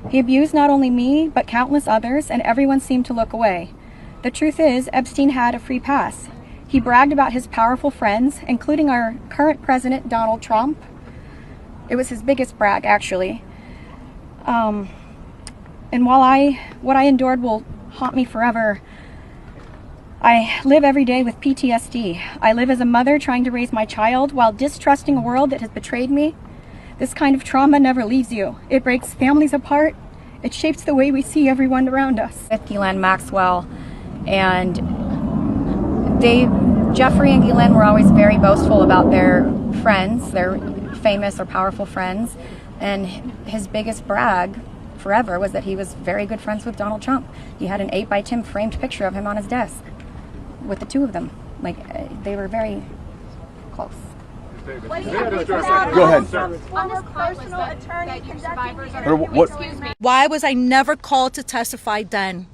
He abused not only me, but countless others, and everyone seemed to look away. The truth is, Epstein had a free pass. He bragged about his powerful friends, including our current president, Donald Trump. It was his biggest brag, actually. And while what I endured will haunt me forever, I live every day with PTSD. I live as a mother trying to raise my child while distrusting a world that has betrayed me. This kind of trauma never leaves you. It breaks families apart. It shapes the way we see everyone around us. With Ghislaine Maxwell, and Jeffrey and Ghislaine were always very boastful about their friends, their famous or powerful friends, and his biggest brag forever was that he was very good friends with Donald Trump. He had an 8x10 framed picture of him on his desk with the two of them. Like, they were very close. Go ahead. Why was I never called to testify then?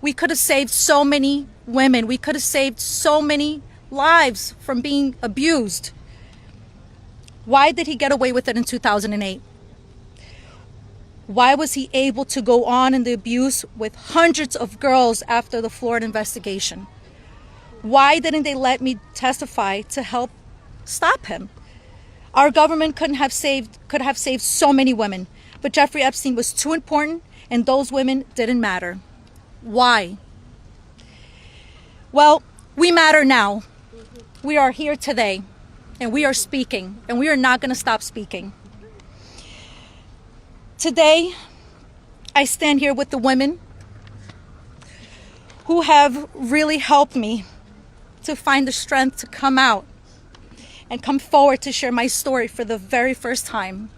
We could have saved so many women. We could have saved so many lives from being abused. Why did he get away with it in 2008? Why was he able to go on in the abuse with hundreds of girls after the Florida investigation? Why didn't they let me testify to help stop him? Our government could have saved so many women, but Jeffrey Epstein was too important and those women didn't matter. Why? Well, we matter now. We are here today and we are speaking, and we are not going to stop speaking. Today, I stand here with the women who have really helped me to find the strength to come out and come forward to share my story for the very first time.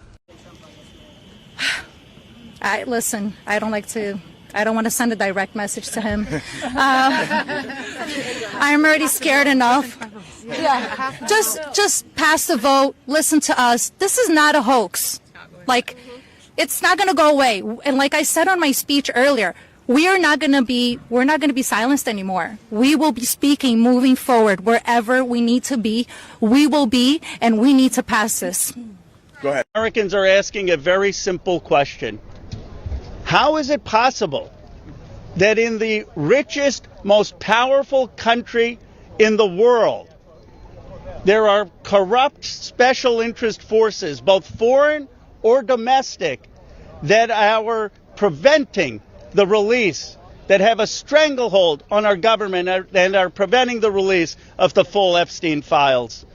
Listen, I don't want to send a direct message to him. I'm already scared enough. Yeah, just pass the vote, listen to us. This is not a hoax. Like, it's not going to go away. And like I said on my speech earlier, we're not going to be silenced anymore. We will be speaking moving forward. Wherever we need to be, we will be, and we need to pass this. Go ahead. Americans are asking a very simple question. How is it possible that in the richest, most powerful country in the world, there are corrupt special interest forces, both foreign or domestic, that are preventing the release, that have a stranglehold on our government and are preventing the release of the full Epstein files?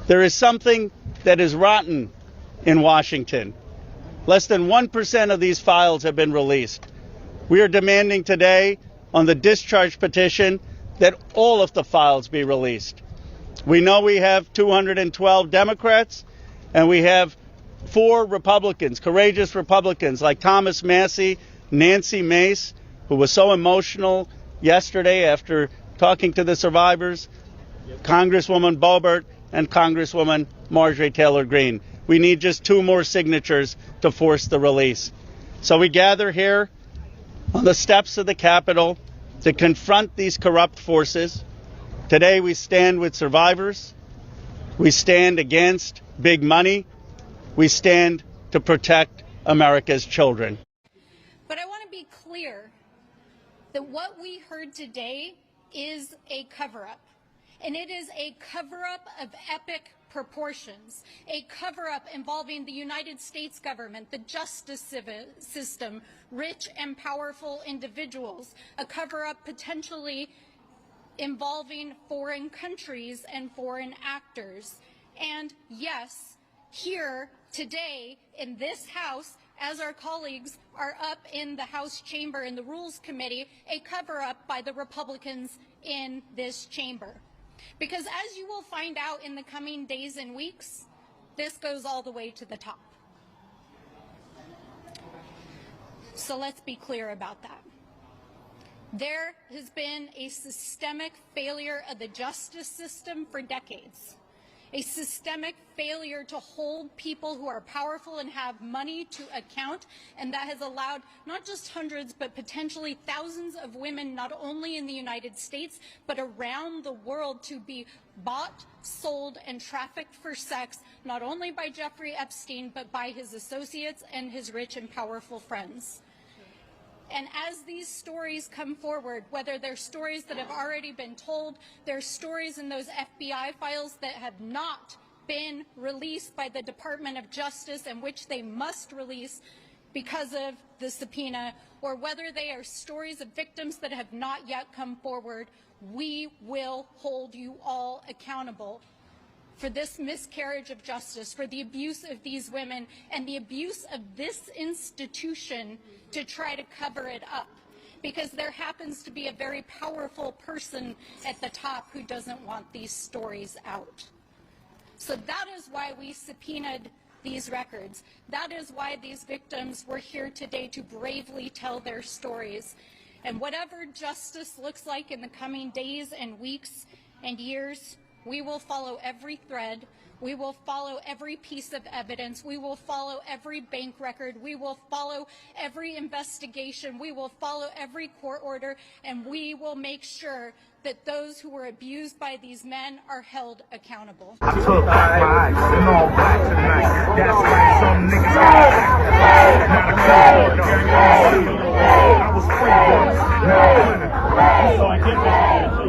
There is something that is rotten in Washington. Less than 1% of these files have been released. We are demanding today on the discharge petition that all of the files be released. We know we have 212 Democrats and we have 4 Republicans, courageous Republicans like Thomas Massey, Nancy Mace, who was so emotional yesterday after talking to the survivors, Congresswoman Boebert, and Congresswoman Marjorie Taylor Greene. We need just 2 more signatures to force the release. So we gather here on the steps of the Capitol to confront these corrupt forces. Today we stand with survivors. We stand against big money. We stand to protect America's children. But I want to be clear that what we heard today is a cover-up. And it is a cover-up of epic proportions, a cover-up involving the United States government, the justice system, rich and powerful individuals, a cover-up potentially involving foreign countries and foreign actors. And yes, here today in this House, as our colleagues are up in the House chamber in the Rules Committee, a cover-up by the Republicans in this chamber. Because as you will find out in the coming days and weeks, this goes all the way to the top. So let's be clear about that. There has been a systemic failure of the justice system for decades. a systemic failure to hold people who are powerful and have money to account, and that has allowed not just hundreds but potentially thousands of women, not only in the United States but around the world, to be bought, sold, and trafficked for sex, not only by Jeffrey Epstein but by his associates and his rich and powerful friends. And as these stories come forward, whether they're stories that have already been told, there's stories in those FBI files that have not been released by the Department of Justice and which they must release because of the subpoena, or whether they are stories of victims that have not yet come forward, we will hold you all accountable for this miscarriage of justice, for the abuse of these women, and the abuse of this institution to try to cover it up. Because there happens to be a very powerful person at the top who doesn't want these stories out. So that is why we subpoenaed these records. That is why these victims were here today to bravely tell their stories. And whatever justice looks like in the coming days and weeks and years, we will follow every thread. We will follow every piece of evidence. We will follow every bank record. We will follow every investigation. We will follow every court order, and we will make sure that those who were abused by these men are held accountable. I took back my eyes and all back tonight. That's why some niggas I was free once, now winning. So I get this.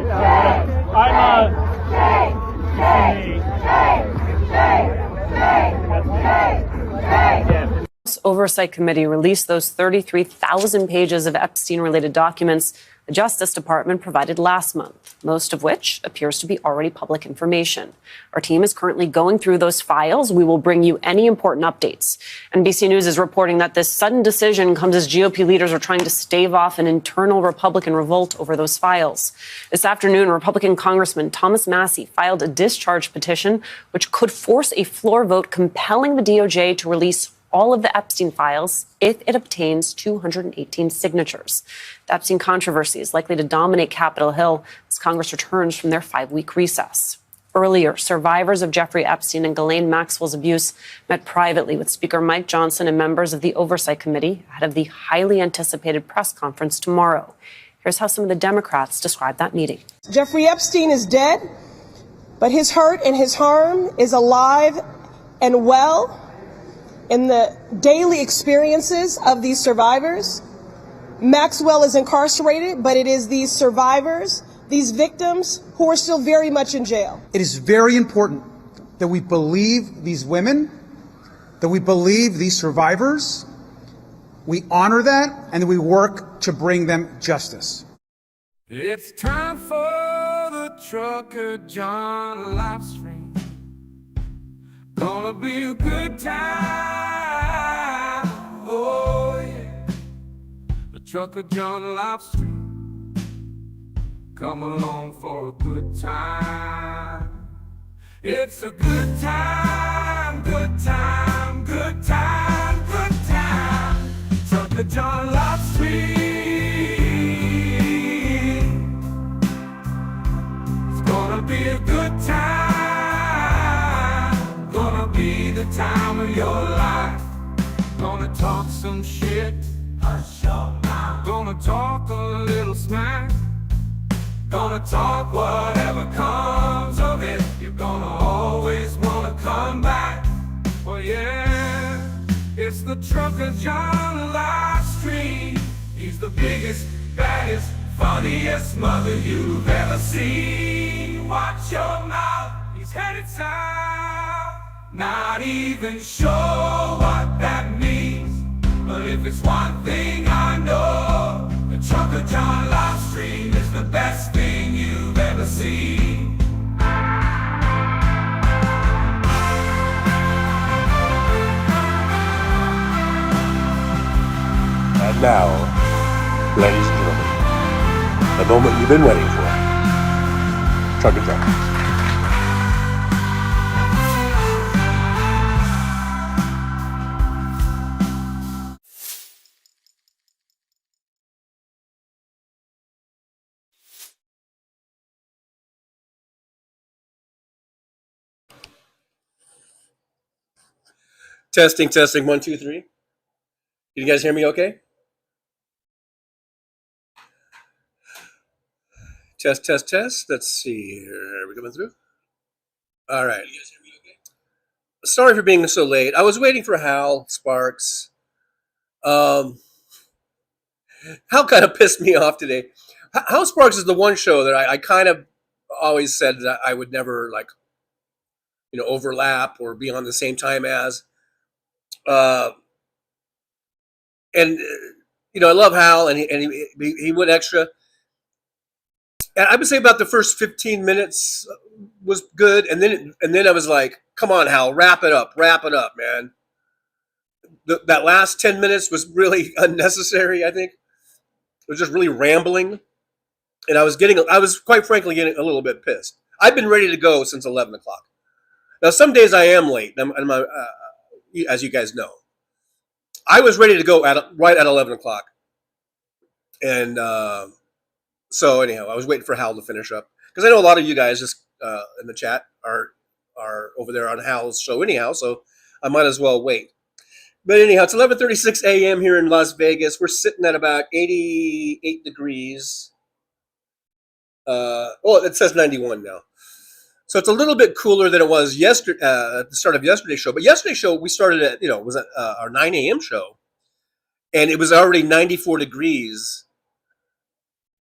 House Oversight Committee released those 33,000 pages of Epstein-related documents the Justice Department provided last month, most of which appears to be already public information. Our team is currently going through those files. We will bring you any important updates. NBC News is reporting that this sudden decision comes as GOP leaders are trying to stave off an internal Republican revolt over those files. This afternoon, Republican Congressman Thomas Massey filed a discharge petition which could force a floor vote compelling the DOJ to release all of the Epstein files if it obtains 218 signatures. The Epstein controversy is likely to dominate Capitol Hill as Congress returns from their 5-week recess. Earlier, survivors of Jeffrey Epstein and Ghislaine Maxwell's abuse met privately with Speaker Mike Johnson and members of the Oversight Committee ahead of the highly anticipated press conference tomorrow. Here's how some of the Democrats described that meeting. Jeffrey Epstein is dead, but his hurt and his harm is alive and well in the daily experiences of these survivors. Maxwell is incarcerated, but it is these survivors, these victims, who are still very much in jail. It is very important that we believe these women, that we believe these survivors, we honor that, and that we work to bring them justice. It's time for the Trucker John Livestream. Gonna be a good time, oh yeah. The Trucker John Livestream. Come along for a good time. It's a good time, good time, good time, good time. Trucker John Livestream. It's gonna be a good time. The time of your life. Gonna talk some shit, hush your mouth. Gonna talk a little smack. Gonna talk whatever comes of it. You're gonna always wanna come back. Well yeah, it's the Trucker John Livestream. He's the biggest, baddest, funniest mother you've ever seen. Watch your mouth, he's headed south. Not even sure what that means, but if it's one thing I know, the Trucker John Livestream is the best thing you've ever seen. And now, ladies and gentlemen, the moment you've been waiting for, Trucker John. Testing, testing, 1, 2, 3. Can you guys hear me okay? Test, test, test. Let's see here. Are we coming through? All right. Sorry for being so late. I was waiting for Hal Sparks. Hal kind of pissed me off today. Hal Sparks is the one show that I kind of always said that I would never overlap or be on the same time as. And I love Hal, and he went extra. And I would say about the first 15 minutes was good, and then I was like, "Come on, Hal, wrap it up, man." That last 10 minutes was really unnecessary. I think it was just really rambling, and I was quite frankly getting a little bit pissed. I've been ready to go since 11 o'clock. Now, some days I am late, as you guys know. I was ready to go right at 11 o'clock. And so anyhow, I was waiting for Hal to finish up. Because I know a lot of you guys just in the chat are over there on Hal's show anyhow, so I might as well wait. But anyhow, it's 11:36 a.m. here in Las Vegas. We're sitting at about 88 degrees. It says 91 now. So it's a little bit cooler than it was yesterday at the start of yesterday's show. But yesterday's show, we started at, was at our 9 a.m. show. And it was already 94 degrees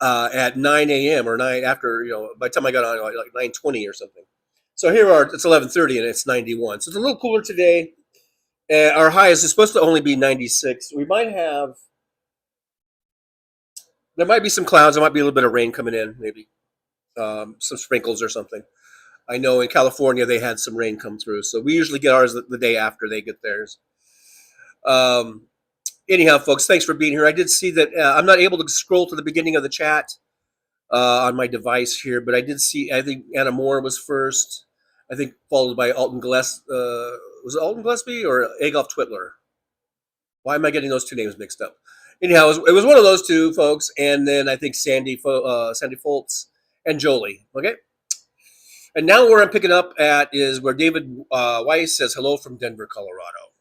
at 9 a.m. or 9 after, by the time I got on, like 9:20 or something. So here it's 11:30 and it's 91. So it's a little cooler today. Our high is supposed to only be 96. There might be some clouds. There might be a little bit of rain coming in, maybe some sprinkles or something. I know in California they had some rain come through, so we usually get ours the day after they get theirs. Anyhow, folks, thanks for being here. I did see that I'm not able to scroll to the beginning of the chat on my device here, but I did see, I think Anna Moore was first, I think followed by Alton Gillespie. Was it Alton Gillespie or Adolf Twitler? Why am I getting those two names mixed up? Anyhow, it was one of those two folks, and then I think Sandy Foltz and Jolie. Okay. And now where I'm picking up at is where David Weiss says hello from Denver, Colorado.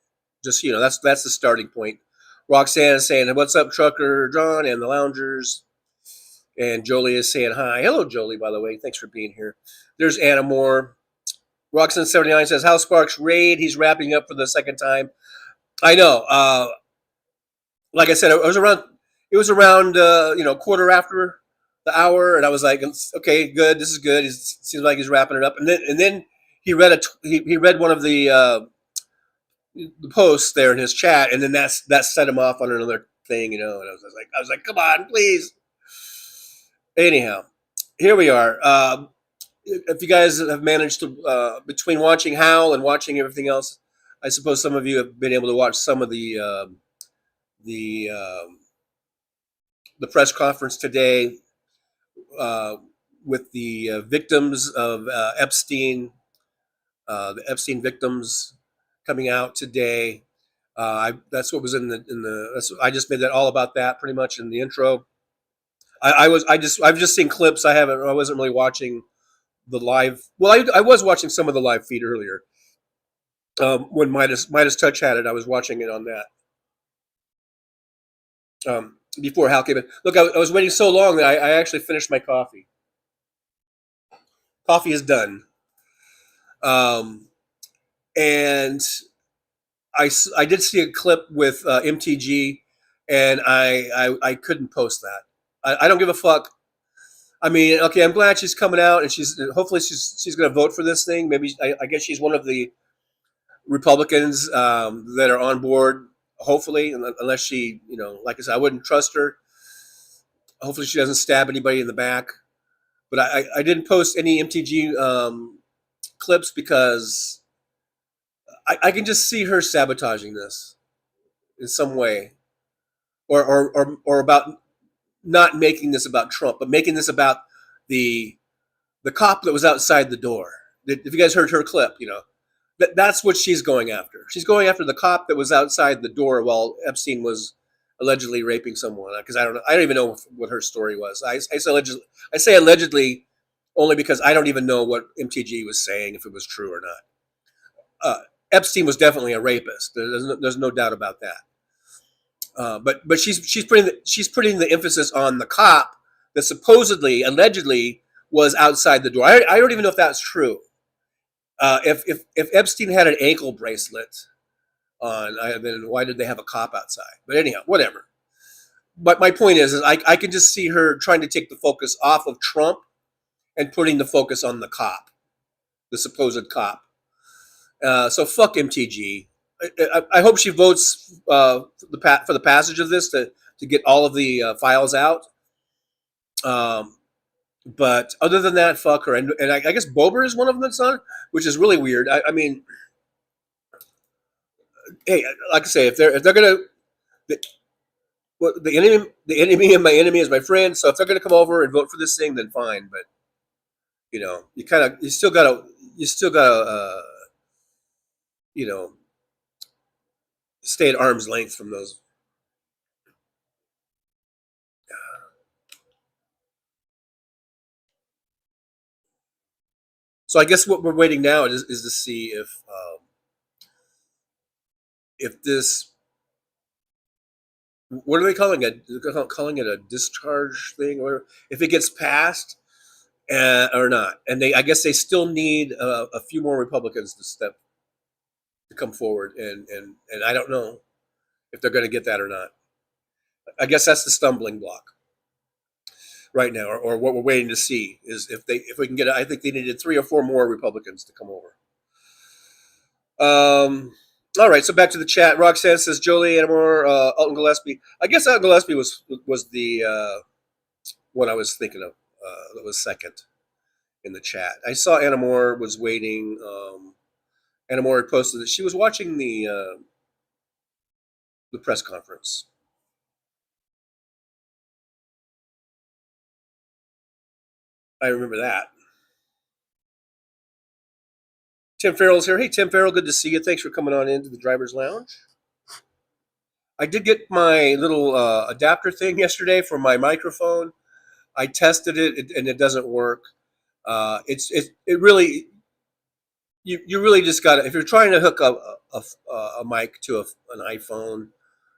Just, that's the starting point. Roxanne is saying, "What's up, Trucker John and the Loungers?" And Jolie is saying hi. Hello, Jolie, by the way. Thanks for being here. There's Anna Moore. Roxanne79 says, "Hal Sparks raid. He's wrapping up for the second time." I know. Like I said, it was around quarter after the hour, and I was like, "Okay, good. This is good." It seems like he's wrapping it up, and then he read he read one of the posts there in his chat, and then that set him off on another thing, and I was like, "Come on, please." Anyhow, here we are. If you guys have managed to between watching Hal and watching everything else, I suppose some of you have been able to watch some of the press conference today with the victims of Epstein, the Epstein victims coming out today. That's what was in the. I just made that all about that pretty much in the intro. I've just seen clips. I wasn't really watching the live. Well, I was watching some of the live feed earlier. When Midas Touch had it, I was watching it on that. Before Hal came in. Look, I was waiting so long that I actually finished my coffee. Coffee is done. And I did see a clip with MTG, and I couldn't post that. I don't give a fuck. I mean, okay, I'm glad she's coming out, and hopefully she's going to vote for this thing. Maybe I guess she's one of the Republicans that are on board. Hopefully, unless she, like I said, I wouldn't trust her. Hopefully, she doesn't stab anybody in the back. But I didn't post any MTG clips because I can just see her sabotaging this in some way, or about not making this about Trump, but making this about the cop that was outside the door. If you guys heard her clip, that's what she's going after. She's going after the cop that was outside the door while Epstein was allegedly raping someone. Because I don't even know what her story was. I say allegedly only because I don't even know what MTG was saying, if it was true or not. Epstein was definitely a rapist. There's no doubt about that. But she's putting the emphasis on the cop that supposedly, allegedly, was outside the door. I don't even know if that's true. If Epstein had an ankle bracelet on, then why did they have a cop outside? But anyhow, whatever. But my point is I can just see her trying to take the focus off of Trump and putting the focus on the cop, the supposed cop. So fuck MTG. I hope she votes for the passage of this to get all of the files out. But other than that, fuck her. And I guess Bober is one of them that's on, which is really weird. I mean, hey, like I say, if they're gonna, the enemy of my enemy is my friend. So if they're gonna come over and vote for this thing, then fine. But you still gotta stay at arm's length from those. So I guess what we're waiting now is to see if this, what are they calling it? They're calling it a discharge thing, or if it gets passed or not. And I guess they still need a few more Republicans to come forward, and I don't know if they're going to get that or not. I guess that's the stumbling block right now, or what we're waiting to see is if we can get it. I think they needed 3 or 4 more Republicans to come over. All right, so back to the chat. Roxanne says Jolie Anamore, Alton Gillespie. I guess Alton Gillespie was the one I was thinking of. That was second in the chat. I saw Anamore was waiting. Anamore had posted that she was watching the press conference. I remember that. Tim Farrell's here. Hey, Tim Farrell, good to see you. Thanks for coming on into the driver's lounge. I did get my little adapter thing yesterday for my microphone. I tested it, and it doesn't work. It really, you really just got to, if you're trying to hook up a mic to an iPhone,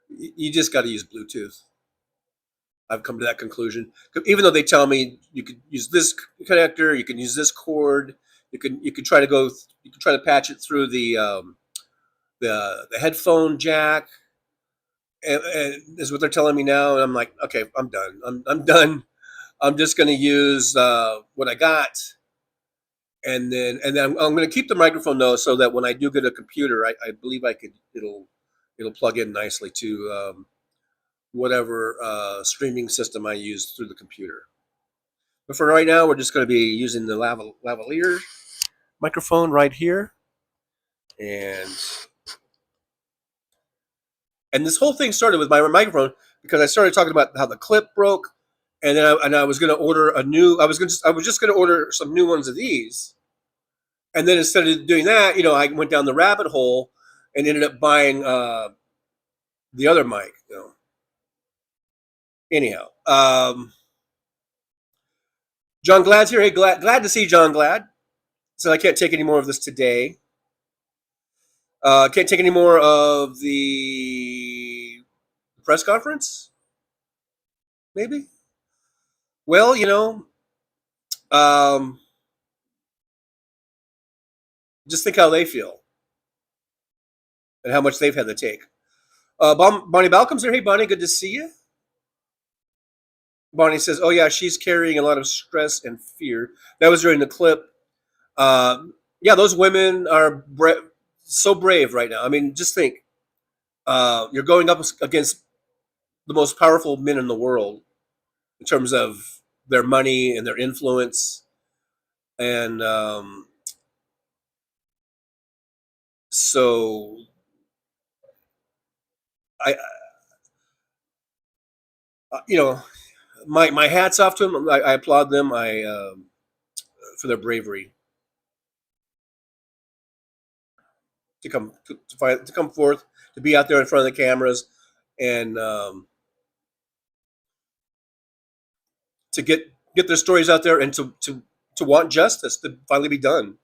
you just got to use Bluetooth. I've come to that conclusion. Even though they tell me you could use this connector, you can use this cord, you can try to patch it through the headphone jack, and is what they're telling me now. And I'm like, okay, I'm done. I'm done. I'm just going to use what I got, and then I'm going to keep the microphone though, so that when I do get a computer, I believe it'll plug in nicely to whatever streaming system I use through the computer. But for right now, we're just going to be using the lavalier microphone right here, and this whole thing started with my microphone because I started talking about how the clip broke, and then I was going to order a new. I was just going to order some new ones of these, and then instead of doing that, I went down the rabbit hole and ended up buying the other mic. Anyhow, John Glad's here. Hey, glad to see John Glad. So I can't take any more of this today. Can't take any more of the press conference. Maybe. Well, just think how they feel and how much they've had to take. Bonnie Balcom's here. Hey, Bonnie, good to see you. Bonnie says, oh, yeah, she's carrying a lot of stress and fear. That was during the clip. Yeah, those women are so brave right now. I mean, just think. You're going up against the most powerful men in the world in terms of their money and their influence. And so my hat's off to them. I applaud them. For their bravery to come forth, to be out there in front of the cameras, and to get their stories out there, and to want justice to finally be done.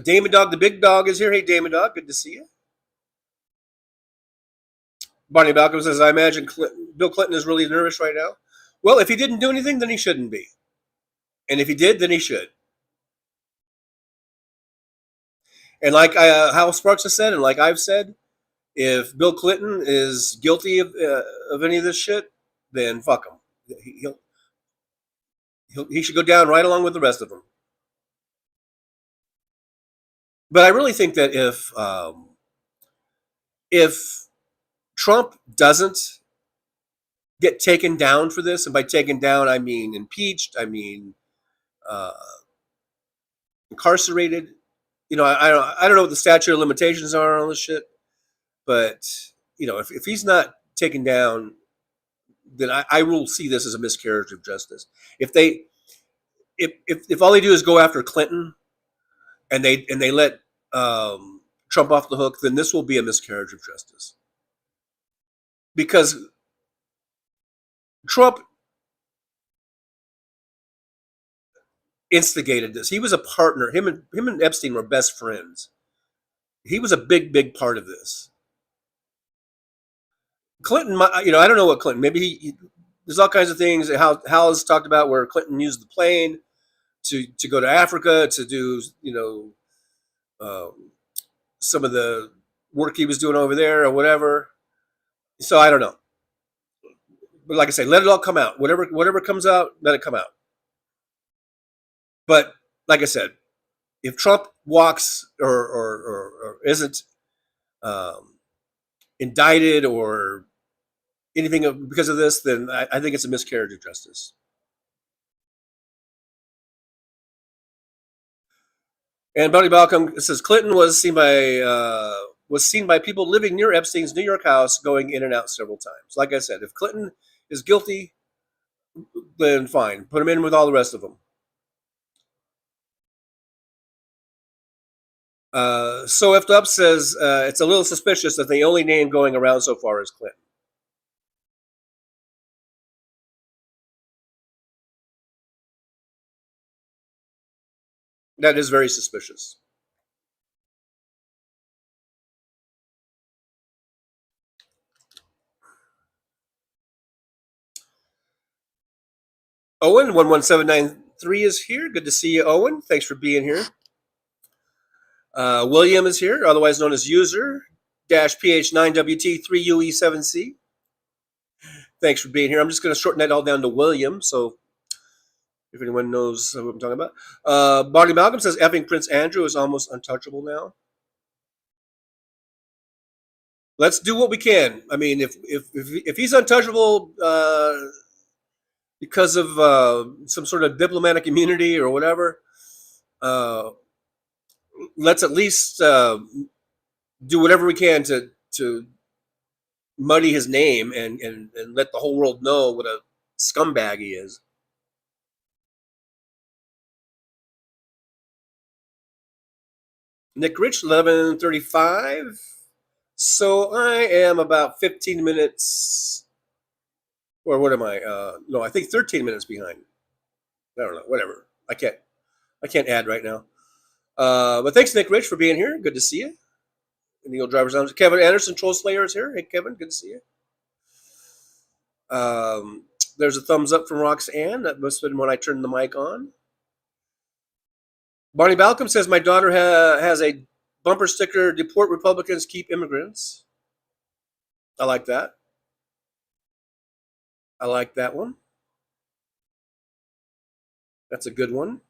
Damon Dog, the big dog, is here. Hey, Damon Dog, good to see you. Barney Malcolm says, I imagine Bill Clinton is really nervous right now. Well, if he didn't do anything, then he shouldn't be. And if he did, then he should. And like Hal Sparks has said, and like I've said, if Bill Clinton is guilty of any of this shit, then fuck him. He should go down right along with the rest of them. But I really think that if Trump doesn't get taken down for this, and by taken down I mean impeached, I mean incarcerated. You know, I don't know what the statute of limitations are on this shit, but you know, if he's not taken down, then I will see this as a miscarriage of justice. If all they do is go after Clinton and they let Trump off the hook, then this will be a miscarriage of justice. Because Trump instigated this. He was a partner. Him and Epstein were best friends. He was a big part of this. Clinton, you know, I don't know what Clinton. Maybe there's all kinds of things. Hal has talked about where Clinton used the plane to go to Africa to do, you know, some of the work he was doing over there or whatever. So I don't know. But like I say, let it all come out. Whatever comes out, let it come out. But like I said, if Trump walks or isn't indicted or anything because of this, then I think it's a miscarriage of justice. And Buddy Balcom says Clinton was seen by people living near Epstein's New York house, going in and out several times. Like I said, if Clinton is guilty, then fine, put him in with all the rest of them. So Effed Up says it's a little suspicious that the only name going around so far is Clinton. That is very suspicious. Owen 11793 is here. Good to see you, Owen. Thanks for being here. William is here, otherwise known as user -PH9WT3UE7C. Thanks for being here. I'm just going to shorten that all down to William, so if anyone knows what I'm talking about. Barney Malcolm says effing Prince Andrew is almost untouchable now. Let's do what we can. I mean, if he's untouchable because of some sort of diplomatic immunity or whatever, let's at least do whatever we can to muddy his name and let the whole world know what a scumbag he is. Nick Rich, 11:35. So I am about 15 minutes, or what am I? No, I think 13 minutes behind. I don't know. Whatever. I can't add right now. But thanks, Nick Rich, for being here. Good to see you. And the old driver's lounge. Kevin Anderson, Troll Slayer, is here. Hey, Kevin, good to see you. There's a thumbs up from Roxanne. That must have been when I turned the mic on. Barney Balcom says my daughter has a bumper sticker: "Deport Republicans, keep immigrants." I like that. I like that one. That's a good one.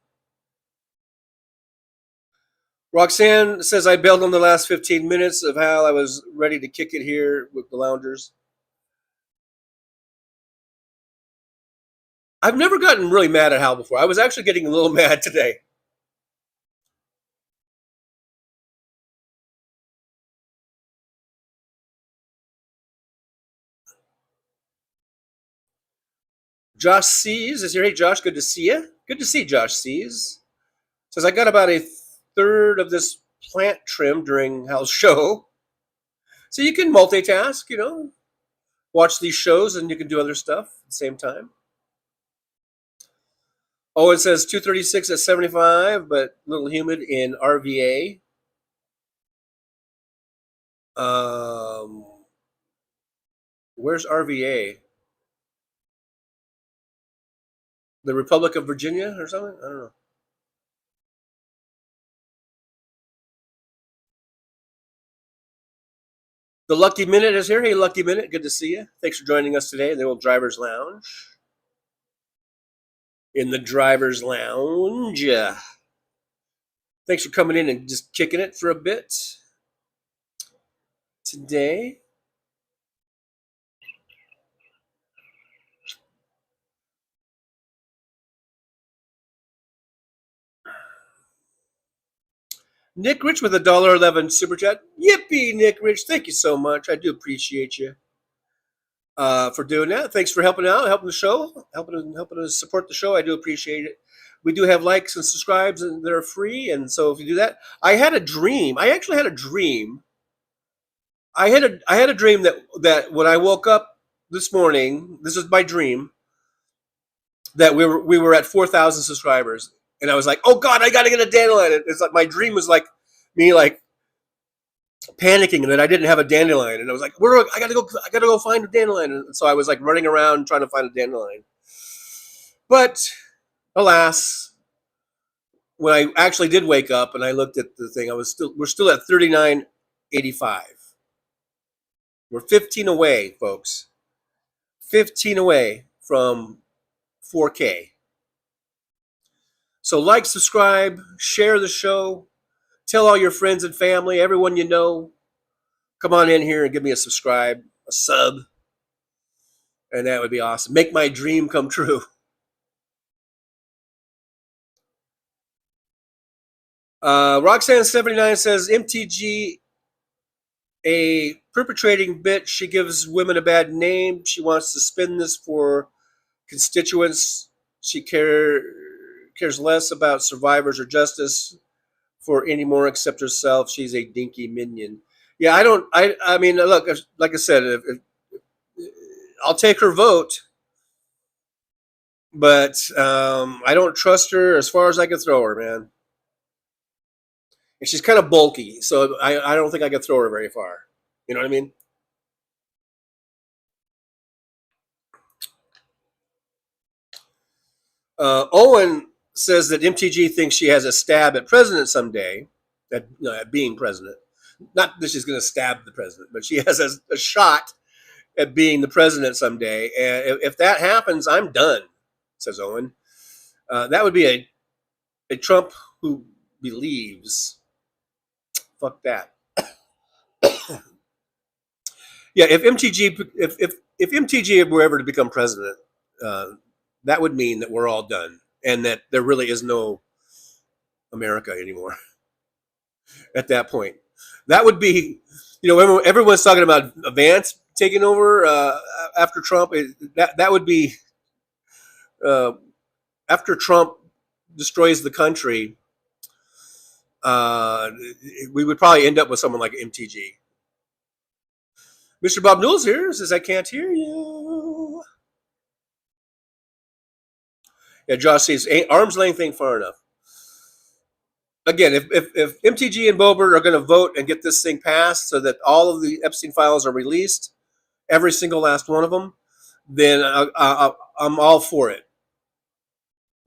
Roxanne says I bailed on the last 15 minutes of Hal. I was ready to kick it here with the loungers. I've never gotten really mad at Hal before. I was actually getting a little mad today. Josh Sees is here. Hey, Josh, good to see you. Good to see Josh Sees. Says I got about a third of this plant trim during Hal's show. So you can multitask, you know, watch these shows and you can do other stuff at the same time. Oh, it says 236 at 75, but a little humid in RVA. Where's RVA? The Republic of Virginia or something? I don't know. The Lucky Minute is here. Hey, Lucky Minute, good to see you. Thanks for joining us today in the old driver's lounge. In the driver's lounge. Thanks for coming in and just kicking it for a bit today. Nick Rich with $1.11 super chat. Yippee, Nick Rich. Thank you so much. I do appreciate you for doing that. Thanks for helping out, helping the show, helping us support the show. I do appreciate it. We do have likes and subscribes, and they're free. And so if you do that, I had a dream. I actually had a dream. I had a dream that when I woke up this morning, this is my dream, that we were at 4,000 subscribers, and I was like, oh God, I got to get a dandelion. It's like my dream was like me like panicking that I didn't have a dandelion, and I was like, I gotta go find a dandelion. And so I was like running around trying to find a dandelion. But alas, when I actually did wake up and I looked at the thing, we're still at 39.85. We're 15 away, folks. 15 away from 4K. So like, subscribe, share the show, tell all your friends and family, everyone you know, come on in here and give me a subscribe, a sub, and that would be awesome. Make my dream come true. Roxanne79 says, MTG, a perpetrating bitch. She gives women a bad name. She wants to spin this for constituents. She cares less about survivors or justice for anymore except herself. She's a dinky minion. Yeah, I mean, look, like I said, I'll take her vote, but I don't trust her as far as I can throw her, man. And she's kind of bulky, so I don't think I can throw her very far. You know what I mean? Owen says that MTG thinks she has a stab at president someday, at being president. Not that she's going to stab the president, but she has a shot at being the president someday. And if that happens, I'm done, says Owen. That would be a Trump who believes. Fuck that. Yeah, if MTG were ever to become president, that would mean that we're all done and that there really is no America anymore at that point. That would be, everyone's talking about Vance taking over after Trump. That would be after Trump destroys the country. We would probably end up with someone like MTG. Mr. Bob Newell's here, says I can't hear you. Yeah, Josh says arm's length ain't far enough. Again, if MTG and Boebert are going to vote and get this thing passed so that all of the Epstein files are released, every single last one of them, then I'm all for it.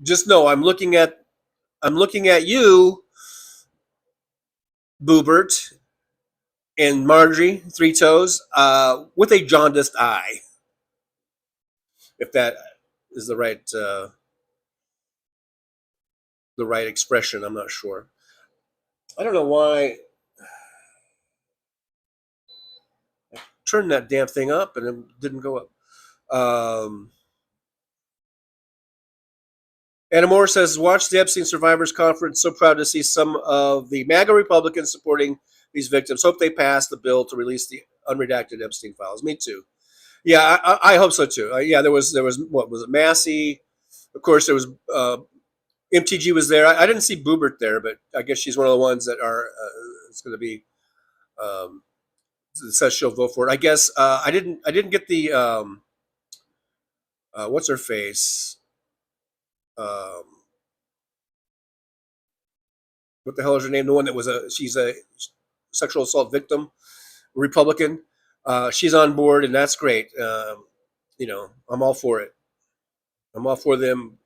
Just know I'm looking at you, Boebert, and Marjorie, Three Toes, with a jaundiced eye. If that is the right expression, I'm not sure. I don't know why I turned that damn thing up and it didn't go up. Anna Moore says, watch the Epstein Survivors Conference. So proud to see some of the MAGA Republicans supporting these victims. Hope they pass the bill to release the unredacted Epstein files. Me too. Yeah, I hope so too. Yeah, there was what was it, Massey? Of course, there was MTG was there. I didn't see Boebert there, but I guess she's one of the ones that are. It's going to be. It says she'll vote for it. I guess I didn't get the. What's her face? what the hell is her name? The one that was she's a sexual assault victim, Republican. She's on board, and that's great. I'm all for it. I'm all for them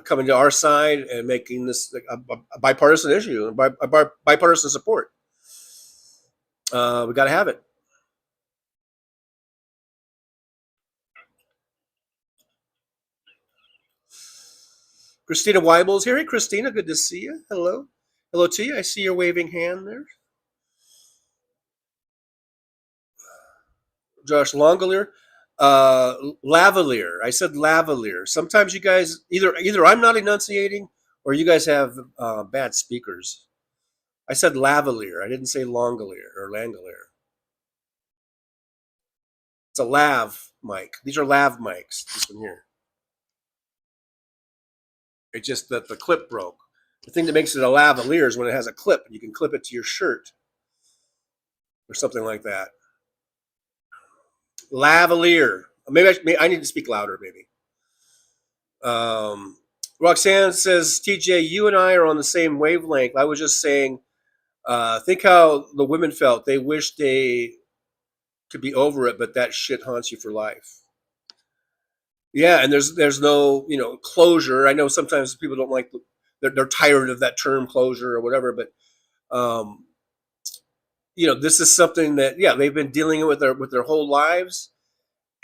coming to our side and making this a bipartisan issue, bipartisan support. We got to have it. Christina Weibel's here. Hey, Christina, good to see you. Hello. Hello to you. I see your waving hand there. Josh Longolier. Lavalier. I said lavalier. Sometimes you guys, either I'm not enunciating or you guys have bad speakers. I said lavalier. I didn't say longolier or langolier. It's a lav mic. These are lav mics. This one here. It's just that the clip broke. The thing that makes it a lavalier is when it has a clip and you can clip it to your shirt or something like that. Lavalier. Maybe I need to speak louder, maybe. Roxanne says, TJ, you and I are on the same wavelength. I was just saying, think how the women felt. They wish they could be over it, but that shit haunts you for life. Yeah, and there's no closure. I know sometimes people don't like they're tired of that term closure or whatever, but this is something that they've been dealing with their whole lives,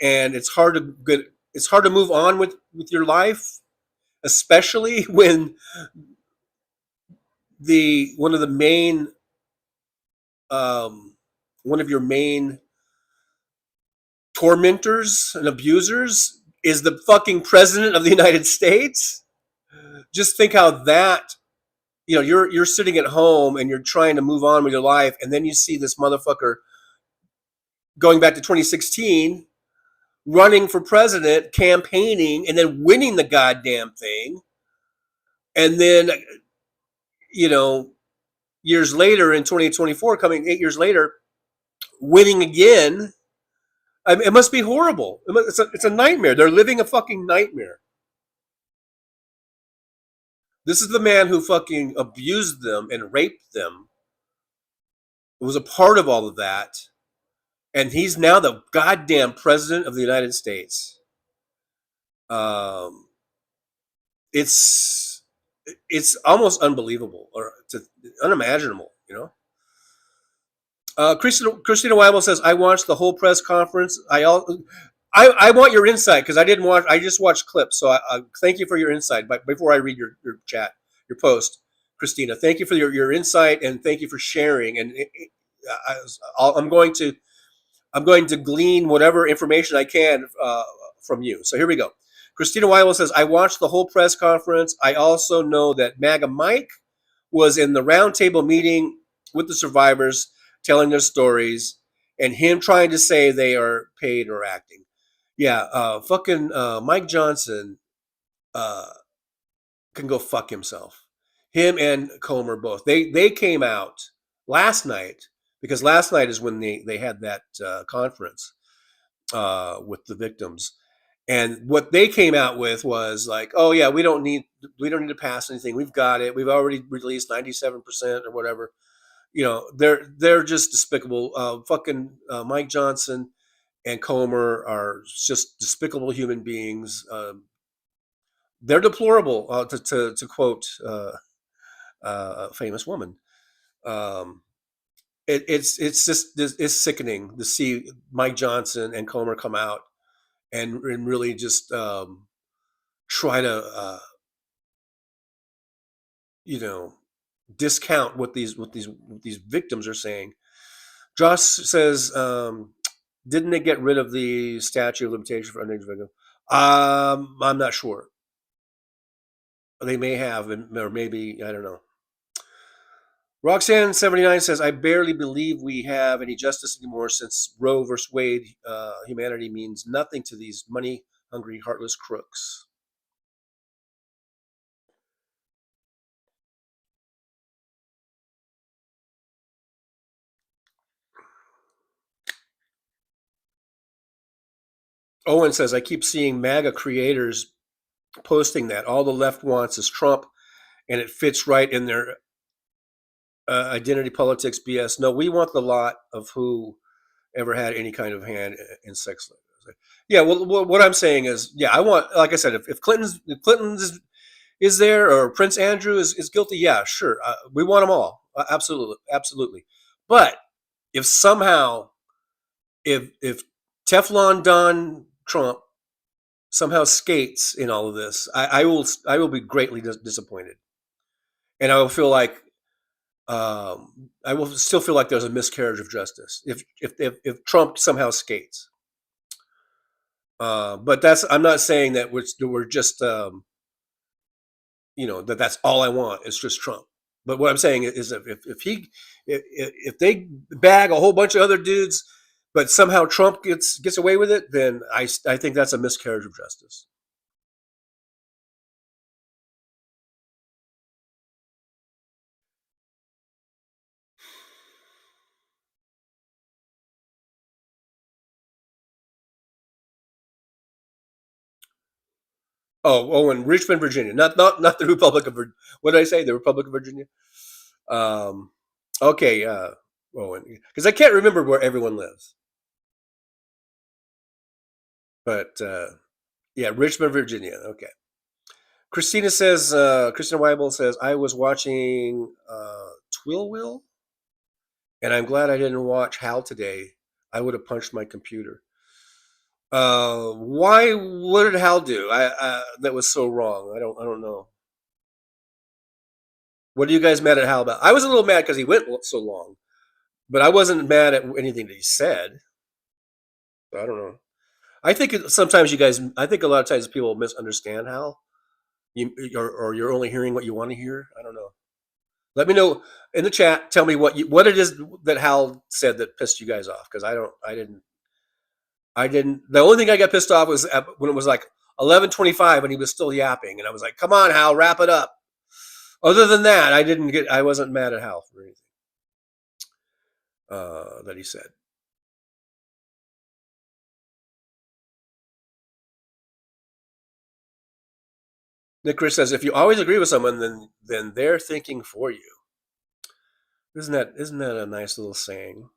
and it's hard to move on with your life, especially when one of your main tormentors and abusers is the fucking president of the United States. Just think how that, you're sitting at home and you're trying to move on with your life, and then you see this motherfucker going back to 2016, running for president, campaigning, and then winning the goddamn thing. And then, years later in 2024, coming 8 years later, winning again. I mean, it must be horrible. It's a nightmare. They're living a fucking nightmare. This is the man who fucking abused them and raped them. It was a part of all of that. And he's now the goddamn president of the United States. It's almost unbelievable or unimaginable, Christina Weibel says, I watched the whole press conference. I want your insight because I just watched clips. So I thank you for your insight. But before I read your chat, your post, Christina, thank you for your insight and thank you for sharing. And I'm going to glean whatever information I can from you. So here we go. Christina Weibel says, I watched the whole press conference. I also know that MAGA Mike was in the roundtable meeting with the survivors, telling their stories, and him trying to say they are paid or acting. Yeah, fucking Mike Johnson can go fuck himself. Him and Comer both. They came out last night, because last night is when they had that conference with the victims. And what they came out with was like, oh yeah, we don't need to pass anything. We've got it. We've already released 97% or whatever. They're just despicable. Fucking Mike Johnson and Comer are just despicable human beings. They're deplorable, to quote a famous woman. It's sickening to see Mike Johnson and Comer come out and really just try to discount what these victims are saying. Josh says, didn't they get rid of the statute of limitation for underage victims? I'm not sure. They may have, or maybe, I don't know. Roxanne79 says, I barely believe we have any justice anymore since Roe versus Wade. Humanity means nothing to these money-hungry, heartless crooks. Owen says, I keep seeing MAGA creators posting that all the left wants is Trump, and it fits right in their identity politics BS. No, we want the lot of who ever had any kind of hand in sex slavery. Yeah, well, what I'm saying is, yeah, I want, like I said, if Clinton's is there, or Prince Andrew is guilty, yeah, sure, we want them all, absolutely. But if somehow, if Teflon Don Trump somehow skates in all of this, I will be greatly disappointed, and I will feel like I will still feel like there's a miscarriage of justice if Trump somehow skates. But I'm not saying that we're just that's all I want. It's just Trump. But what I'm saying is if they bag a whole bunch of other dudes, but somehow Trump gets away with it, then I think that's a miscarriage of justice. Oh, in Richmond, Virginia, not the Republic of Virginia. What did I say? The Republic of Virginia. Okay. Because I can't remember where everyone lives. But yeah, Richmond, Virginia. Okay. Christina Weibel says, I was watching Twilwill, and I'm glad I didn't watch Hal today. I would have punched my computer. Why? What did Hal do? That was so wrong. I don't know. What are you guys mad at Hal about? I was a little mad because he went so long, but I wasn't mad at anything that he said. I don't know. I think sometimes I think a lot of times people misunderstand Hal. Or you're only hearing what you want to hear. I don't know. Let me know in the chat. Tell me what it is that Hal said that pissed you guys off, because I didn't. The only thing I got pissed off was when it was like 11:25 and he was still yapping, and I was like, "Come on, Hal, wrap it up." Other than that, I wasn't mad at Hal for anything that he said. Nick Chris says, if you always agree with someone, then they're thinking for you. Isn't that a nice little saying?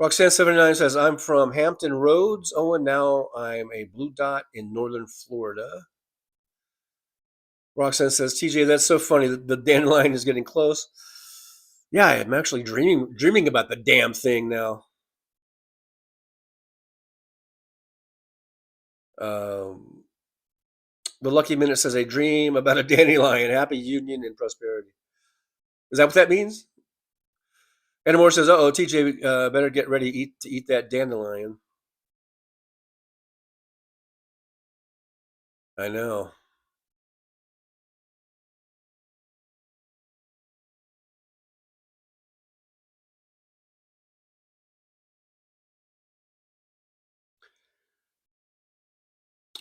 Roxanne79 says, I'm from Hampton Roads, Owen. Now I'm a blue dot in northern Florida. Roxanne says, TJ, that's so funny. The dandelion is getting close. Yeah, I'm actually dreaming about the damn thing now. The Lucky Minute says, a dream about a dandelion, happy union and prosperity. Is that what that means? And Moore says, uh-oh, TJ, better get ready to eat that dandelion. I know.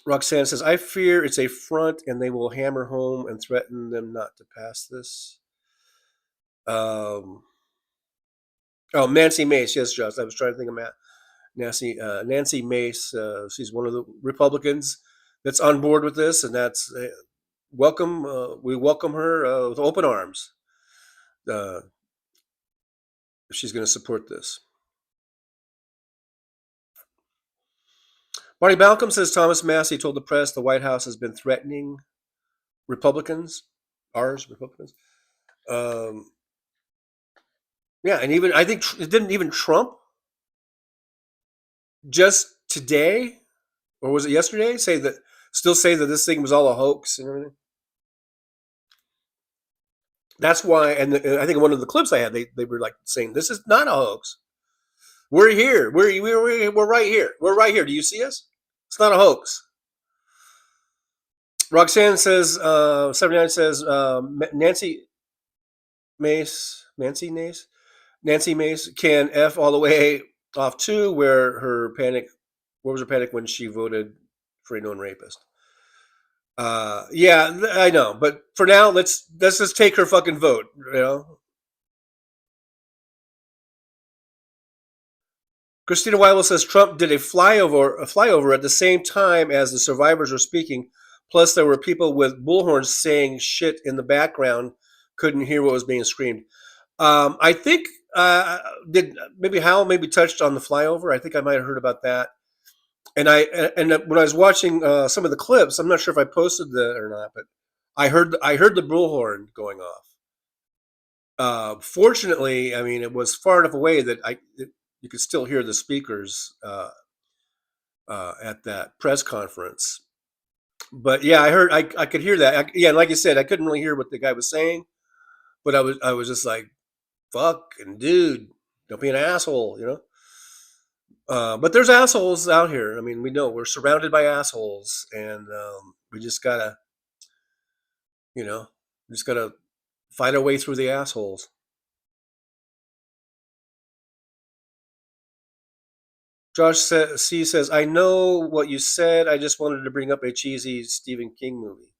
Roxanne says, I fear it's a front and they will hammer home and threaten them not to pass this. Nancy Mace. Yes, Josh. I was trying to think of Nancy Mace. She's one of the Republicans that's on board with this, and that's welcome. We welcome her with open arms. If she's going to support this. Marty Balcom says Thomas Massey told the press the White House has been threatening Republicans. Yeah, and even I think it didn't even Trump just today, or was it yesterday, say that this thing was all a hoax and everything. That's why, and I think in one of the clips I had, they were like saying this is not a hoax. We're here. We're right here. We're right here. Do you see us? It's not a hoax. Roxanne says, 79 says, Nancy Mace can F all the way off too, where was her panic when she voted for a known rapist. Yeah, I know, but for now, let's just take her fucking vote, you know. Christina Weibel says Trump did a flyover at the same time as the survivors were speaking. Plus, there were people with bullhorns saying shit in the background, couldn't hear what was being screamed. I think did maybe Hal maybe touched on the flyover. I think I might have heard about that. And when I was watching some of the clips, I'm not sure if I posted that or not, but I heard the bullhorn going off. Fortunately, I mean, it was far enough away that you could still hear the speakers at that press conference. But yeah, I could hear that. Yeah, like you said, I couldn't really hear what the guy was saying, but I was just like, "Fuck and dude, don't be an asshole," you know. But there's assholes out here. I mean, we know we're surrounded by assholes, and we just gotta, fight our way through the assholes. Josh C says, "I know what you said. I just wanted to bring up a cheesy Stephen King movie."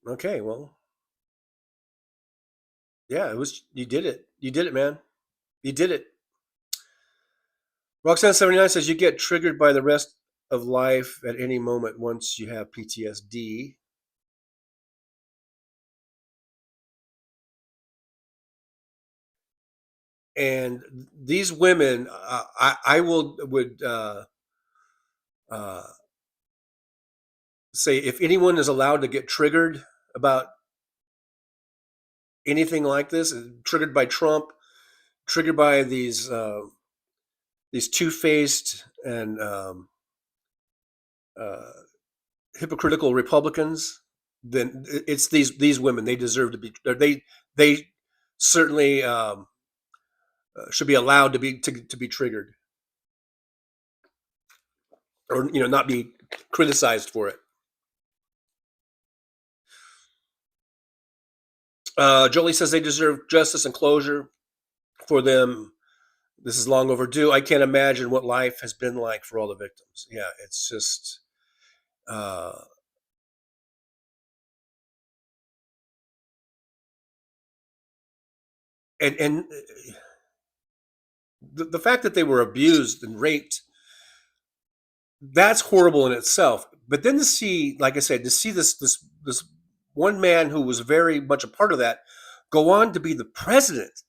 Okay, well, yeah, you did it. You did it, man. You did it. Roxanne79 says, "You get triggered by the rest of life at any moment once you have PTSD." And these women, I would say, if anyone is allowed to get triggered about anything like this, triggered by Trump, triggered by these two-faced and hypocritical Republicans, then it's these women. They deserve to be. They certainly should be allowed to be triggered, or not be criticized for it. Jolie says they deserve justice and closure for them. This is long overdue. I can't imagine what life has been like for all the victims. Yeah, it's just and the fact that they were abused and raped, that's horrible in itself. But then to see, like I said, to see this one man who was very much a part of that go on to be the president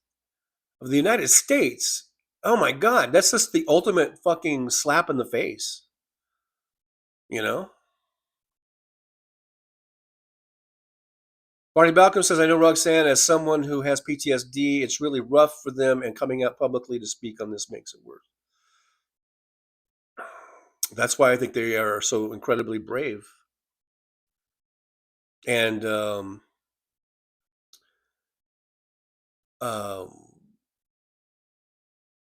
of the United States. Oh my God, that's just the ultimate fucking slap in the face. Barney Balcom says, "I know Roxanne, as someone who has PTSD, it's really rough for them, and coming out publicly to speak on this makes it worse." That's why I think they are so incredibly brave. And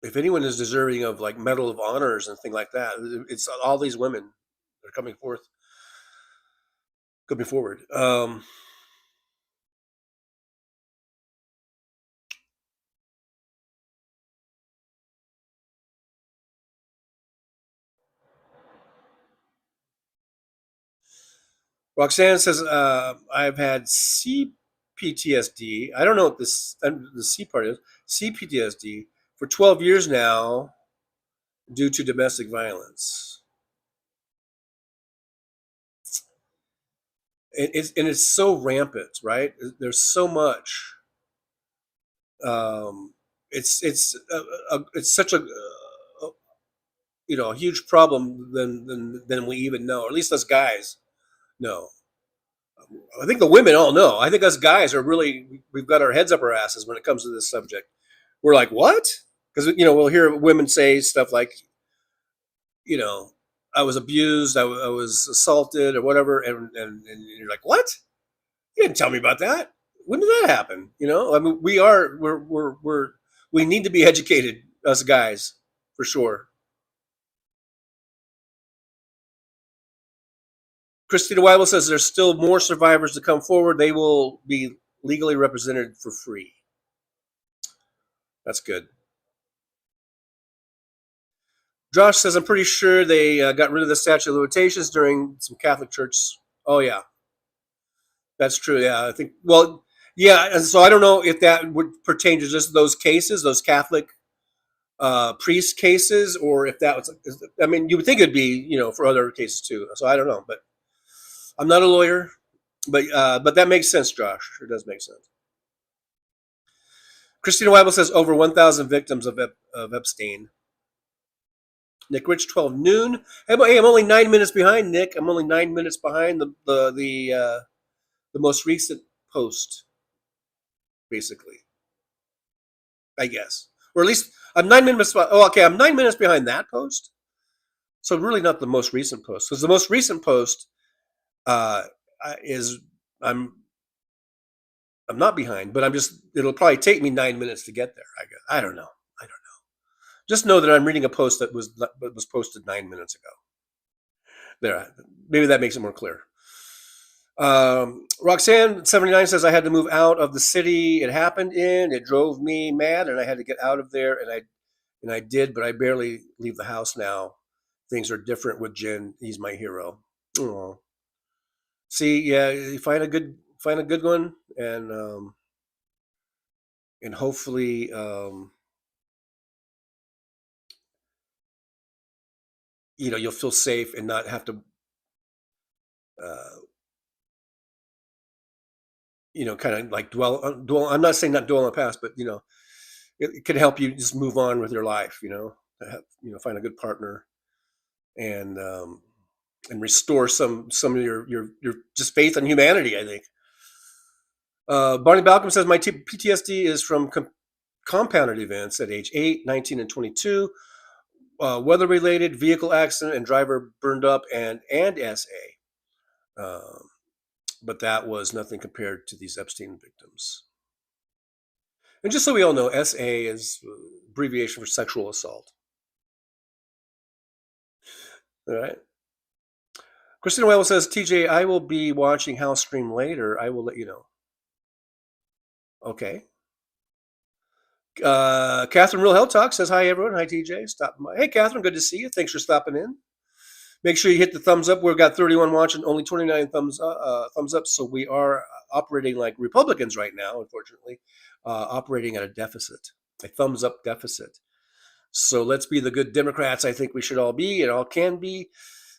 if anyone is deserving of like Medal of Honors and things like that, it's all these women that are coming forward. Roxanne says, "I've had CPTSD. I don't know what the C part is. CPTSD for 12 years now due to domestic violence." It's so rampant, right? There's so much. It's such a huge problem than we even know, or at least us guys know. I think the women all know. I think us guys we've got our heads up our asses when it comes to this subject. We're like, what? Because we'll hear women say stuff like, "I was abused, I was assaulted, or whatever," and you're like, "What? You didn't tell me about that. When did that happen?" I mean, we need to be educated, us guys, for sure. Christina Weibel says there's still more survivors to come forward. They will be legally represented for free. That's good. Josh says, "I'm pretty sure they got rid of the statute of limitations during some Catholic church." Oh, yeah. That's true. Yeah, I think. Well, yeah, and so I don't know if that would pertain to just those cases, those Catholic priest cases, or if that was, I mean, you would think it'd be, for other cases too. So I don't know, but I'm not a lawyer, but that makes sense, Josh. It does make sense. Christina Weibel says over 1,000 victims of Epstein. Nick Rich, 12 noon. Hey, I'm only 9 minutes behind, Nick. I'm only 9 minutes behind the most recent post, basically. I guess, or at least I'm 9 minutes. Oh, okay, I'm 9 minutes behind that post. So really, not the most recent post, because the most recent post is I'm not behind, but it'll probably take me 9 minutes to get there. I guess. I don't know. Just know that I'm reading a post that was posted 9 minutes ago. There, maybe that makes it more clear. Roxanne 79 says I had to move out of the city it happened in. It drove me mad, and I had to get out of there, and I did, but I barely leave the house now. Things are different with Jen. He's my hero. Oh, see, yeah, you find a good one, and hopefully. You'll feel safe and not have to, kind of like dwell. I'm not saying not dwell on the past, but it can help you just move on with your life. Find a good partner and restore some of your just faith in humanity. I think. Barney Balcom says my PTSD is from compounded events at age 8, 19, and 22. Weather-related, vehicle accident, and driver burned up, and SA. But that was nothing compared to these Epstein victims. And just so we all know, SA is abbreviation for sexual assault. All right. Christina Well says, TJ, I will be watching Hal stream later. I will let you know. Okay. Catherine Real Health Talk says, hi, everyone. Hi, TJ. Stopping by. Hey, Catherine, good to see you. Thanks for stopping in. Make sure you hit the thumbs up. We've got 31 watching, only 29 thumbs up. So we are operating like Republicans right now, unfortunately, operating at a deficit, a thumbs up deficit. So let's be the good Democrats I think we should all be and all can be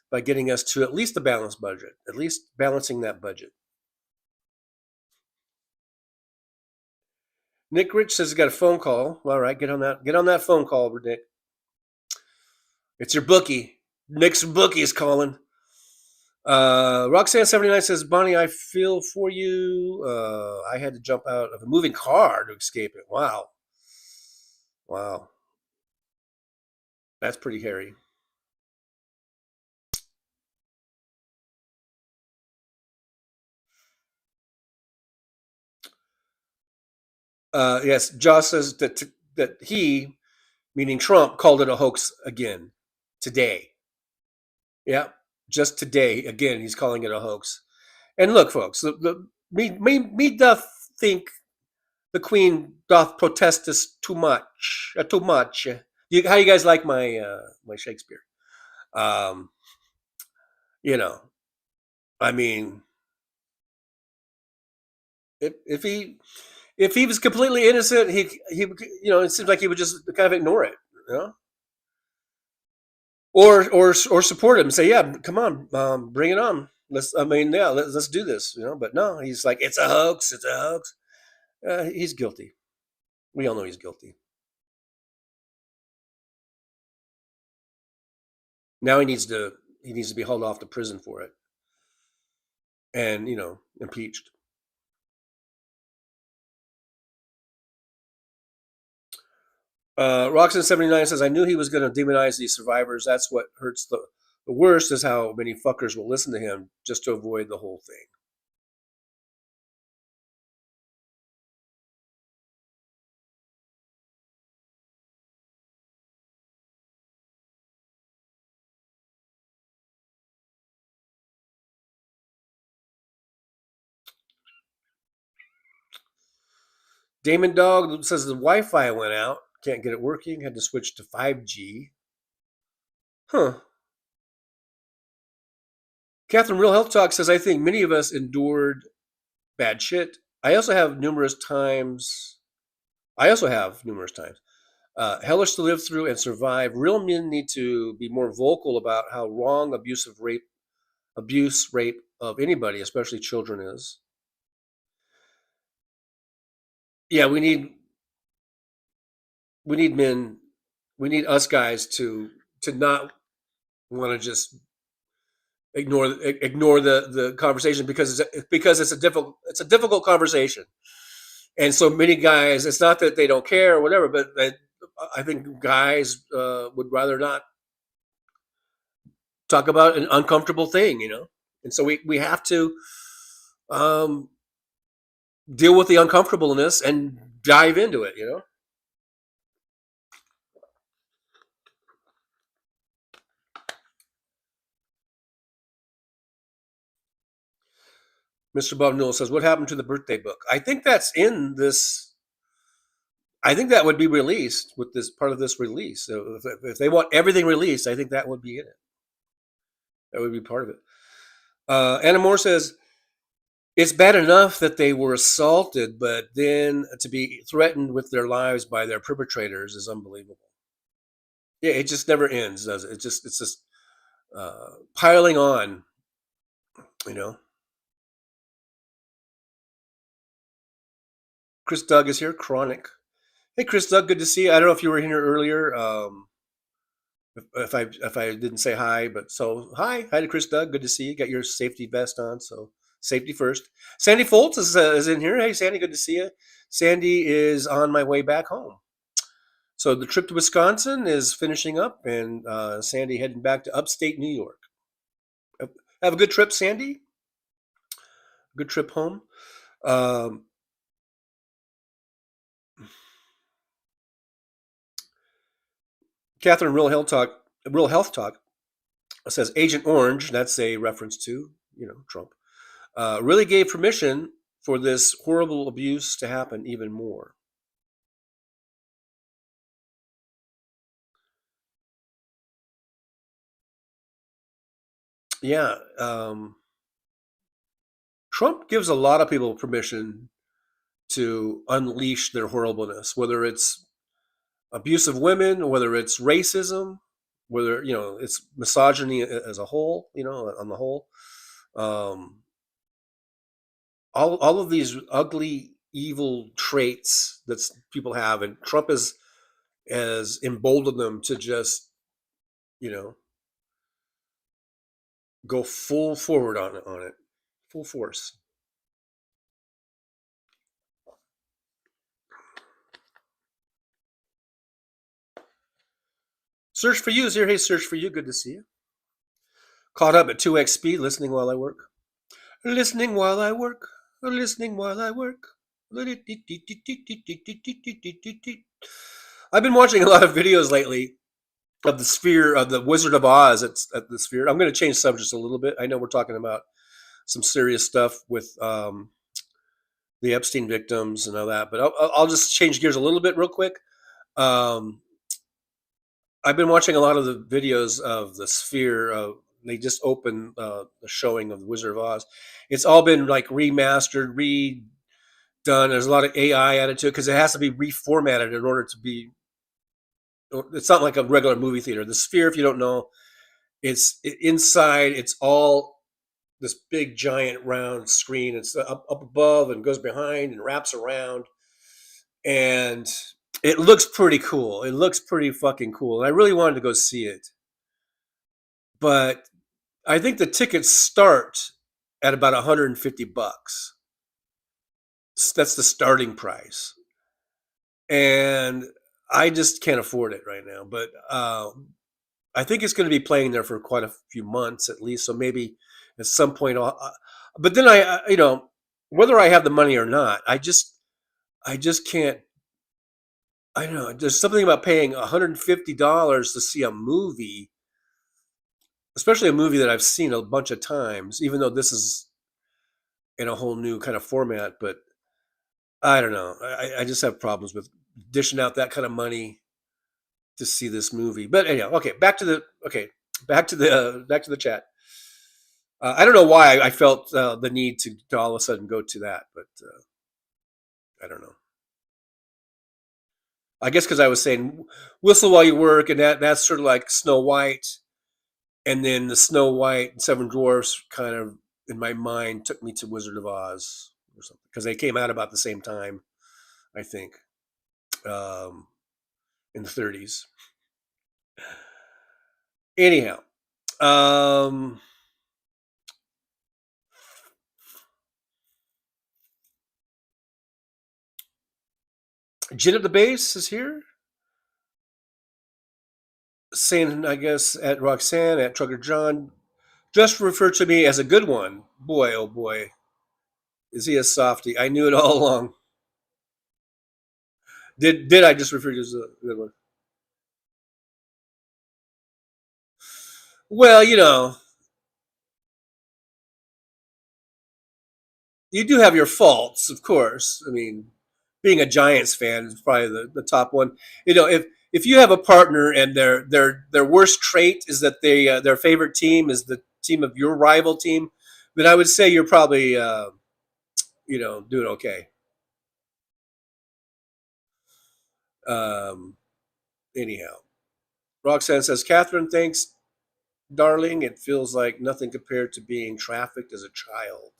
by getting us to at least a balanced budget, at least balancing that budget. Nick Rich says he's got a phone call. All right, get on that phone call, Nick. It's your bookie. Nick's bookie is calling. Roxanne 79 says, Bonnie, I feel for you. I had to jump out of a moving car to escape it. Wow. That's pretty hairy. Yes, Josh says that he, meaning Trump, called it a hoax again today. Yeah, just today again, he's calling it a hoax. And look, folks, me doth think the Queen doth protest us too much. How you guys like my my Shakespeare? I mean, if he was completely innocent, he it seems like he would just kind of ignore it, or support him and say, yeah, come on, bring it on. Let's do this, But no, he's like, it's a hoax. He's guilty. We all know he's guilty. Now he needs to be hauled off to prison for it, and impeached. Roxanne 79 says, I knew he was going to demonize these survivors. That's what hurts the worst, is how many fuckers will listen to him just to avoid the whole thing. Damon Dog says the Wi-Fi went out. Can't get it working. Had to switch to 5G. Huh. Catherine Real Health Talk says, I think many of us endured bad shit. I also have numerous times. Hellish to live through and survive. Real men need to be more vocal about how wrong abuse, rape of anybody, especially children, is. Yeah, we need men, we need us guys to not want to just ignore the conversation because it's a difficult conversation. And so many guys, it's not that they don't care or whatever, but I think guys would rather not talk about an uncomfortable thing, And so we have to deal with the uncomfortableness and dive into it, Mr. Bob Newell says, "What happened to the birthday book?" I think that's in this. I think that would be released with this part of this release. So if they want everything released, I think that would be in it. That would be part of it. Anna Moore says, "It's bad enough that they were assaulted, but then to be threatened with their lives by their perpetrators is unbelievable." Yeah, it just never ends, does it? It's just piling on, Chris Doug is here, Chronic. Hey, Chris Doug, good to see you. I don't know if you were here earlier. If I didn't say hi, but so hi to Chris Doug. Good to see you. Got your safety vest on, so safety first. Sandy Foltz is in here. Hey, Sandy, good to see you. Sandy is on my way back home. So the trip to Wisconsin is finishing up, and Sandy heading back to upstate New York. Have a good trip, Sandy. Good trip home. Catherine, Real Health Talk says Agent Orange. That's a reference to Trump. Really gave permission for this horrible abuse to happen even more. Yeah, Trump gives a lot of people permission to unleash their horribleness, whether it's abuse of women, whether it's racism, whether it's misogyny as a whole, on the whole. All of these ugly, evil traits that people have, and Trump has emboldened them to just, go full forward on it, full force. Search for You is here. Hey, Search for You, good to see you. Caught up at 2x speed, listening while I work. Listening while I work. Listening while I work. I've been watching a lot of videos lately of the Sphere, of the Wizard of Oz at the Sphere. I'm going to change subjects a little bit. I know we're talking about some serious stuff with the Epstein victims and all that, but I'll just change gears a little bit real quick. I've been watching a lot of the videos of the Sphere. They just opened the showing of the Wizard of Oz. It's all been like remastered, redone. There's a lot of AI added to it because it has to be reformatted in order to be. It's not like a regular movie theater. The Sphere, if you don't know, inside. It's all this big, giant, round screen. It's up above and goes behind and wraps around, and it looks pretty cool. It looks pretty fucking cool. And I really wanted to go see it. But I think the tickets start at about $150. That's the starting price. And I just can't afford it right now. But I think it's going to be playing there for quite a few months at least. So maybe at some point, but then whether I have the money or not, I just can't. I don't know. There's something about paying $150 to see a movie, especially a movie that I've seen a bunch of times, even though this is in a whole new kind of format. But I don't know. I just have problems with dishing out that kind of money to see this movie. But anyhow, okay, back to the chat. I don't know why I felt the need to all of a sudden go to that, but I don't know. I guess because I was saying whistle while you work, and that's sort of like Snow White, and then the Snow White and Seven Dwarfs kind of in my mind took me to Wizard of Oz or something because they came out about the same time, I think, um, in the 30s. Anyhow, Jin at the base is here. Saying, I guess, at Roxanne, at Trucker John, just refer to me as a good one. Boy, oh boy, is he a softie. I knew it all along. Did I just refer to you as a good one? Well, you do have your faults, of course. I mean, being a Giants fan is probably the top one. If you have a partner and their worst trait is that their favorite team is the team of your rival team, then I would say you're probably doing okay. Um, anyhow, Roxanne says, Catherine, thanks, darling. It feels like nothing compared to being trafficked as a child.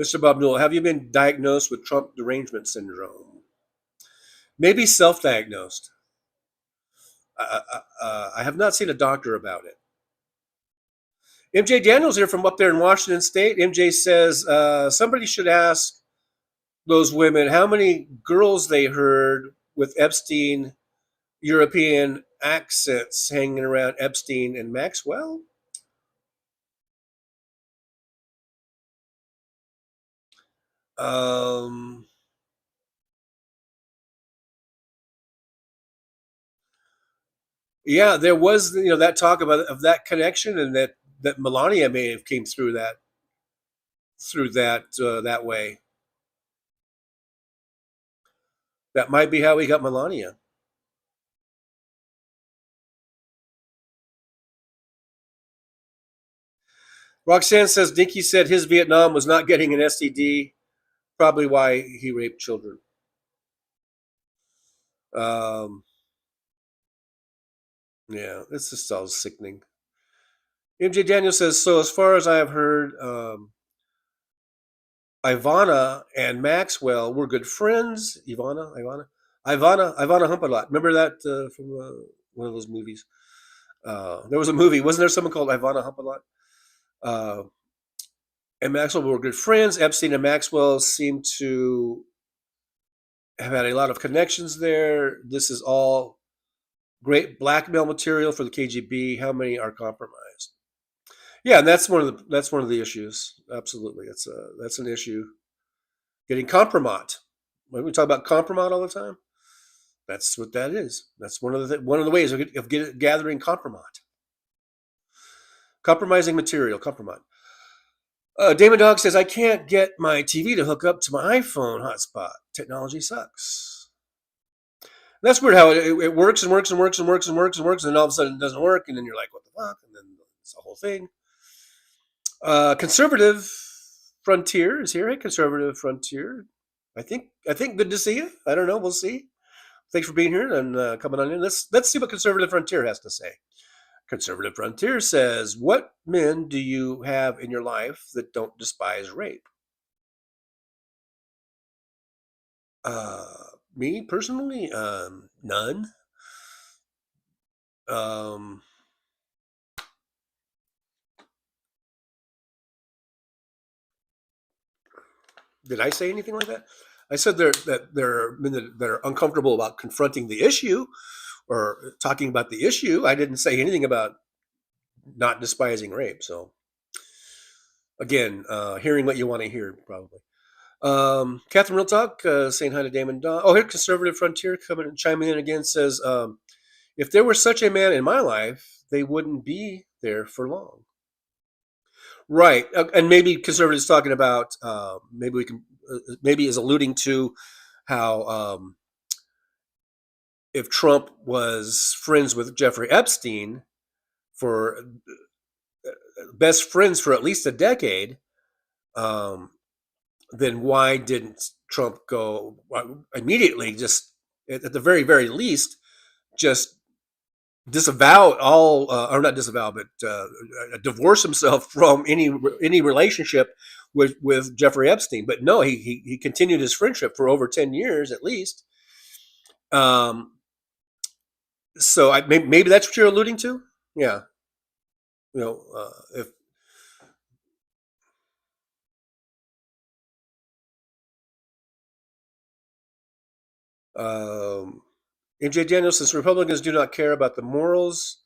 Mr. Bob Newell, have you been diagnosed with Trump derangement syndrome? Maybe self-diagnosed. I have not seen a doctor about it. MJ Daniels here from up there in Washington State. MJ says somebody should ask those women how many girls they heard with Epstein European accents hanging around Epstein and Maxwell. Yeah, there was that talk of that connection, and that Melania may have came through that that way. That might be how he got Melania. Roxanne says Dinky said his Vietnam was not getting an STD, probably why he raped children. Yeah, this just all sickening. MJ Daniel says, so as far as I have heard, Ivana and Maxwell were good friends. Ivana Humpalot. Remember that from one of those movies? There was a movie. Wasn't there someone called Ivana Humpalot? And Maxwell were good friends. Epstein and Maxwell seem to have had a lot of connections there. This is all great blackmail material for the KGB. How many are compromised? Yeah, and that's one of the issues. Absolutely, that's an issue. Getting compromat. When we talk about compromat all the time, that's what that is. That's one of the ways of gathering compromat. Compromising material, compromat. Damon Dog says, I can't get my TV to hook up to my iPhone hotspot. Technology sucks. That's weird how it works and works and works and works and works and works, and then all of a sudden it doesn't work, and then you're like, what the fuck? And then it's the whole thing. Conservative Frontier is here. Hey, Conservative Frontier. I think good to see you. I don't know. We'll see. Thanks for being here and coming on in. Let's see what Conservative Frontier has to say. Conservative Frontier says, what men do you have in your life that don't despise rape? Me personally, none. Did I say anything like that? I said there are men that are uncomfortable about confronting the issue or talking about the issue. I didn't say anything about not despising rape. So again, hearing what you want to hear, probably. Catherine Real Talk saying hi to Damon Don. Oh, here Conservative Frontier coming and chiming in again says, if there were such a man in my life, they wouldn't be there for long. Right, and maybe Conservatives talking about maybe is alluding to how if Trump was friends with Jeffrey Epstein for best friends for at least a decade, then why didn't Trump go immediately, just at the very, very least, just disavow all, or not disavow, but divorce himself from any relationship with Jeffrey Epstein? But no, he continued his friendship for over 10 years at least. So maybe that's what you're alluding to. Yeah, if MJ Daniels says Republicans do not care about the morals.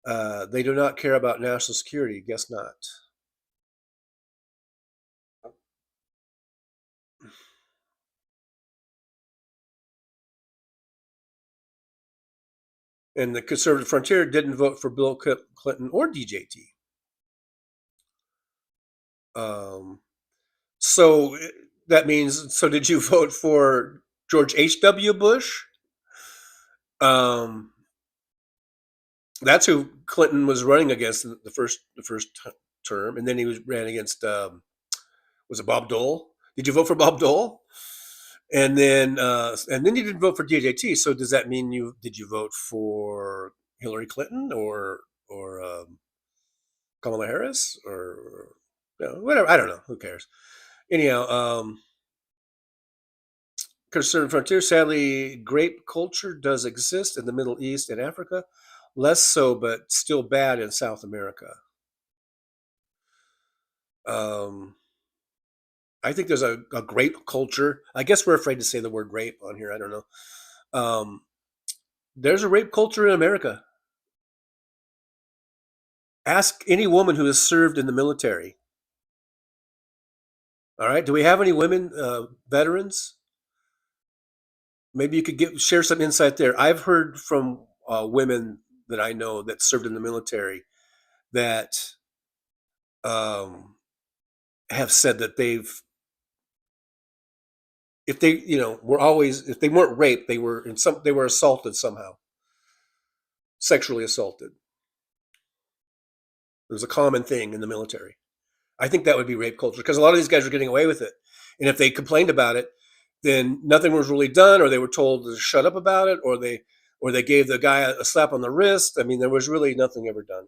They do not care about national security. Guess not. And the conservative frontier didn't vote for Bill Clinton or DJT. So that means, so did you vote for George H.W. Bush? That's who Clinton was running against in the first term, and then he ran against was it Bob Dole? Did you vote for Bob Dole? And then you didn't vote for DJT. So does that mean did you vote for Hillary Clinton or Kamala Harris or whatever? I don't know. Who cares? Anyhow, conservative frontier. Sadly, grape culture does exist in the Middle East and Africa, less so, but still bad in South America. I think there's a grape culture. I guess we're afraid to say the word rape on here. I don't know. There's a rape culture in America. Ask any woman who has served in the military. All right. Do we have any women veterans? Maybe you could share some insight there. I've heard from women that I know that served in the military that have said that if they weren't raped, they were assaulted somehow, sexually assaulted. It was a common thing in the military. I think that would be rape culture because a lot of these guys are getting away with it. And if they complained about it, then nothing was really done, or they were told to shut up about it, or they gave the guy a slap on the wrist. I mean, there was really nothing ever done.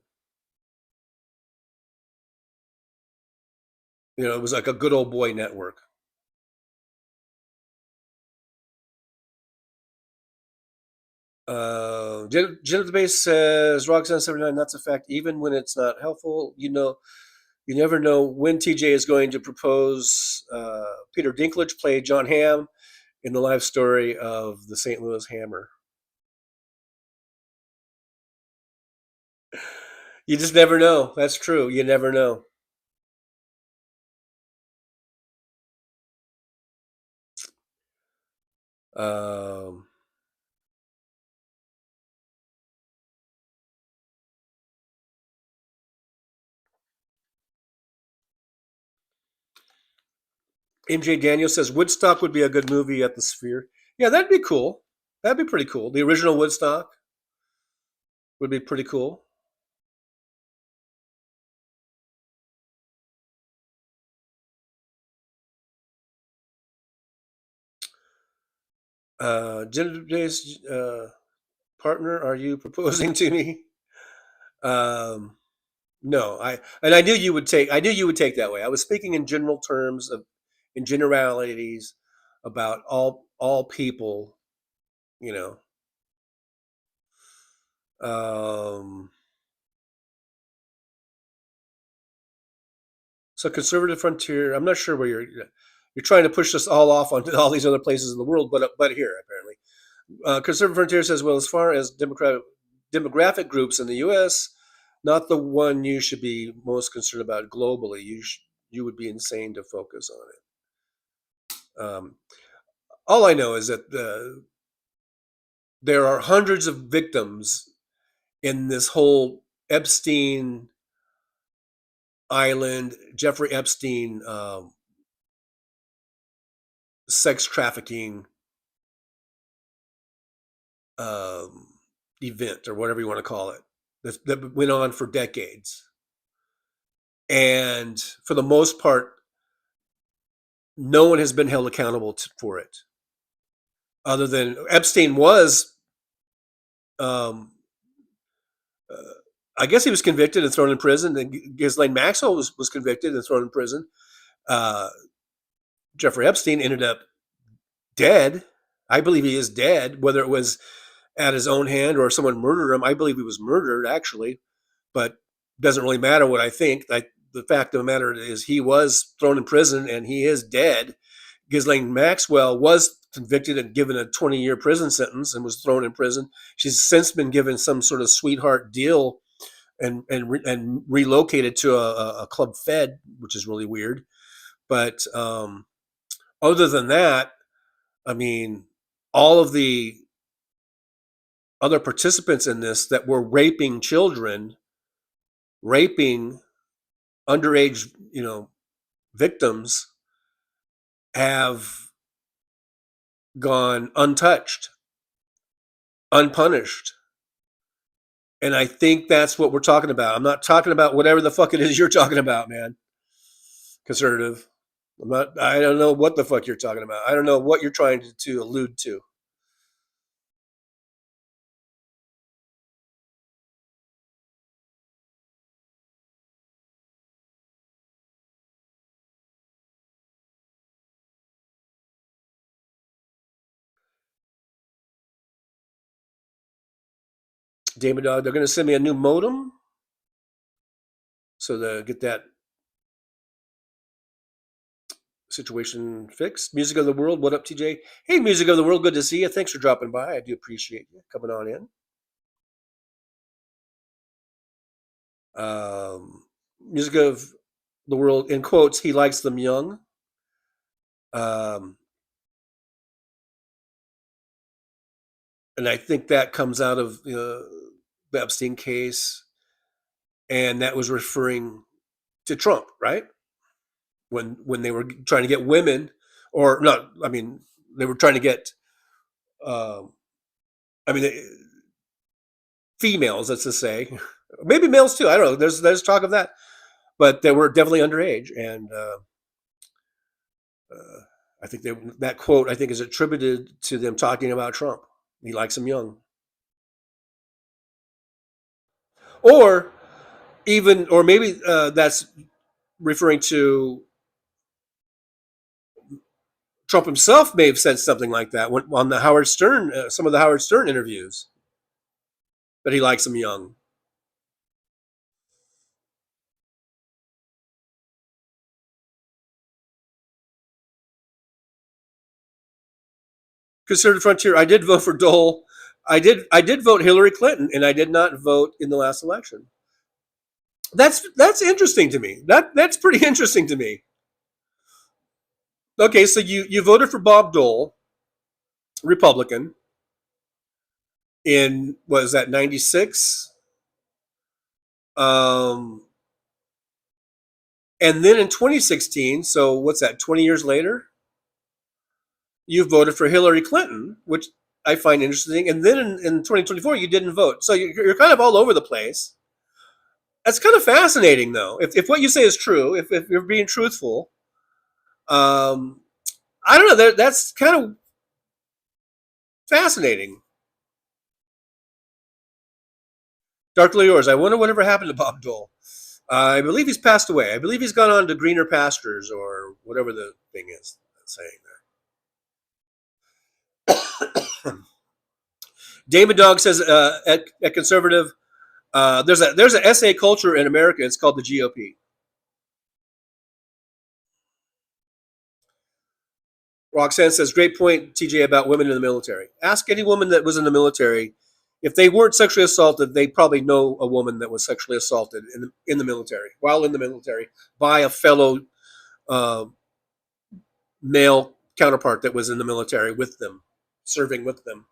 It was like a good old boy network. Jennifer Base says, Roxanne 79, that's a fact. Even when it's not helpful, you never know when TJ is going to propose. Peter Dinklage played John Hamm in the live story of the St. Louis Hammer. You just never know. That's true. You never know. MJ Daniel says Woodstock would be a good movie at the Sphere. Yeah, that'd be cool. That'd be pretty cool. The original Woodstock would be pretty cool. Jennifer's partner, are you proposing to me? No, I knew you would take that way. I was speaking in general terms in generalities about all people, So conservative frontier. I'm not sure where you're trying to push us all off onto all these other places in the world, but here apparently, conservative frontier says, well, as far as demographic groups in the U.S., not the one you should be most concerned about globally. You would be insane to focus on it. All I know is that there are hundreds of victims in this whole Epstein Island, Jeffrey Epstein sex trafficking event, or whatever you want to call it, that went on for decades. And for the most part, no one has been held accountable for it, other than Epstein was. I guess he was convicted and thrown in prison. And Ghislaine Maxwell was convicted and thrown in prison. Jeffrey Epstein ended up dead. I believe he is dead, whether it was at his own hand or someone murdered him. I believe he was murdered, actually, but it doesn't really matter what I think. The fact of the matter is he was thrown in prison and he is dead. Ghislaine Maxwell was convicted and given a 20-year prison sentence and was thrown in prison. She's since been given some sort of sweetheart deal and relocated to a club fed, which is really weird. But other than that, I mean, all of the other participants in this that were raping children, raping underage, victims, have gone untouched, unpunished. And I think that's what we're talking about. I'm not talking about whatever the fuck it is you're talking about, man. Conservative. I don't know what the fuck you're talking about. I don't know what you're trying to allude to. David Dog, they're going to send me a new modem. So to get that situation fixed. Music of the World, what up, TJ? Hey, Music of the World, good to see you. Thanks for dropping by. I do appreciate you coming on in. Music of the World, in quotes, he likes them young. And I think that comes out of the Epstein case, and that was referring to Trump, right? When they were trying to get women, or not, I mean, they were trying to get, females, let's just say, maybe males too. I don't know. There's talk of that, but they were definitely underage, and I think that quote I think is attributed to them talking about Trump. He likes them young, or maybe that's referring to Trump himself. May have said something like that on the Howard Stern, some of the Howard Stern interviews, that he likes them young. Conservative Frontier. I did vote for Dole. I did vote Hillary Clinton, and I did not vote in the last election. That's interesting to me. That's pretty interesting to me. Okay, so you voted for Bob Dole, Republican, in, what is that, 96? And then in 2016, so what's that, 20 years later, you voted for Hillary Clinton, which I find interesting. And then in 2024, you didn't vote. So you're kind of all over the place. That's kind of fascinating, though. If what you say is true, if you're being truthful, I don't know. That's kind of fascinating. Darkly Yours. I wonder whatever happened to Bob Dole. I believe he's passed away. I believe he's gone on to greener pastures, or whatever the thing is that's saying there. David Dog says at Conservative, there's an SA culture in America. It's called the GOP. Roxanne says, great point, TJ, about women in the military. Ask any woman that was in the military. If they weren't sexually assaulted, they probably know a woman that was sexually assaulted in the military, while in the military, by a fellow male counterpart that was in the military with them, serving with them.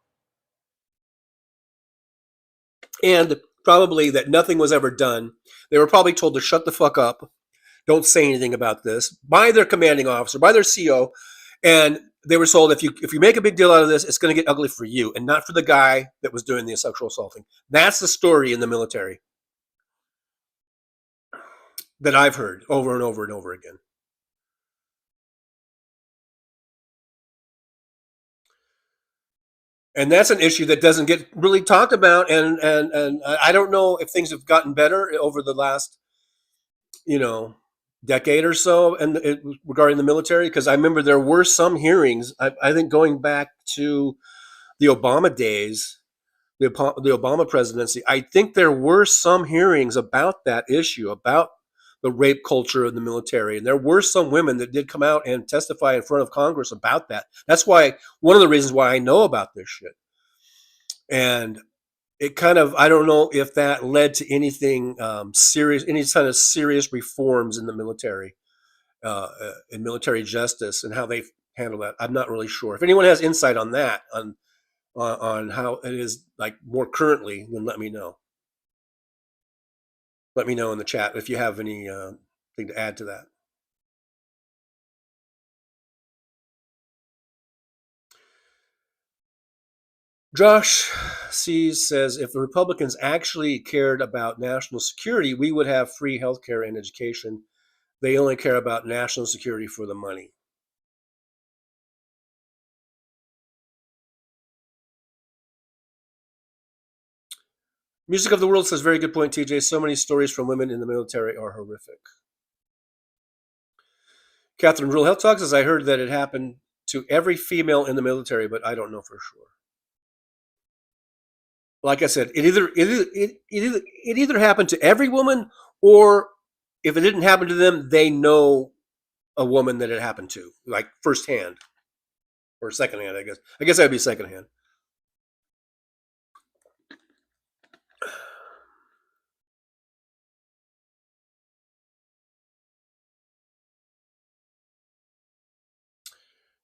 And probably that nothing was ever done. They were probably told to shut the fuck up, don't say anything about this, by their commanding officer, by their CO, and they were told, if you make a big deal out of this, it's going to get ugly for you and not for the guy that was doing the sexual assaulting. That's the story in the military that I've heard over and over and over again. And that's an issue that doesn't get really talked about. And I don't know if things have gotten better over the last, decade or so, and regarding the military, because I remember there were some hearings. I think going back to the Obama days, the Obama presidency, I think there were some hearings about that issue, about the rape culture in the military. And there were some women that did come out and testify in front of Congress about that. That's why, one of the reasons why I know about this shit. And it kind of, I don't know if that led to anything serious, any kind of serious reforms in the military, in military justice and how they handle that. I'm not really sure. If anyone has insight on that, on how it is like more currently, then let me know. Let me know in the chat if you have any thing to add to that. Josh says, if the Republicans actually cared about national security, we would have free health care and education. They only care about national security for the money. Music of the World says, very good point, TJ. So many stories from women in the military are horrific. Catherine Rule Health Talk says, I heard that it happened to every female in the military, but I don't know for sure. Like I said, it either happened to every woman, or if it didn't happen to them, they know a woman that it happened to, like firsthand or secondhand. I guess that would be secondhand.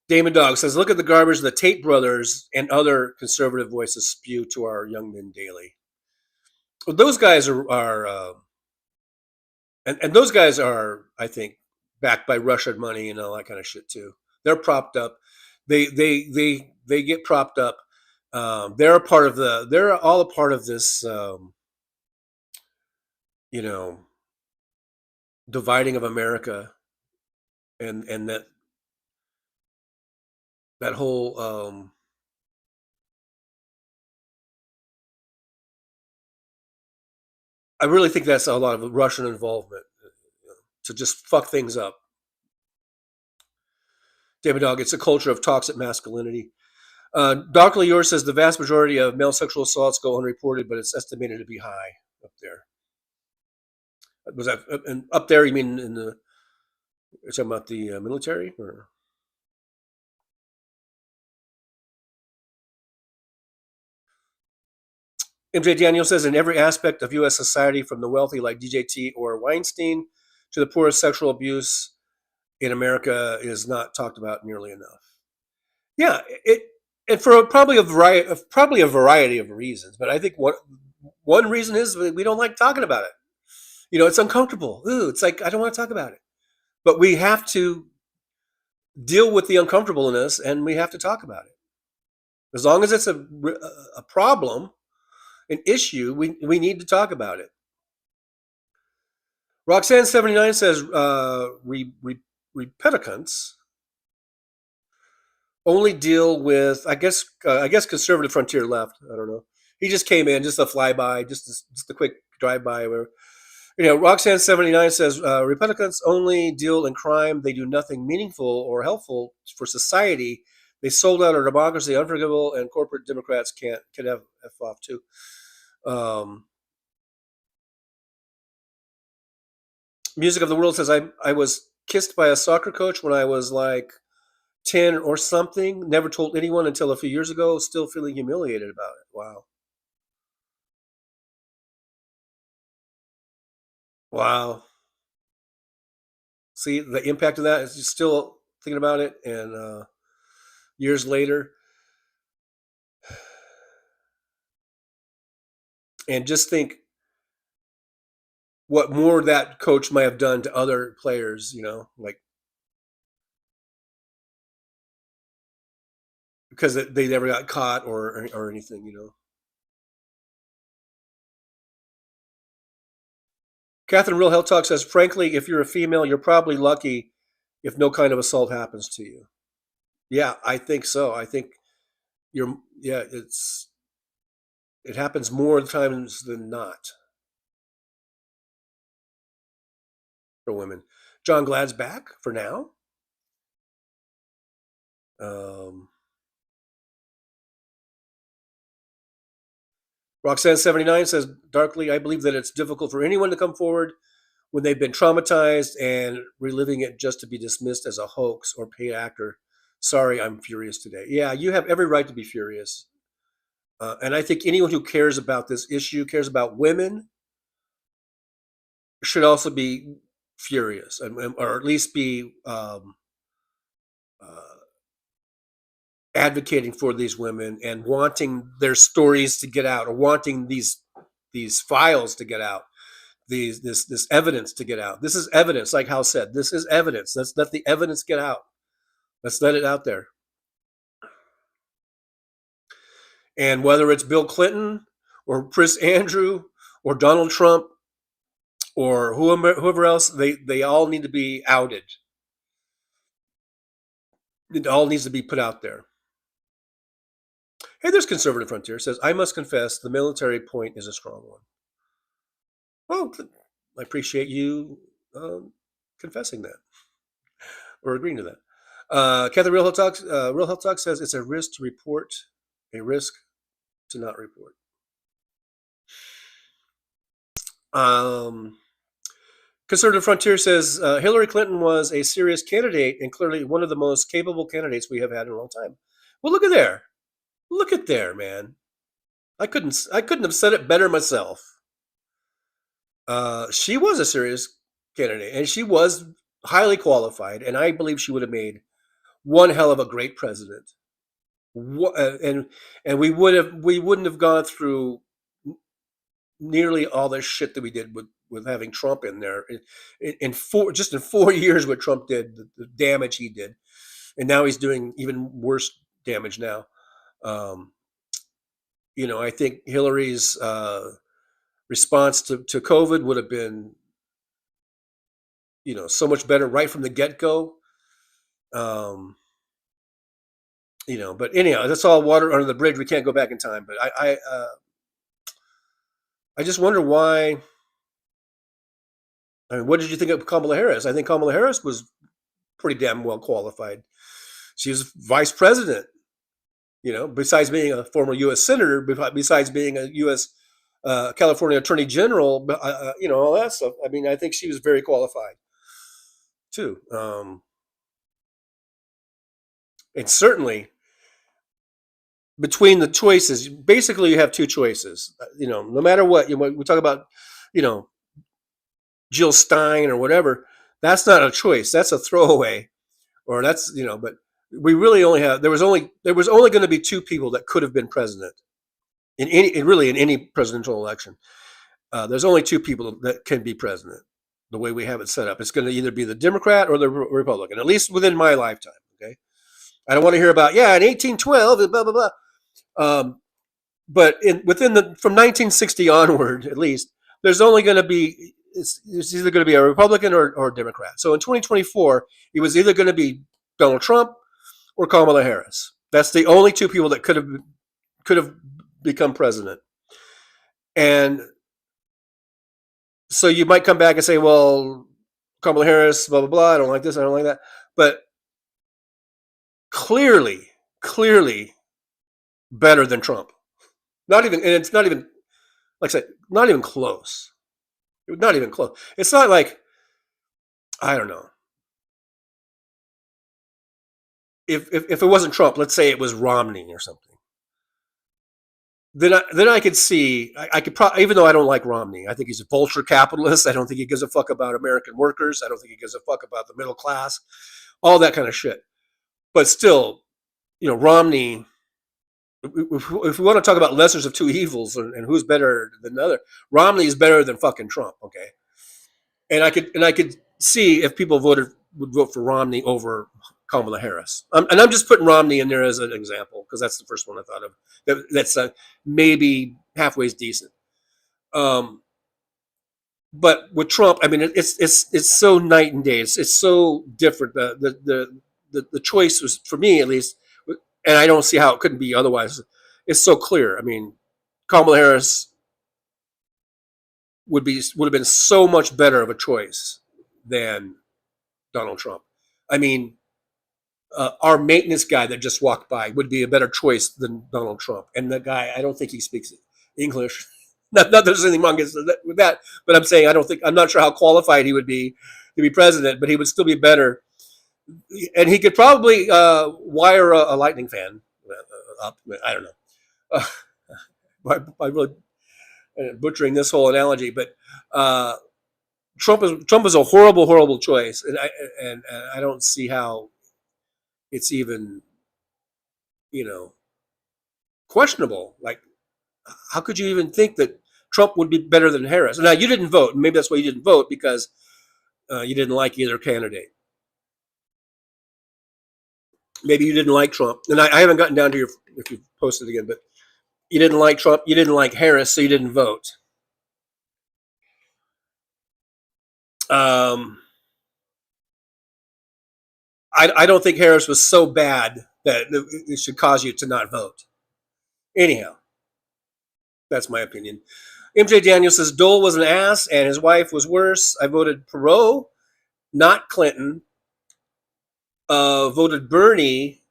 Damon Dog says, look at the garbage the Tate brothers and other conservative voices spew to our young men daily. Well, those guys are and those guys are, I think, backed by Russian money and all that kind of shit too. They're propped up. They get propped up. They're all a part of this, dividing of America, and that whole I really think that's a lot of Russian involvement to just fuck things up. David Dog, it's a culture of toxic masculinity. Dr. Lior says the vast majority of male sexual assaults go unreported, but it's estimated to be high up there. Was that up there? You mean you're talking about the military? Or? MJ Daniel says, in every aspect of U.S. society, from the wealthy like DJT or Weinstein to the poorest, sexual abuse in America is not talked about nearly enough. Yeah, and for probably a variety of reasons. But I think one reason is we don't like talking about it. It's uncomfortable. Ooh, it's like I don't want to talk about it. But we have to deal with the uncomfortableness, and we have to talk about it. As long as it's a problem, an issue, we need to talk about it. Roxanne 79 says Republicans only deal with, I guess conservative frontier left. I don't know. He just came in, just a flyby, just a quick drive-by. Roxanne 79 says Republicans only deal in crime. They do nothing meaningful or helpful for society. They sold out our democracy, unforgivable, and corporate Democrats can have F off too. Music of the World says, I was kissed by a soccer coach when I was like 10 or something. Never told anyone until a few years ago. Still feeling humiliated about it. Wow. Wow. See, the impact of that is just still thinking about it, and years later. And just think what more that coach might have done to other players, like because they never got caught or anything, Catherine Real Health Talk says, frankly, if you're a female, you're probably lucky if no kind of assault happens to you. Yeah, I think so. I think, it happens more times than not for women. John Glad's back for now. Roxanne79 says, darkly, I believe that it's difficult for anyone to come forward when they've been traumatized and reliving it just to be dismissed as a hoax or paid actor. Sorry, I'm furious today. Yeah, you have every right to be furious. And I think anyone who cares about this issue, cares about women, should also be furious, or at least be advocating for these women and wanting their stories to get out, or wanting these files to get out, this evidence to get out. This is evidence, like Hal said. This is evidence. Let's let the evidence get out. Let's let it out there. And whether it's Bill Clinton or Prince Andrew or Donald Trump or whoever else, they all need to be outed. It all needs to be put out there. Hey, there's Conservative Frontier. Says, I must confess, the military point is a strong one. Well, I appreciate you confessing that or agreeing to that. Catherine Real Health Talk says it's a risk to report, a risk to not report. Conservative Frontier says Hillary Clinton was a serious candidate and clearly one of the most capable candidates we have had in a long time. Well, look at there. Look at there, man. I couldn't have said it better myself. She was a serious candidate, and she was highly qualified, and I believe she would have made one hell of a great president. And we wouldn't have gone through nearly all this shit that we did with having Trump in there. In 4 years, what Trump did, the damage he did, and now he's doing even worse damage now. I think Hillary's response to COVID would have been, so much better right from the get-go. But anyhow, that's all water under the bridge. We can't go back in time. But I just wonder why. I mean, what did you think of Kamala Harris? I think Kamala Harris was pretty damn well qualified. She was vice president. Besides being a former U.S. senator, besides being a U.S. California Attorney General, all that stuff. I mean, I think she was very qualified too. And certainly, between the choices, basically you have two choices. No matter what, we talk about, Jill Stein or whatever. That's not a choice. That's a throwaway, or that's But we really only have. There was only going to be two people that could have been president in any presidential election. There's only two people that can be president. The way we have it set up, it's going to either be the Democrat or the Republican. At least within my lifetime. Okay, I don't want to hear about in 1812 and blah blah blah. But from 1960 onward, at least, there's only going to be it's either going to be a Republican or a Democrat. So in 2024, it was either going to be Donald Trump or Kamala Harris. That's the only two people that could have become president. And so you might come back and say, well, Kamala Harris, blah blah blah. I don't like this. I don't like that. But clearly better than Trump. It's not even, like I said, not even close. Not even close. It's not like, I don't know. If it wasn't Trump, let's say it was Romney or something. Then I could see, I could probably, even though I don't like Romney, I think he's a vulture capitalist. I don't think he gives a fuck about American workers. I don't think he gives a fuck about the middle class, all that kind of shit. But still, Romney, if we want to talk about lessers of two evils and who's better than the other, Romney is better than fucking Trump. Okay. And I could see if people would vote for Romney over Kamala Harris. And I'm just putting Romney in there as an example because that's the first one I thought of. That's maybe halfway decent. But with Trump, I mean, it's so night and day. It's so different. The choice was, for me at least, and I don't see how it couldn't be otherwise. It's so clear. I mean, Kamala Harris would have been so much better of a choice than Donald Trump. I mean, our maintenance guy that just walked by would be a better choice than Donald Trump. And the guy, I don't think he speaks English. Not that there's anything wrong with that, but I'm saying I'm not sure how qualified he would be to be president, but he would still be better. And he could probably wire a lightning fan up. I don't know. I really butchering this whole analogy, but Trump is a horrible choice, and I don't see how it's even questionable. Like, how could you even think that Trump would be better than Harris? Now, you didn't vote. Maybe that's why you didn't vote, because you didn't like either candidate. Maybe you didn't like Trump, and I haven't gotten down to if you posted again, but you didn't like Trump, you didn't like Harris, so you didn't vote. I don't think Harris was so bad that it should cause you to not vote. Anyhow, that's my opinion. MJ Daniel says Dole was an ass and his wife was worse. I voted Perot, not Clinton. Voted Bernie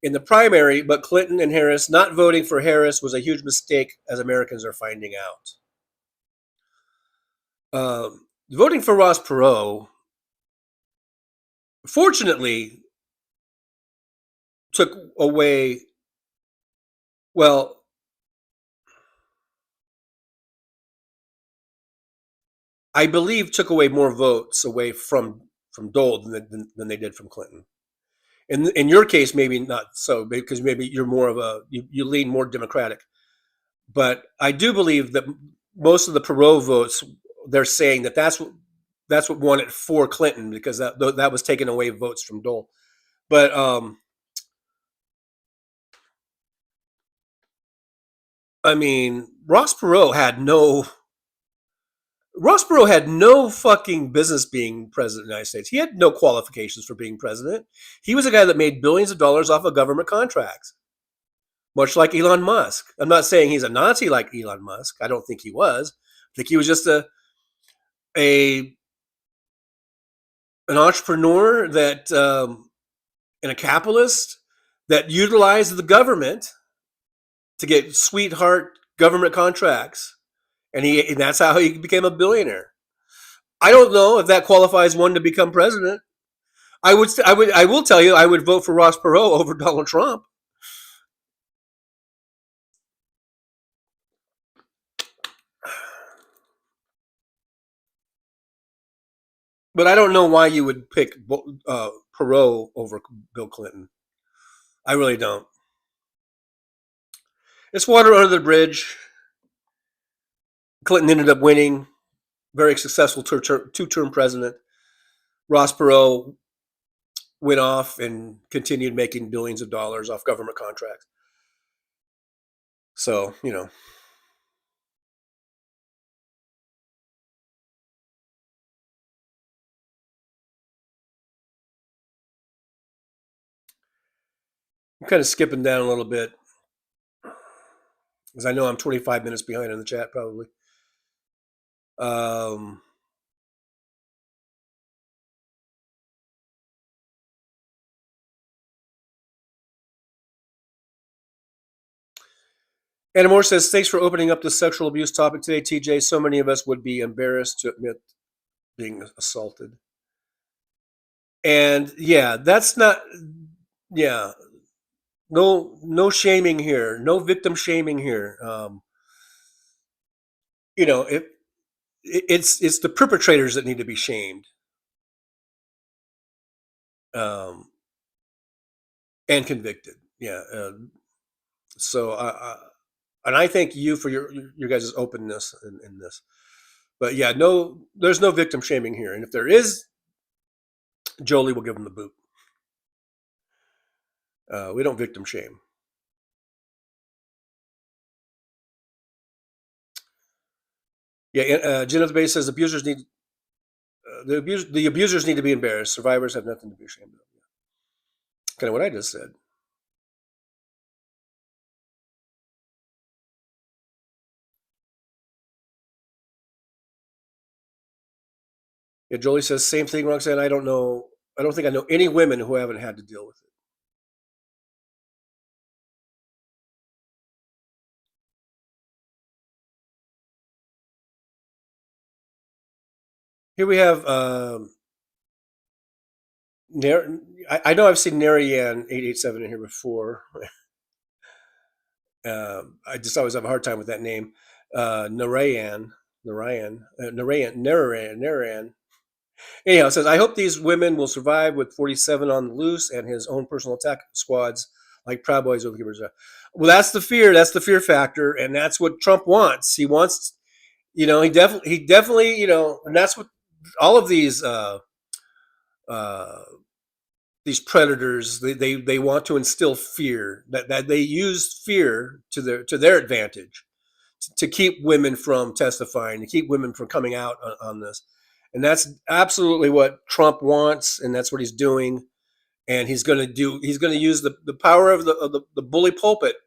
in the primary, but Clinton and Harris. Not voting for Harris was a huge mistake, as Americans are finding out. Voting for Ross Perot, fortunately, took away, well, I believe took away more votes away from Dole than they did from Clinton. In your case, maybe not so, because maybe you're more of you lean more Democratic. But I do believe that most of the Perot votes, they're saying that's what won it for Clinton, because that was taking away votes from Dole. But I mean, Ross Perot had no fucking business being president of the United States. He had no qualifications for being president. He was a guy that made billions of dollars off of government contracts, much like Elon Musk. I'm not saying he's a Nazi like Elon Musk. I don't think he was. I think he was just an entrepreneur that and a capitalist that utilized the government to get sweetheart government contracts. And that's how he became a billionaire. I don't know if that qualifies one to become president. I will tell you, I would vote for Ross Perot over Donald Trump. But I don't know why you would pick Perot over Bill Clinton. I really don't. It's water under the bridge. Clinton ended up winning, very successful two-term president. Ross Perot went off and continued making billions of dollars off government contracts. So, I'm kind of skipping down a little bit, because I know I'm 25 minutes behind in the chat, probably. Anna Moore says, thanks for opening up the sexual abuse topic today, TJ. So many of us would be embarrassed to admit being assaulted. And yeah, that's not, yeah, no shaming here, no victim shaming here. It's the perpetrators that need to be shamed, and convicted. Yeah. So and I thank you for your guys' openness in this. But yeah, there's no victim shaming here. And if there is, Jolie will give him the boot. We don't victim shame. Yeah, Jen of the Base says abusers need the abusers need to be embarrassed. Survivors have nothing to be ashamed of. Kind of what I just said. Yeah, Jolie says same thing, Roxanne. I don't know. I don't think I know any women who haven't had to deal with it. Here we have. I know I've seen Narayan 887 in here before. I just always have a hard time with that name. Narayan. Anyhow, it says, I hope these women will survive with 47 on the loose and his own personal attack squads like Proud Boys over the. Well, that's the fear. That's the fear factor, and that's what Trump wants. He wants, he definitely, and that's what all of uh, these predators they want to instill fear that they use fear to their advantage to keep women from testifying, to keep women from coming out on this. And that's absolutely what Trump wants, and that's what he's doing. And he's going to use the power of the bully pulpit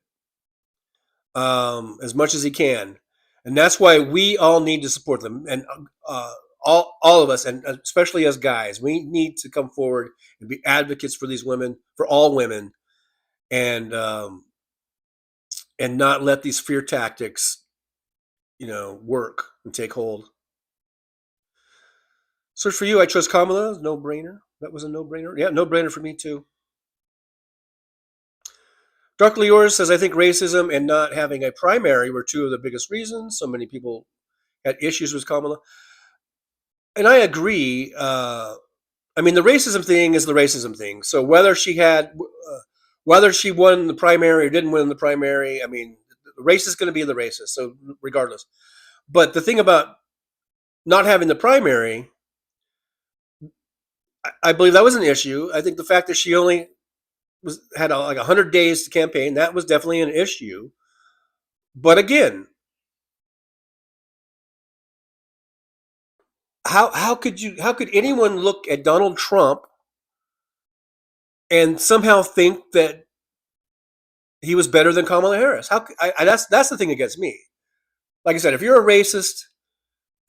as much as he can. And that's why we all need to support them. And all of us, and especially as guys, we need to come forward and be advocates for these women, for all women, and not let these fear tactics, work and take hold. Search for you. I trust Kamala. No brainer. That was a no brainer. Yeah, no brainer for me too. Darkly Yours says, I think racism and not having a primary were two of the biggest reasons so many people had issues with Kamala. And I agree. The racism thing is the racism thing. So whether she won the primary or didn't win the primary, the race is going to be the racist. So regardless. But the thing about not having the primary, I believe that was an issue. I think the fact that she only had like 100 days to campaign, that was definitely an issue. But again, how could anyone look at Donald Trump and somehow think that he was better than Kamala Harris? That's the thing that gets me. Like I said, if you're a racist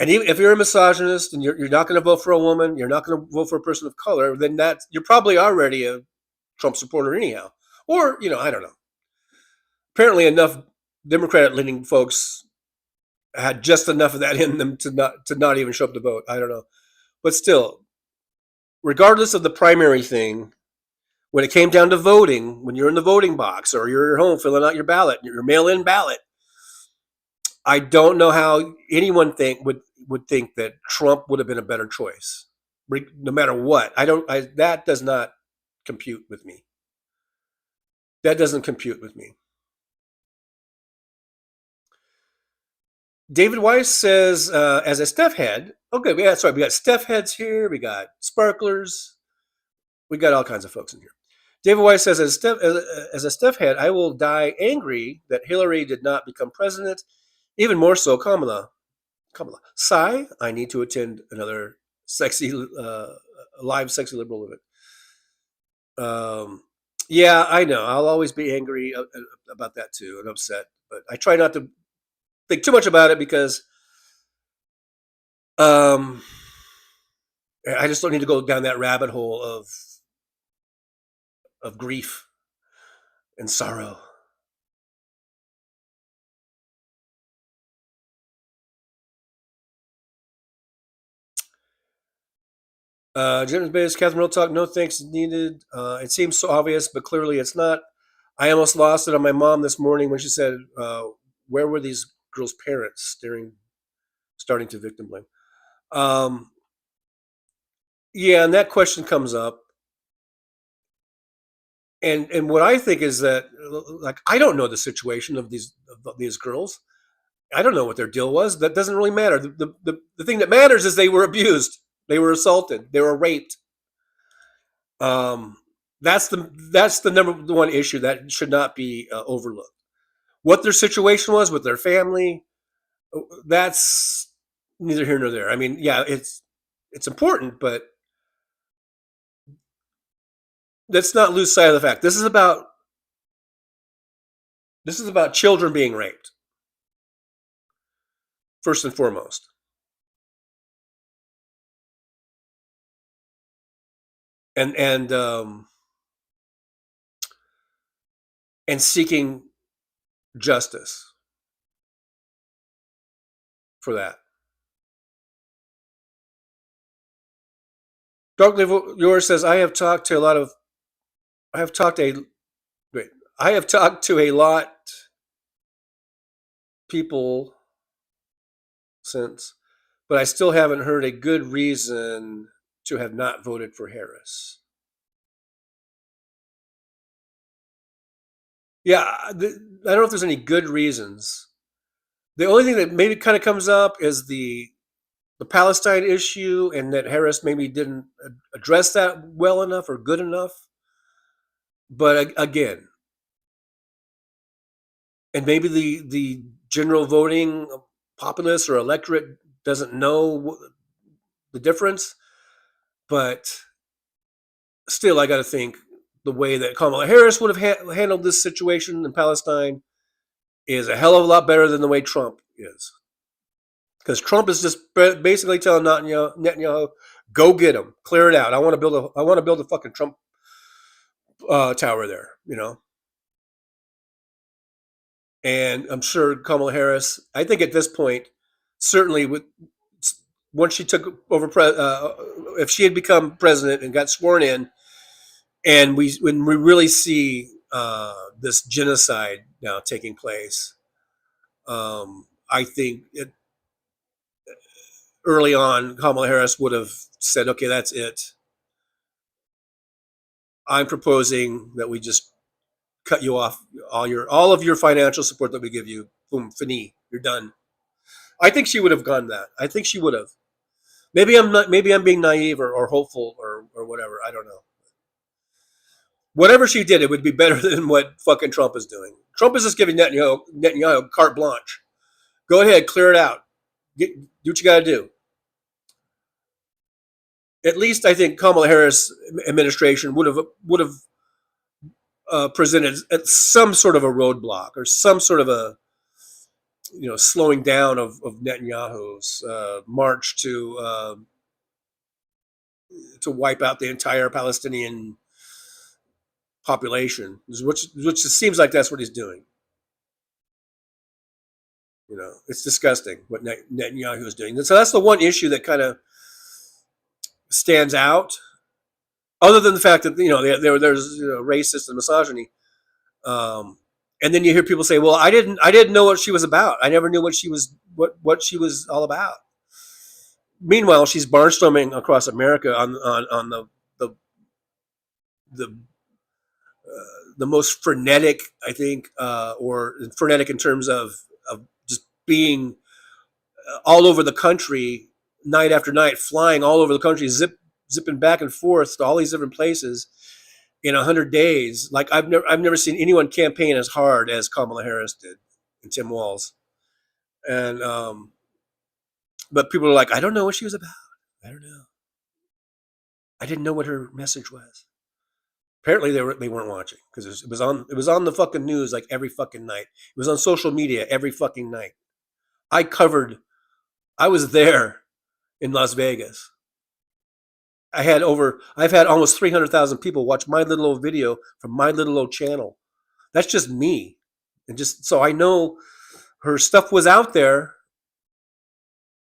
and even if you're a misogynist and you're not going to vote for a woman, you're not going to vote for a person of color, then you're probably already a Trump supporter anyhow. Or, I don't know. Apparently enough Democrat-leaning folks had just enough of that in them to not even show up to vote. I don't know. But still, regardless of the primary thing, when it came down to voting, when you're in the voting box or you're at home filling out your ballot, your mail-in ballot, I don't know how anyone would think that Trump would have been a better choice, no matter what. That does not compute with me. That doesn't compute with me. David Weiss says, as a Steph head, okay, we got Steph heads here, we got sparklers, we got all kinds of folks in here. David Weiss says, as a Steph head, I will die angry that Hillary did not become president, even more so Kamala. Sigh, I need to attend another live sexy liberal event. Yeah, I know. I'll always be angry about that too and upset, but I try not to think too much about it because I just don't need to go down that rabbit hole of grief and sorrow. Jim's base, Catherine Real Talk, no thanks needed. It seems so obvious, but clearly it's not. I almost lost it on my mom this morning when she said, where were these girls' parents starting to victim blame? Yeah, and that question comes up. And what I think is that, like, I don't know the situation of these girls. I don't know what their deal was. That doesn't really matter. The thing that matters is they were abused. They were assaulted. They were raped. That's the number one issue that should not be overlooked. What their situation was with their family, that's neither here nor there. Yeah, it's important, but let's not lose sight of the fact this is about children being raped first and foremost. and seeking justice for that. Darkly Yours says, I have talked to a lot people since, but I still haven't heard a good reason to have not voted for Harris. Yeah, I don't know if there's any good reasons. The only thing that maybe kind of comes up is the Palestine issue, and that Harris maybe didn't address that well enough or good enough. But again, and maybe the general voting populace or electorate doesn't know the difference. But still, I got to think the way that Kamala Harris would have handled this situation in Palestine is a hell of a lot better than the way Trump is. Because Trump is just basically telling Netanyahu, go get him, clear it out. I want to build a fucking Trump tower there, And I'm sure Kamala Harris, I think at this point, certainly once she took over, if she had become president and got sworn in, and when we really see this genocide now taking place, I think early on Kamala Harris would have said, "Okay, that's it. I'm proposing that we just cut you off all of your financial support that we give you. Boom, fini, you're done." I think she would have gone that. I think she would have. Maybe I'm not. Maybe I'm being naive or hopeful or whatever. I don't know. Whatever she did, it would be better than what fucking Trump is doing. Trump is just giving Netanyahu carte blanche. Go ahead, clear it out. Do what you got to do. At least I think Kamala Harris administration would have presented some sort of a roadblock or some sort of a slowing down of Netanyahu's march to wipe out the entire Palestinian population, which seems like that's what he's doing. It's disgusting what Netanyahu is doing. And so that's the one issue that kind of stands out, other than the fact that there's racist and misogyny. And then you hear people say, "Well, I didn't know what she was about. I never knew what she was all about." Meanwhile, she's barnstorming across America on the most frenetic, I think, or frenetic in terms of just being all over the country, night after night, flying all over the country, zipping back and forth to all these different places in 100 days. Like I've never seen anyone campaign as hard as Kamala Harris did and Tim Walz. And but people are like, I don't know what she was about. I don't know. I didn't know what her message was. Apparently they weren't watching because it was on the fucking news like every fucking night. It was on social media every fucking night. I was there in Las Vegas. I've had almost 300,000 people watch my little old video from my little old channel. That's just me. And just so I know her stuff was out there.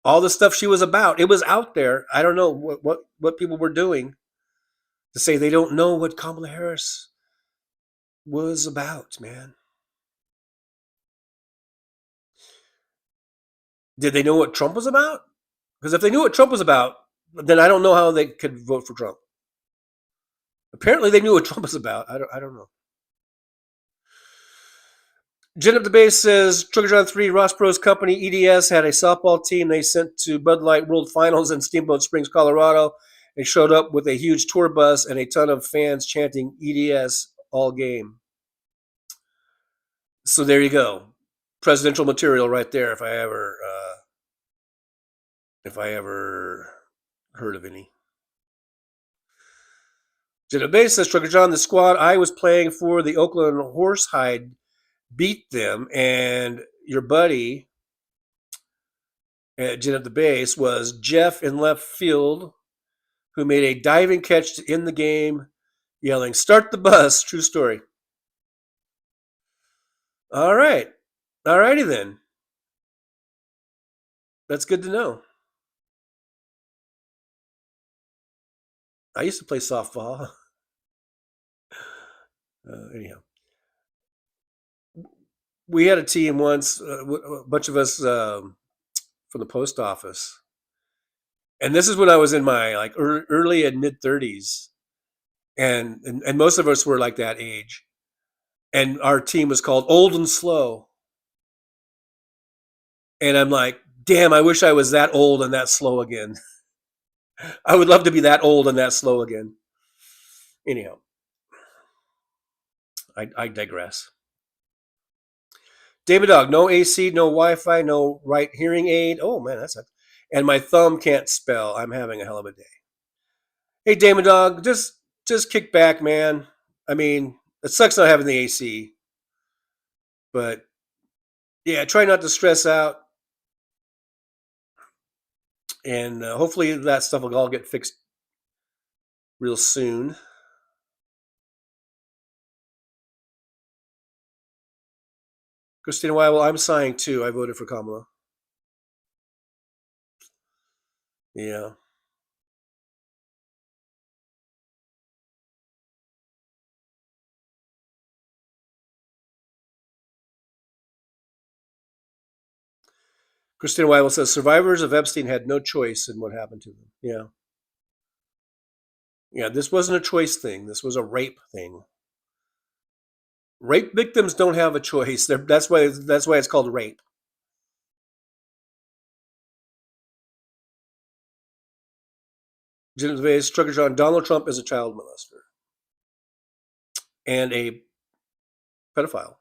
All the stuff she was about, it was out there. I don't know what people were doing to say they don't know what Kamala Harris was about, man. Did they know what Trump was about? Because if they knew what Trump was about, then I don't know how they could vote for Trump. Apparently they knew what Trump was about. I don't know. Jen Up the Base says, Trucker John 3, Ross Pro's company, EDS, had a softball team they sent to Bud Light World Finals in Steamboat Springs, Colorado. They showed up with a huge tour bus and a ton of fans chanting EDS all game. So there you go. Presidential material right there if I ever heard of any. Jen Up the Base says, Trucker John, the squad I was playing for, the Oakland Horsehide, beat them, and your buddy at Jen at the Base was Jeff in left field, who made a diving catch to end the game, yelling, "Start the bus." True story. All right. All righty then. That's good to know. I used to play softball. Anyhow, we had a team once, a bunch of us from the post office, and this is when I was in my like early and mid 30s, and most of us were like that age, and our team was called Old and Slow, and I'm like, damn, I wish I was that old and that slow again. I would love to be that old and that slow again. Anyhow, I digress. David Dog, no AC, no Wi-Fi, no right hearing aid. Oh man, that's a, and my thumb can't spell. I'm having a hell of a day. Hey, David Dog, just kick back, man. I mean, it sucks not having the AC, but yeah, try not to stress out, and hopefully that stuff will all get fixed real soon. Christina Weil, I'm sighing too. I voted for Kamala. Yeah. Christina Weil says survivors of Epstein had no choice in what happened to them. Yeah. Yeah, this wasn't a choice thing. This was a rape thing. Rape victims don't have a choice. That's why it's called rape. Genevieve Trucker John, Donald Trump is a child molester and a pedophile.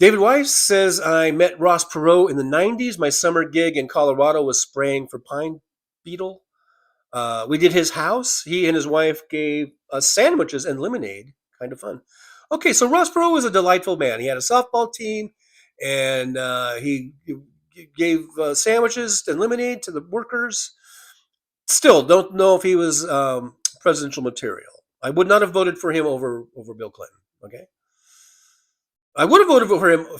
David Weiss says, I met Ross Perot in the 90s. My summer gig in Colorado was spraying for pine beetle. We did his house. He and his wife gave us sandwiches and lemonade. Kind of fun. Okay, so Ross Perot was a delightful man. He had a softball team, and he gave sandwiches and lemonade to the workers. Still, don't know if he was presidential material. I would not have voted for him over Bill Clinton. Okay, I would have voted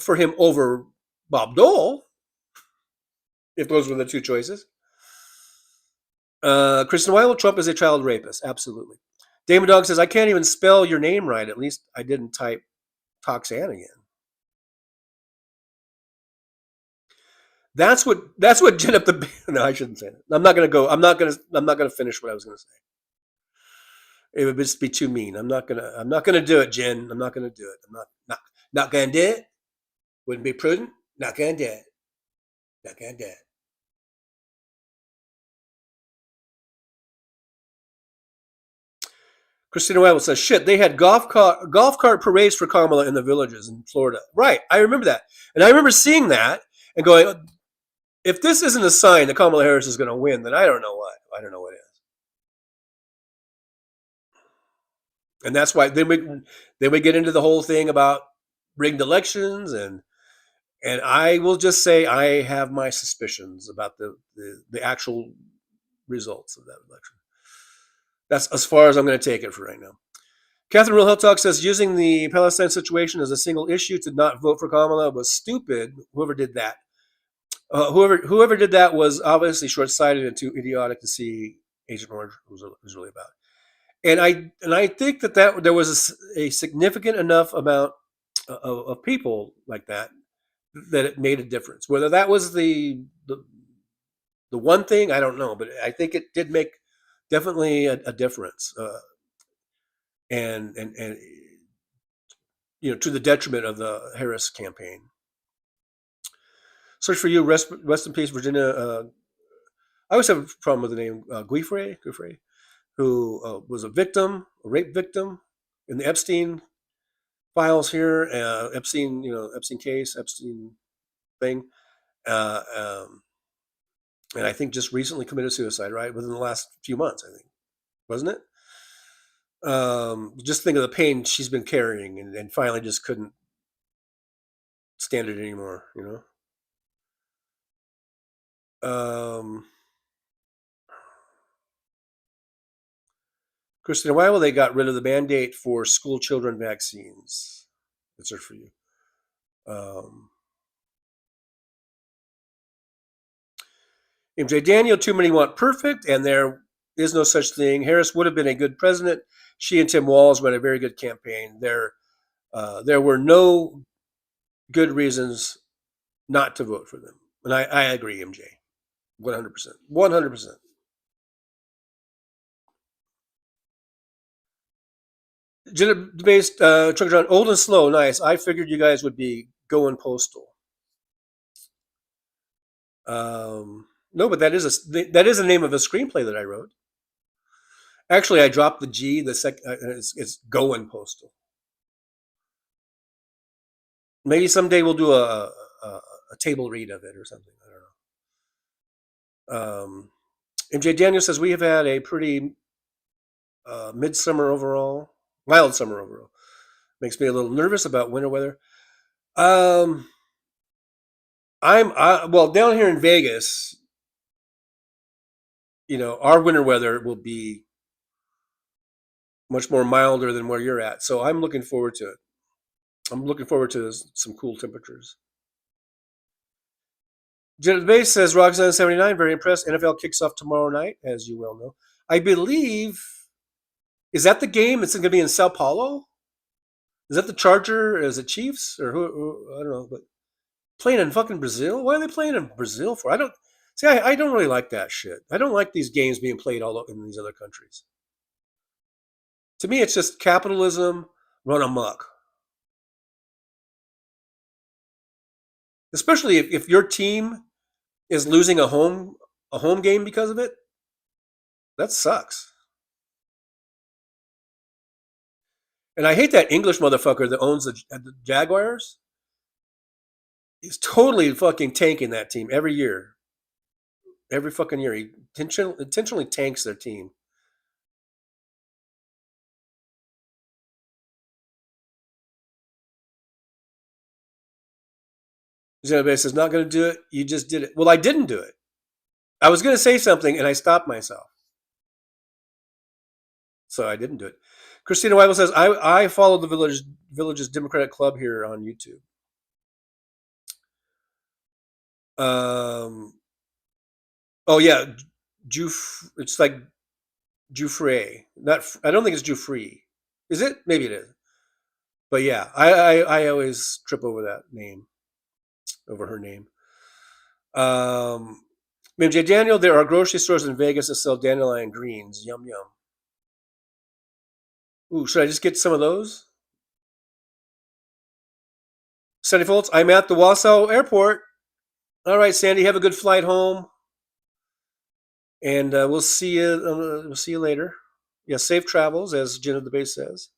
for him over Bob Dole if those were the two choices. Kristen Weil, Trump is a child rapist. Absolutely. Damon Dog says, I can't even spell your name right. At least I didn't type Toxan again. That's what gin up the. No, I shouldn't say that. I'm not gonna finish what I was gonna say. It would just be too mean. I'm not gonna do it, Jen. I'm not gonna do it. I'm not gonna do it. Wouldn't be prudent. Not gonna do it. Not gonna do it. Christina Weibel says, shit, they had golf cart parades for Kamala in the villages in Florida. Right, I remember that. And I remember seeing that and going, if this isn't a sign that Kamala Harris is going to win, then I don't know what. I don't know what is. And that's why then we get into the whole thing about rigged elections, and I will just say I have my suspicions about the actual results of that election. That's as far as I'm going to take it for right now. Catherine Real Hill Talk says using the Palestine situation as a single issue to not vote for Kamala was stupid. Whoever did that, whoever did that was obviously short-sighted and too idiotic to see Agent Orange was really about. And I think that there was a significant enough amount of people like that it made a difference. Whether that was the one thing, I don't know, but I think it did make definitely a difference. And you know, to the detriment of the Harris campaign. Search for you, rest in peace, Virginia. I always have a problem with the name Guifre, who was a rape victim in the Epstein files here. Epstein case, Epstein thing, and I think just recently committed suicide. Right within the last few months, I think, wasn't it? Just think of the pain she's been carrying, and finally just couldn't stand it anymore, you know. Christina, why will they got rid of the mandate for school children vaccines? That's it for you. MJ Daniel, too many want perfect, and there is no such thing. Harris would have been a good president. She and Tim Walz ran a very good campaign. There were no good reasons not to vote for them. And I agree, MJ. 100%. 100%. Based Trucker John, old and slow, nice. I figured you guys would be going postal. No, but that is the name of a screenplay that I wrote. Actually, I dropped the G. It's going postal. Maybe someday we'll do a table read of it or something. I don't know. MJ Daniel says we have had a pretty midsummer overall, mild summer overall. Makes me a little nervous about winter weather. Well, down here in Vegas, our winter weather will be much more milder than where you're at. So I'm looking forward to it. I'm looking forward to some cool temperatures. Janet Base says Roxanne 79, very impressed. NFL kicks off tomorrow night, as you well know. I believe, is that the game? It's going to be in Sao Paulo? Is that the Charger? Is it Chiefs? Or who? I don't know. But playing in fucking Brazil? Why are they playing in Brazil for? I don't really like that shit. I don't like these games being played all in these other countries. To me, it's just capitalism run amok. Especially if your team is losing a home game because of it. That sucks. And I hate that English motherfucker that owns the Jaguars. He's totally fucking tanking that team every year. Every fucking year. He intentionally tanks their team. Zenobia says, not going to do it. You just did it. Well, I didn't do it. I was going to say something and I stopped myself. So I didn't do it. Christina Weibel says, I follow the Villages Democratic Club here on YouTube. Oh yeah, it's like Jufrey. I don't think it's Jufrey. Is it? Maybe it is. But yeah, I always trip over that name, over her name. MJ Daniel, there are grocery stores in Vegas that sell dandelion greens. Yum yum. Ooh, should I just get some of those? Sandy Foltz, I'm at the Wausau Airport. All right, Sandy, have a good flight home, and we'll see you. We'll see you later. Yeah, safe travels, as Jen of the Base says.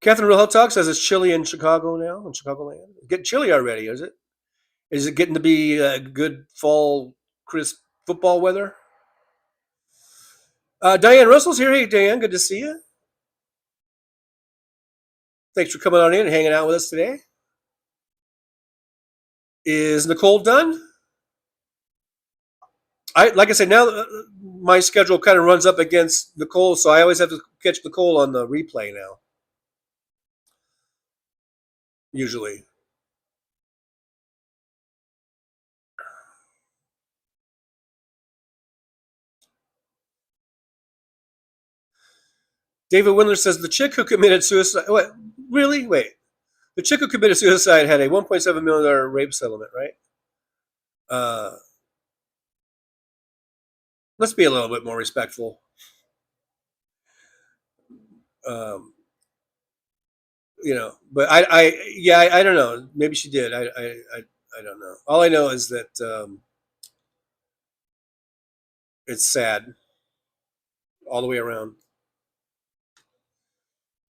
Catherine Real Hot Talk says it's chilly in Chicago now, in Chicagoland. Getting chilly already, is it? Is it getting to be good fall, crisp football weather? Diane Russell's here. Hey, Diane, good to see you. Thanks for coming on in and hanging out with us today. Is Nicole done? Like I said, now my schedule kind of runs up against Nicole, so I always have to catch Nicole on the replay now. Usually. David Windler says the chick who committed suicide. What? Really? Wait. The chick who committed suicide had a $1.7 million rape settlement, right? Let's be a little bit more respectful. But I don't know. Maybe she did. I don't know. All I know is that it's sad all the way around.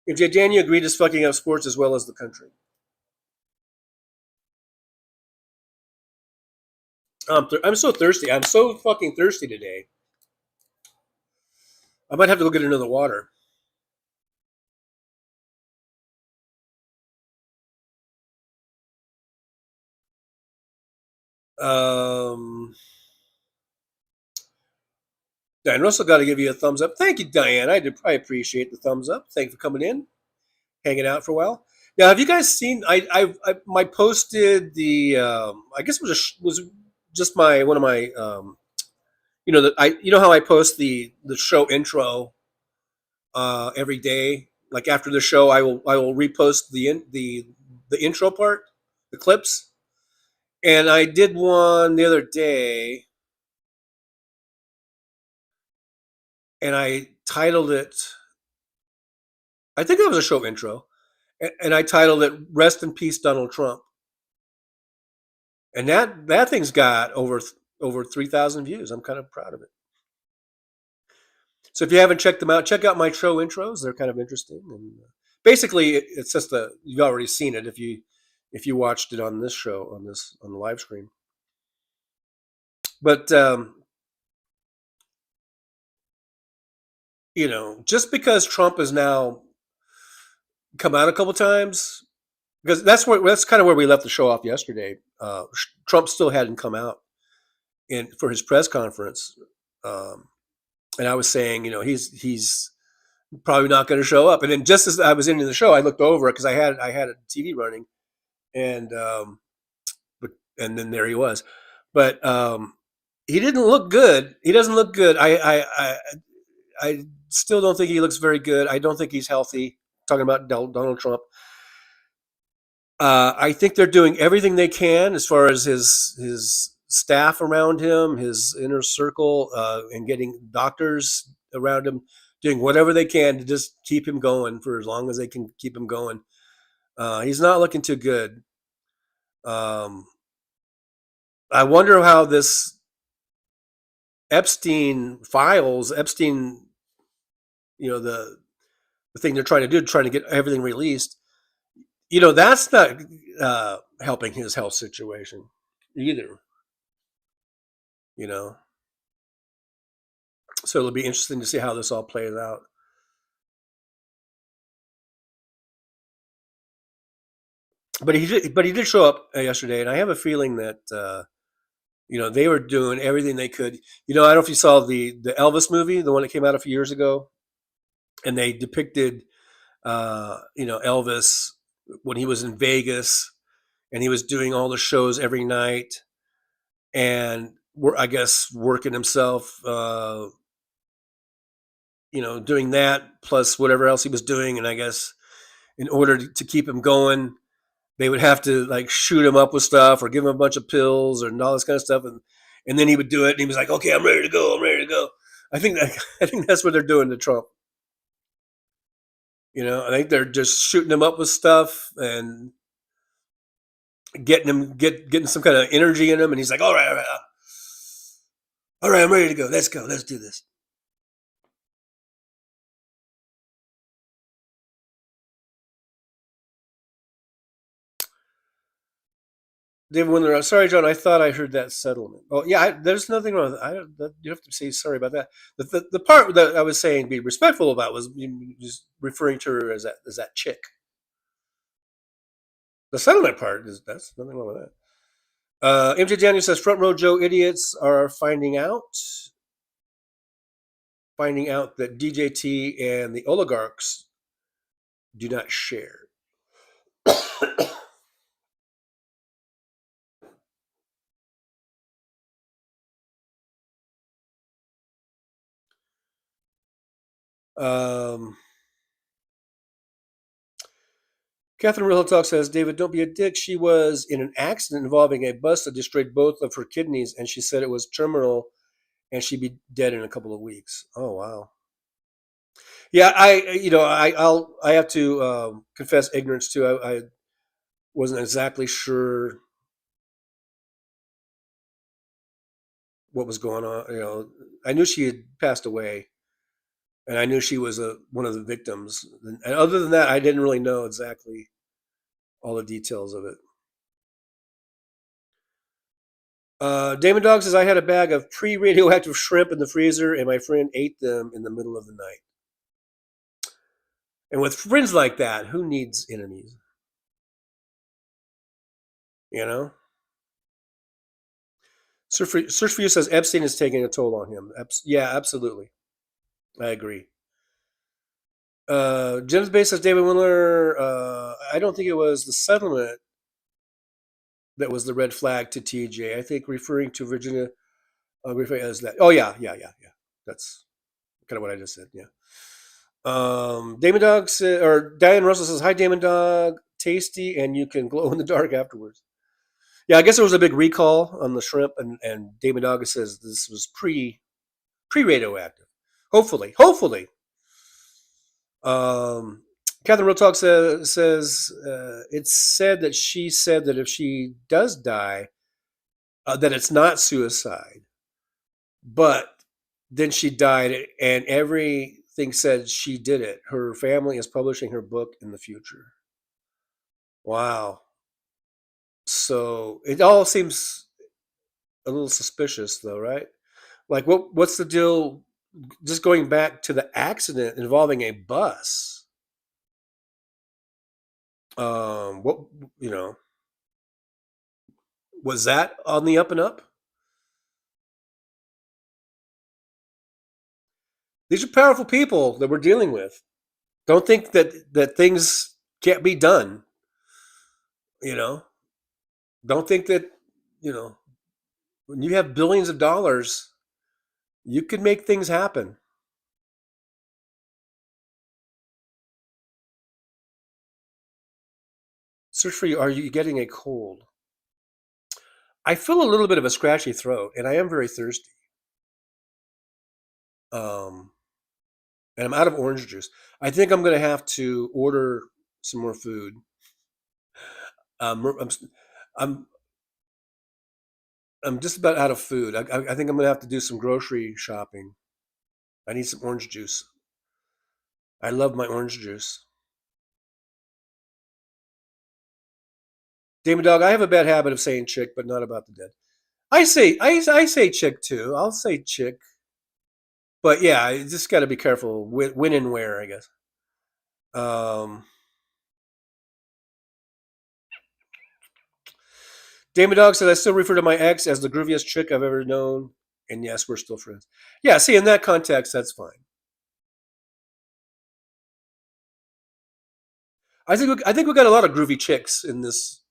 If Daniel agreed is fucking up sports as well as the country. I'm so thirsty. I'm so fucking thirsty today. I might have to go get another water. Diane Russell got to give you a thumbs up. Thank you, Diane. I appreciate the thumbs up. Thank you for coming in, hanging out for a while. Now, have you guys seen? I posted the. I guess it was just my one of my. You know how I post the show intro every day. Like after the show, I will repost the intro part, the clips, and I did one the other day, and I titled it. I think that was a show intro, and I titled it "Rest in Peace, Donald Trump," and that thing's got over 3,000 views. I'm kind of proud of it. So if you haven't checked them out, check out my show intros. They're kind of interesting, and basically, it's just you've already seen it if you watched it on this show on the live stream. But just because Trump has now come out a couple times, because that's kind of where we left the show off yesterday. Trump still hadn't come out for his press conference, and I was saying, he's probably not going to show up. And then just as I was into the show, I looked over because I had a TV running, and then there he was, but he didn't look good. He doesn't look good. I still don't think he looks very good. I don't think he's healthy. Talking about Donald Trump. I think they're doing everything they can as far as his staff around him, his inner circle, and getting doctors around him, doing whatever they can to just keep him going for as long as they can keep him going. He's not looking too good. I wonder how this Epstein files, the thing they're trying to do, trying to get everything released. That's not helping his health situation either. So it'll be interesting to see how this all plays out. But he did show up yesterday, and I have a feeling that they were doing everything they could. I don't know if you saw the Elvis movie, the one that came out a few years ago, and they depicted Elvis when he was in Vegas, and he was doing all the shows every night, and I guess working himself, doing that plus whatever else he was doing, and I guess in order to keep him going, they would have to like shoot him up with stuff or give him a bunch of pills and all this kind of stuff, and then he would do it, and he was like, "Okay, I'm ready to go. I'm ready to go." I think that's what they're doing to Trump. I think they're just shooting him up with stuff and getting some kind of energy in him, and he's like, all right, I'm ready to go. Let's go. Let's do this. David Windler, sorry, John. I thought I heard that settlement. Oh, yeah. There's nothing wrong with it. You have to say sorry about that. The part that I was saying be respectful about was just referring to her as that chick. The settlement part that's nothing wrong with that. MJ Daniel says Front Row Joe idiots are finding out that DJT and the oligarchs do not share. Catherine Real Talk says, David, don't be a dick. She was in an accident involving a bus that destroyed both of her kidneys, and she said it was terminal, and she'd be dead in a couple of weeks. Oh, wow. Yeah, I have to confess ignorance too. I wasn't exactly sure what was going on. I knew she had passed away, and I knew she was one of the victims. And other than that, I didn't really know exactly all the details of it. Damon Dog says, I had a bag of pre-radioactive shrimp in the freezer, and my friend ate them in the middle of the night. And with friends like that, who needs enemies? Search for You says Epstein is taking a toll on him. Yeah, absolutely. I agree. Jim's Bay says David Windler. I don't think it was the settlement that was the red flag to TJ. I think referring to Virginia as that. Oh yeah. That's kind of what I just said. Yeah. Damon Dog said, or Diane Russell says, "Hi, Damon Dog. Tasty, and you can glow in the dark afterwards." Yeah, I guess there was a big recall on the shrimp, and Damon Dog says this was pre-radioactive. Hopefully. Catherine Real Talk says it's said that she said that if she does die, that it's not suicide, but then she died, and everything said she did it. Her family is publishing her book in the future. Wow. So it all seems a little suspicious, though, right? Like, what's the deal? Just going back to the accident involving a bus. What was that on the up and up? These are powerful people that we're dealing with. Don't think that things can't be done. Don't think that when you have billions of dollars, you can make things happen. Search for You. Are you getting a cold? I feel a little bit of a scratchy throat, and I am very thirsty. And I'm out of orange juice. I think I'm going to have to order some more food. I'm I'm just about out of food. I think I'm going to have to do some grocery shopping. I need some orange juice. I love my orange juice. Damon Dog, I have a bad habit of saying chick, but not about the dead. I say chick too. I'll say chick. But yeah, you just got to be careful when and where, I guess. Damon Dog said, I still refer to my ex as the grooviest chick I've ever known. And yes, we're still friends. Yeah, see, in that context, that's fine. I think we got a lot of groovy chicks in this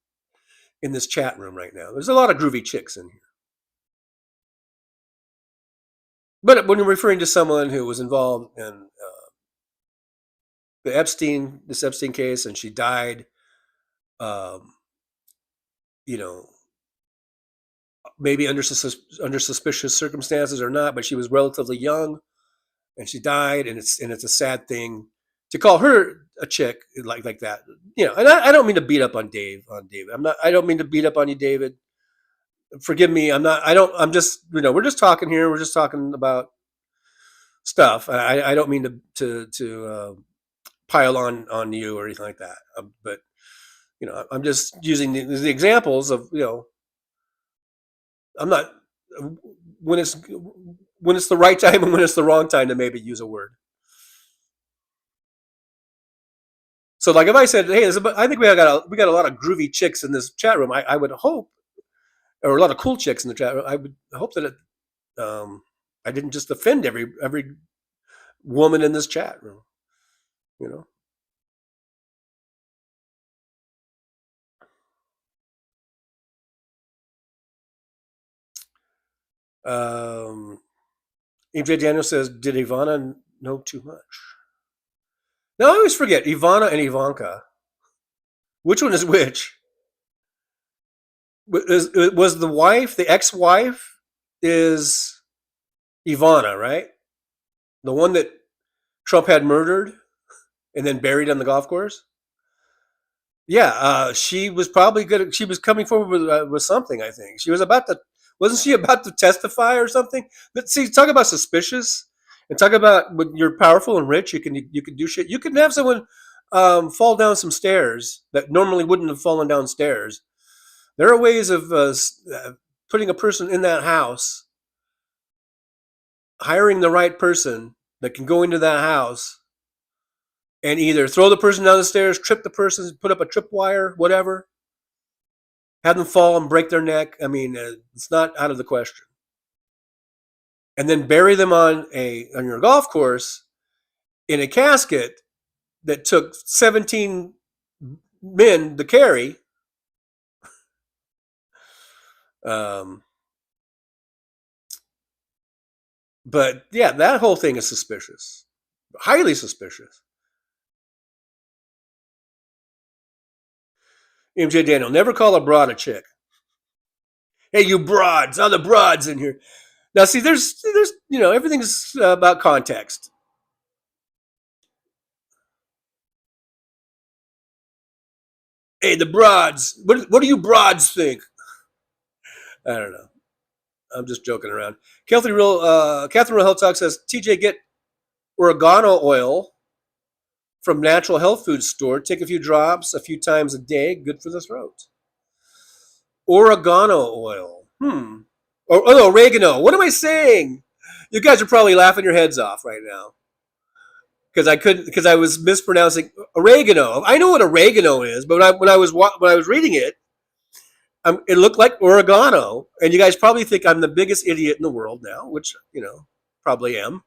chat room right now. There's a lot of groovy chicks in here. But when you're referring to someone who was involved in this Epstein case, and she died, maybe under suspicious circumstances or not, but she was relatively young, and she died, and it's a sad thing to call her a chick like that. And I don't mean to beat up on David. I don't mean to beat up on you, David. Forgive me. I'm just, we're just talking here. We're just talking about stuff. I don't mean to pile on you or anything like that. But I'm just using the examples of, I'm not, when it's the right time and when it's the wrong time to maybe use a word. So like if I said, hey, I think we got a lot of groovy chicks in this chat room, I would hope, or a lot of cool chicks in the chat room, I would hope that I didn't just offend every woman in this chat room, EJ Daniel says, did Ivana know too much? Now I always forget Ivana and Ivanka. Which one is which? Was the wife, the ex-wife, is Ivana, right? The one that Trump had murdered and then buried on the golf course? Yeah, she was probably good. She was coming forward with something, I think. Wasn't she about to testify or something? But see, talk about suspicious, and talk about when you're powerful and rich, you can do shit. You can have someone fall down some stairs that normally wouldn't have fallen down stairs. There are ways of putting a person in that house, hiring the right person that can go into that house and either throw the person down the stairs, trip the person, put up a tripwire, whatever, have them fall and break their neck. I mean, it's not out of the question. And then bury them on your golf course in a casket that took 17 men to carry. But yeah, that whole thing is suspicious, highly suspicious. MJ Daniel, never call a broad a chick. Hey, you broads, all the broads in here. Now, see, there's everything's about context. Hey, the broads. What do you broads think? I don't know. I'm just joking around. Catherine Real Health Talk says, TJ, get oregano oil from natural health food store. Take a few drops a few times a day. Good for the throat. Oregano oil. Oh, no, oregano. What am I saying? You guys are probably laughing your heads off right now. Because I was mispronouncing oregano. I know what oregano is, but when I was reading it, it looked like oregano, and you guys probably think I'm the biggest idiot in the world now, which probably am.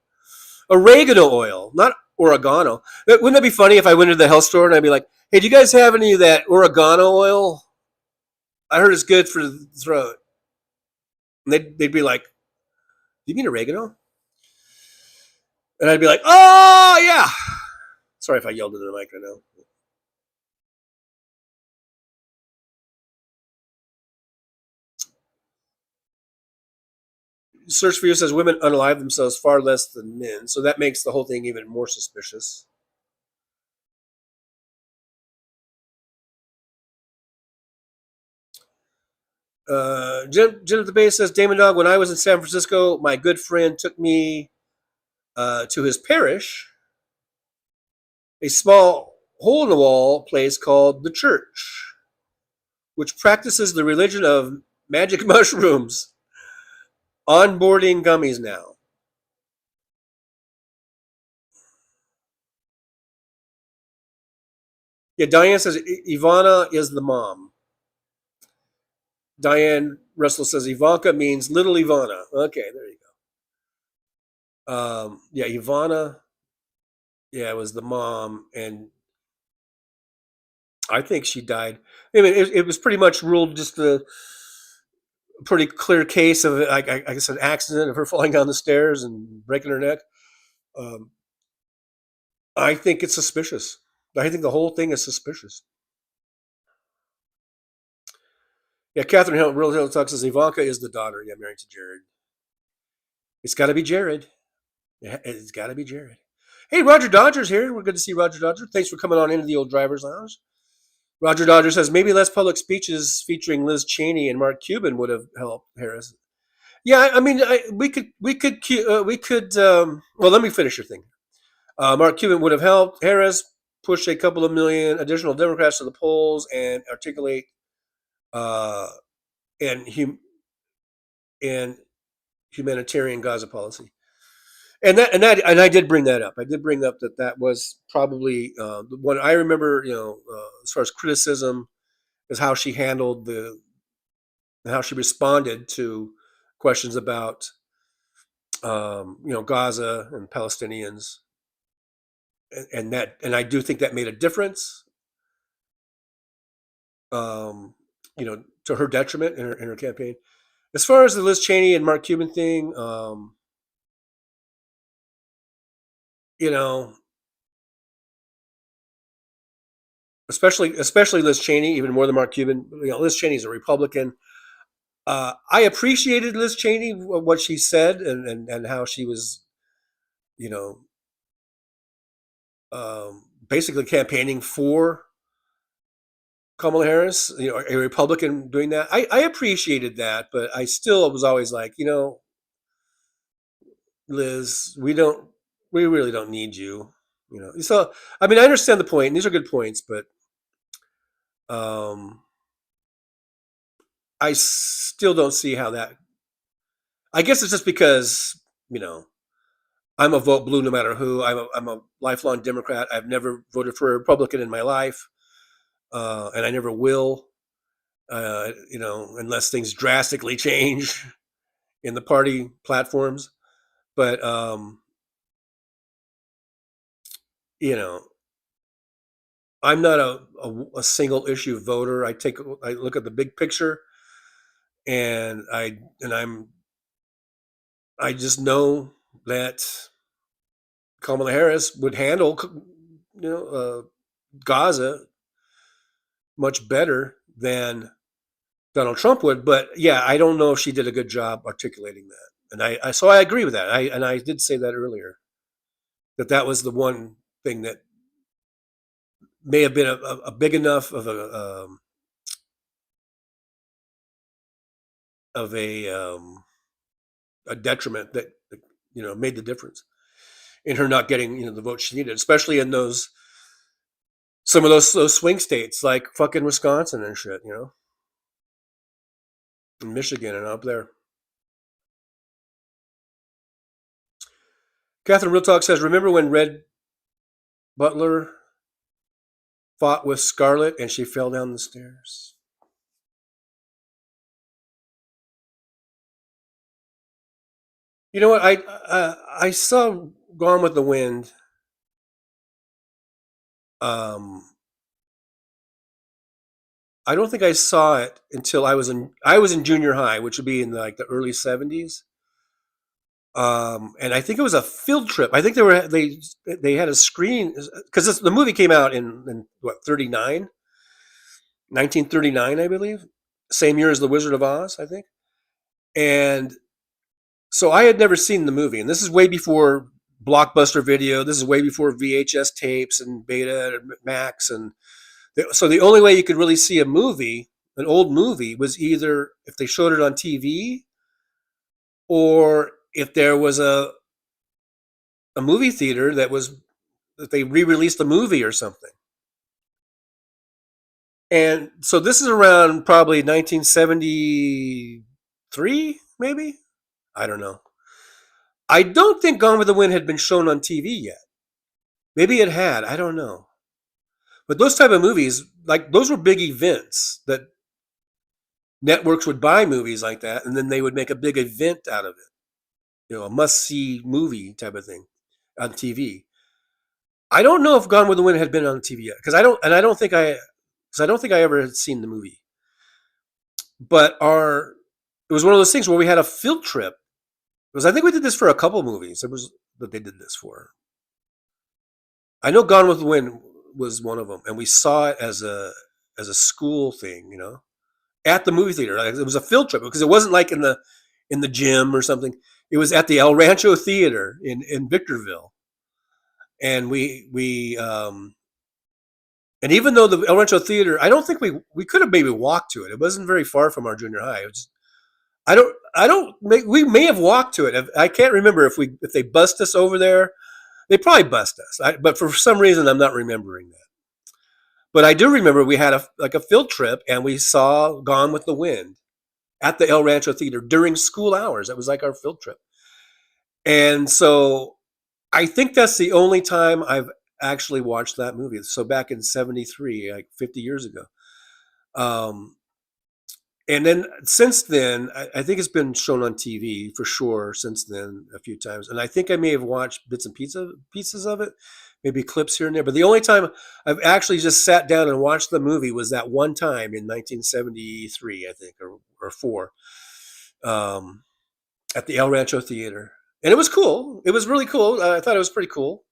Oregano oil, not oregano. Wouldn't that be funny if I went to the health store and I'd be like, "Hey, do you guys have any of that oregano oil? I heard it's good for the throat." And they'd be like, "Do you mean oregano?" And I'd be like, "Oh yeah." Sorry if I yelled into the mic right now. Search for You says women unalive themselves far less than men, so that makes the whole thing even more suspicious. Jen at the base says, Damon Dog, when I was in San Francisco, my good friend took me to his parish, a small hole-in-the-wall place called The Church, which practices the religion of magic mushrooms. Onboarding gummies now. Yeah, Diane says Ivana is the mom. Diane Russell says Ivanka means little Ivana. Okay, there you go. Yeah, Ivana, yeah, was the mom, and I think she died. I mean, it was pretty much ruled just a pretty clear case of, I guess, an accident of her falling down the stairs and breaking her neck. I think it's suspicious. I think the whole thing is suspicious. Yeah, Catherine Hill, Real Hill Talk says Ivanka is the daughter. Yeah, married to Jared. It's got to be Jared. Yeah, it's got to be Jared. Hey, Roger Dodger's here. We're good to see Roger Dodger. Thanks for coming on into the old driver's lounge. Roger Dodger says maybe less public speeches featuring Liz Cheney and Mark Cuban would have helped Harris. Yeah, I mean, we could. Well, let me finish your thing. Mark Cuban would have helped Harris push a couple of million additional Democrats to the polls and articulate and humanitarian Gaza policy. And I did bring that up. I did bring up that was probably the one I remember. As far as criticism, is how she handled how she responded to questions about Gaza and Palestinians, and I do think that made a difference. To her detriment in her campaign. As far as the Liz Cheney and Mark Cuban thing, especially Liz Cheney, even more than Mark Cuban. Liz Cheney's a Republican. I appreciated Liz Cheney, what she said, and how she was, basically campaigning for Kamala Harris, a Republican doing that. I appreciated that, but I still was always like, Liz, we really don't need you. So I mean, I understand the point, and these are good points, but I still don't see how that. I guess it's just because I'm a vote blue no matter who. I'm a lifelong Democrat. I've never voted for a Republican in my life, and I never will. unless things drastically change in the party platforms. But I'm not a single issue voter. I look at the big picture, and I just know that Kamala Harris would handle Gaza much better than Donald Trump would. But yeah, I don't know if she did a good job articulating that. And I agree with that. I did say that earlier, that was the one thing that may have been a big enough of a detriment that made the difference in her not getting the votes she needed, especially in some of those swing states like fucking Wisconsin and shit, and Michigan and up there. Catherine Real Talk says, remember when Red Butler fought with Scarlett and she fell down the stairs? You know what? I saw Gone with the Wind. I don't think I saw it until I was in junior high, which would be in like the early 70s. And I think it was a field trip. I think they had a screen because the movie came out in what 1939, I believe, same year as The Wizard of Oz, I think. And so I had never seen the movie, and this is way before Blockbuster Video. This is way before VHS tapes and Beta and Max, and so the only way you could really see a movie, an old movie, was either if they showed it on TV, or if there was a movie theater that they re-released the movie or something. And so this is around probably 1973, maybe. I don't know. I don't think Gone with the Wind had been shown on TV yet. Maybe it had. I don't know. But those type of movies, like those were big events that networks would buy movies like that, and then they would make a big event out of it. A must-see movie type of thing on TV. I don't know if Gone with the Wind had been on TV yet, because I don't think I ever had seen the movie. But it was one of those things where we had a field trip. Because I think we did this for a couple movies. It was that they did this for. I know Gone with the Wind was one of them, and we saw it as a school thing, at the movie theater. It was a field trip because it wasn't like in the gym or something. It was at the El Rancho Theater in Victorville, and and even though the El Rancho Theater, I don't think we could have maybe walked to it. It wasn't very far from our junior high. It was, we may have walked to it. I can't remember if they bussed us over there. They probably bussed us, but for some reason I'm not remembering that. But I do remember we had a field trip and we saw Gone with the Wind at the El Rancho Theater during school hours. That was like our field trip. And so I think that's the only time I've actually watched that movie. So back in 73, like 50 years ago. And then since then, I think it's been shown on TV for sure since then a few times. And I think I may have watched bits and pieces of it, maybe clips here and there. But the only time I've actually just sat down and watched the movie was that one time in 1973, I think, or 4, at the El Rancho Theater. And it was cool. It was really cool. I thought it was pretty cool,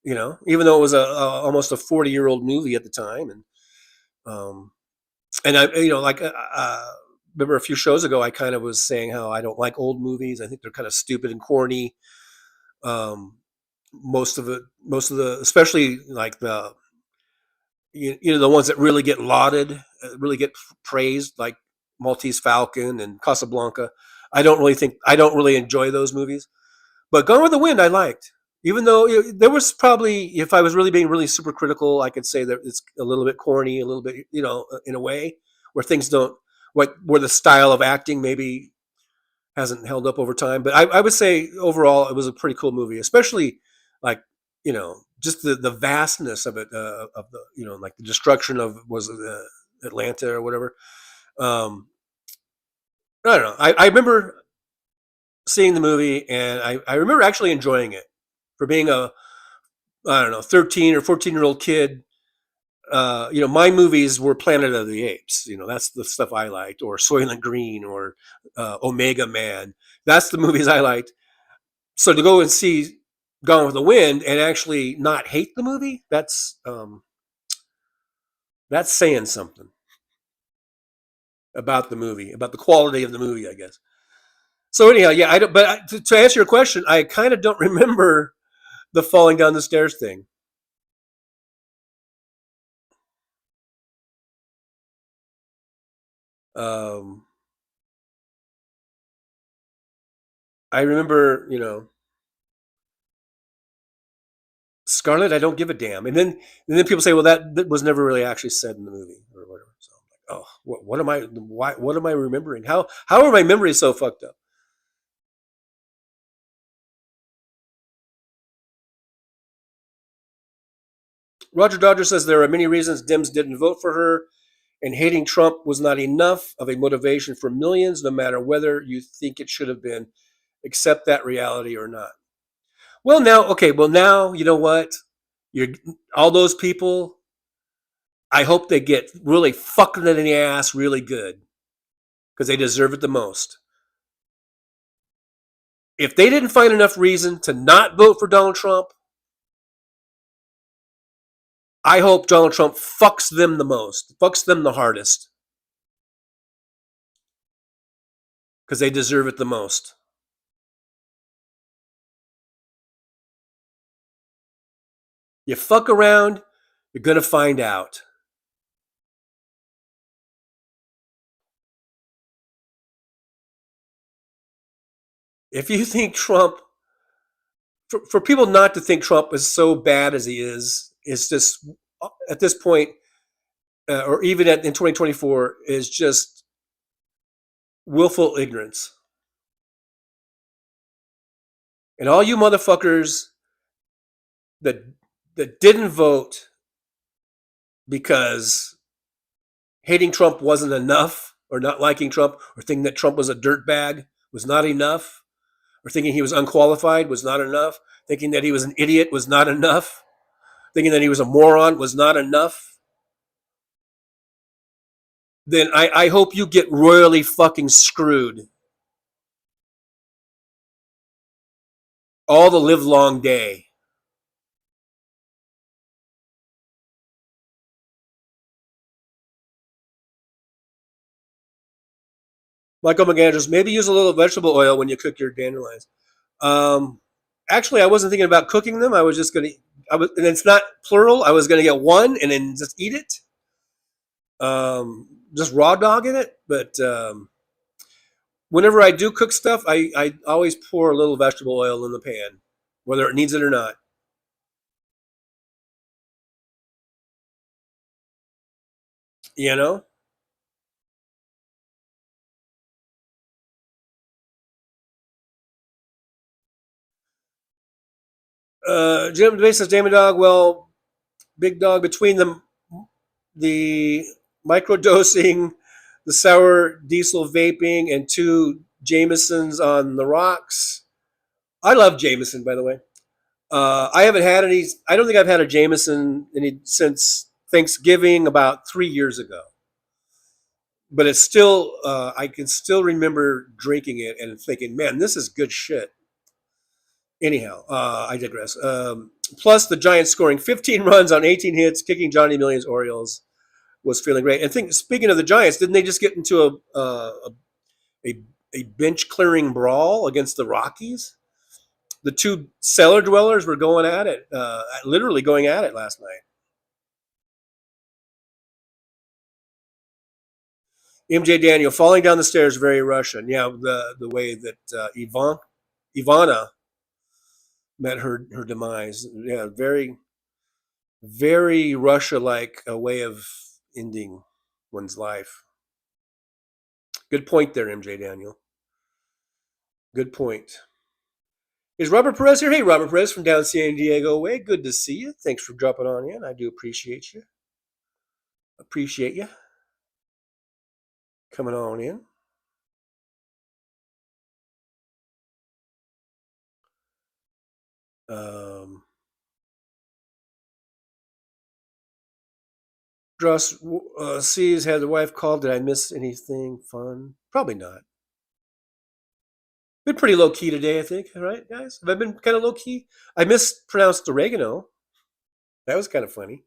even though it was almost a 40-year-old movie at the time. And I, remember a few shows ago, I kind of was saying how I don't like old movies. I think they're kind of stupid and corny. Most of the, especially like the ones that really get lauded, really get praised, like Maltese Falcon and Casablanca. I don't really enjoy those movies. But Gone with the Wind, I liked. Even though there was probably, if I was really being really super critical, I could say that it's a little bit corny, a little bit, in a way where things don't, where the style of acting maybe hasn't held up over time. But I would say overall it was a pretty cool movie, especially like, just the vastness of it, of the, like the destruction of, was it Atlanta or whatever. I don't know. I remember seeing the movie, and I remember actually enjoying it for being a, I don't know, 13 or 14-year-old kid. My movies were Planet of the Apes. That's the stuff I liked, or Soylent Green, or Omega Man. That's the movies I liked. So to go and see Gone with the Wind and actually not hate the movie, that's saying something about the movie, about the quality of the movie, I guess. So anyhow, yeah, I don't. But to answer your question, I kind of don't remember the falling down the stairs thing. Um, I remember, Scarlett, I don't give a damn. And then people say, well, that was never really actually said in the movie or whatever. So I'm like, oh, what am I? Why? What am I remembering? How are my memories so fucked up? Roger Dodger says there are many reasons Dems didn't vote for her, and hating Trump was not enough of a motivation for millions, no matter whether you think it should have been. Accept that reality or not. Well, now, okay. Well, now you know what? You're all those people. I hope they get really fucking in the ass really good because they deserve it the most. If they didn't find enough reason to not vote for Donald Trump, I hope Donald Trump fucks them the most, fucks them the hardest, because they deserve it the most. You fuck around, you're going to find out. If you think Trump, for people not to think Trump is so bad as he is just, at this point, or even in 2024, is just willful ignorance. And all you motherfuckers that didn't vote because hating Trump wasn't enough, or not liking Trump, or thinking that Trump was a dirtbag was not enough, or thinking he was unqualified was not enough, thinking that he was an idiot was not enough, thinking that he was a moron was not enough, then I hope you get royally fucking screwed all the live long day. Michael McAndrews, maybe use a little vegetable oil when you cook your dandelions. Actually, I wasn't thinking about cooking them. I was just going to, and it's not plural. I was going to get one and then just eat it. Just raw dog in it. But whenever I do cook stuff, I always pour a little vegetable oil in the pan, whether it needs it or not. You know? Jim DeBase says, Damon Dog, well, Big Dog, between the microdosing, the sour diesel vaping, and 2 Jamesons on the rocks. I love Jameson, by the way. I haven't had any. I don't think I've had a Jameson since Thanksgiving about 3 years ago. But it's still, I can still remember drinking it and thinking, man, this is good shit. Anyhow, I digress. Plus, the Giants scoring 15 runs on 18 hits, kicking Johnny Millions Orioles was feeling great. And speaking of the Giants, didn't they just get into a bench clearing brawl against the Rockies? The 2 cellar dwellers were going at it, literally going at it last night. MJ Daniel falling down the stairs, very Russian. Yeah, the way that Ivana met her demise. Yeah, very, very Russia-like a way of ending one's life. Good point there, MJ Daniel. Good point. Is Robert Perez here? Hey, Robert Perez from down San Diego way. Good to see you. Thanks for dropping on in. I do appreciate you. Appreciate you. coming on in. Dross sees, had the wife called. Did I miss anything fun? Probably not. Been pretty low key today, I think. Right, guys? Have I been kind of low key? I mispronounced oregano. That was kind of funny.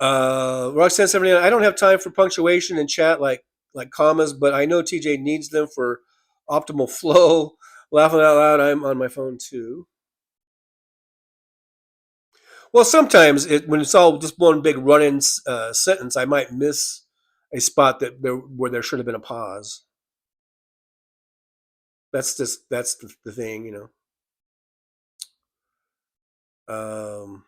Roxanne 79. I don't have time for punctuation in chat like commas, but I know TJ needs them for optimal flow. Laughing out loud. I'm on my phone too. Well, sometimes when it's all just one big run-in sentence, I might miss a spot where there should have been a pause. That's the thing, you know.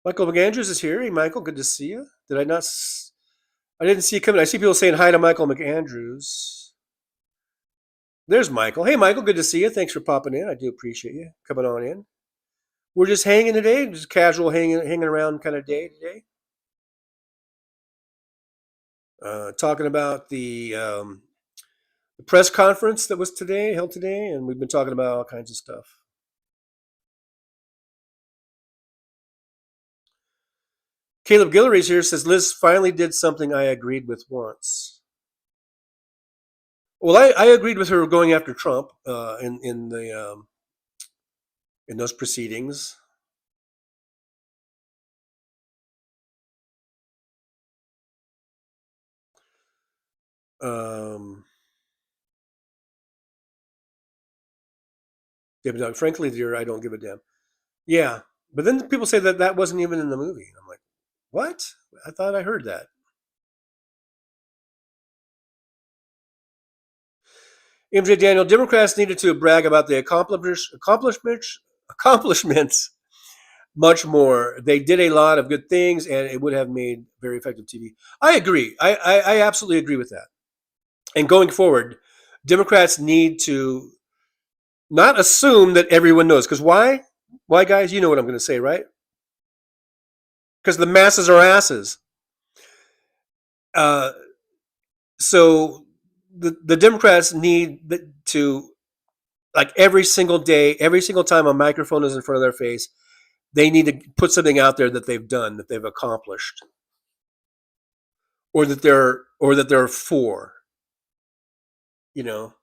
Michael McAndrews is here. Hey, Michael, good to see you. Did I not? I didn't see you coming. I see people saying hi to Michael McAndrews. There's Michael. Hey, Michael, good to see you. Thanks for popping in. I do appreciate you coming on in. We're just hanging today, just casual hanging around kind of day today. Talking about the press conference that was held today, and we've been talking about all kinds of stuff. Caleb Guillory's here, says Liz finally did something I agreed with once. Well, I agreed with her going after Trump in those proceedings. Yeah, but frankly, dear, I don't give a damn. Yeah, but then people say that wasn't even in the movie. I'm like, what? I thought I heard that. MJ Daniel, Democrats needed to brag about the accomplishments much more. They did a lot of good things, and it would have made very effective TV. I agree. I absolutely agree with that. And going forward, Democrats need to not assume that everyone knows. Because why? Why, guys? You know what I'm going to say, right? Because the masses are asses. So the Democrats need to, like every single day, every single time a microphone is in front of their face, they need to put something out there that they've done, that they've accomplished, or that they're for. You know,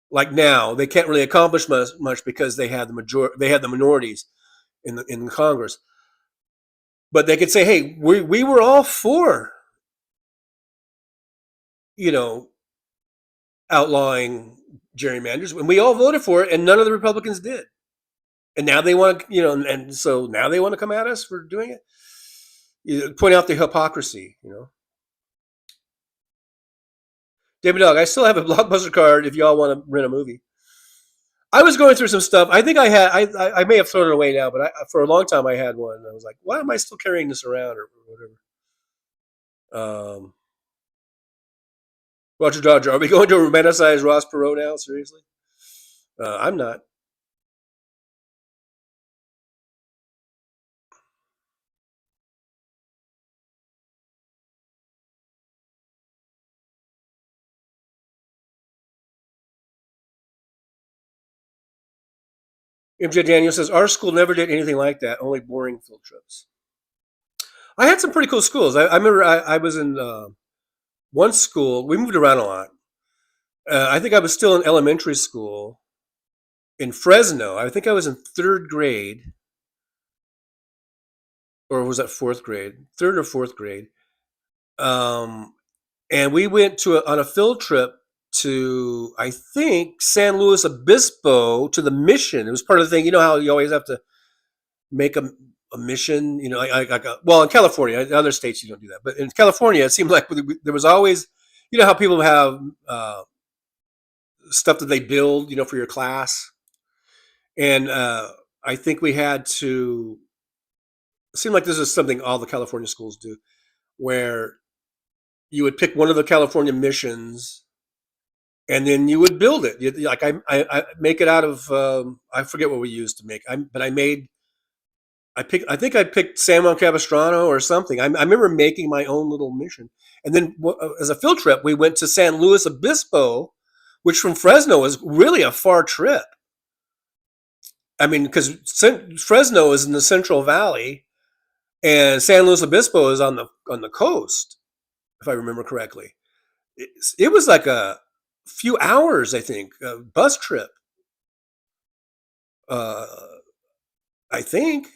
like now they can't really accomplish much because they had the minorities in Congress. But they could say, hey, we were all for, you know, outlawing gerrymanders, and we all voted for it, and none of the Republicans did. And now they want to, you know, and so now they want to come at us for doing it. You point out the hypocrisy, you know. David Dog, I still have a Blockbuster card if y'all want to rent a movie. I was going through some stuff. I think I may have thrown it away now, but for a long time I had one. And I was like, why am I still carrying this around or whatever? Roger Dodger, are we going to romanticize Ross Perot now? Seriously? I'm not. MJ Daniel says, our school never did anything like that, only boring field trips. I had some pretty cool schools. I remember I was in one school. We moved around a lot. I think I was still in elementary school in Fresno. I think I was in third grade. Or was that fourth grade? Third or fourth grade. And we went on a field trip to, I think, San Luis Obispo, to the mission. It was part of the thing. You know how you always have to make a mission, you know, well, in California, in other states you don't do that, but in California, it seemed like there was always, you know how people have stuff that they build, you know, for your class. And I think we had to, it seemed like this is something all the California schools do, where you would pick one of the California missions and then you would build it. Like I make it out of, I forget what we used to make, but I made I think I picked San Juan Capistrano or something. I remember making my own little mission. And then as a field trip, we went to San Luis Obispo, which from Fresno is really a far trip. I mean, because Fresno is in the Central Valley, and San Luis Obispo is on the coast, if I remember correctly. It was like a few hours, I think, a bus trip. I think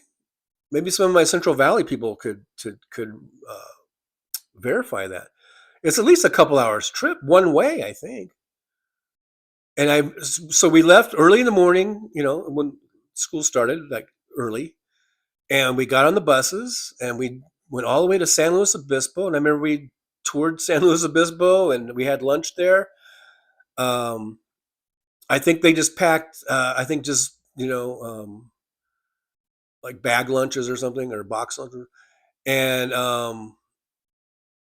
maybe some of my Central Valley people could verify that. It's at least a couple hours trip one way, I think. And so we left early in the morning, when school started, like early, and we got on the buses and we went all the way to San Luis Obispo. And I remember we toured San Luis Obispo and we had lunch there. I think they just packed, like bag lunches or something, or box lunches. And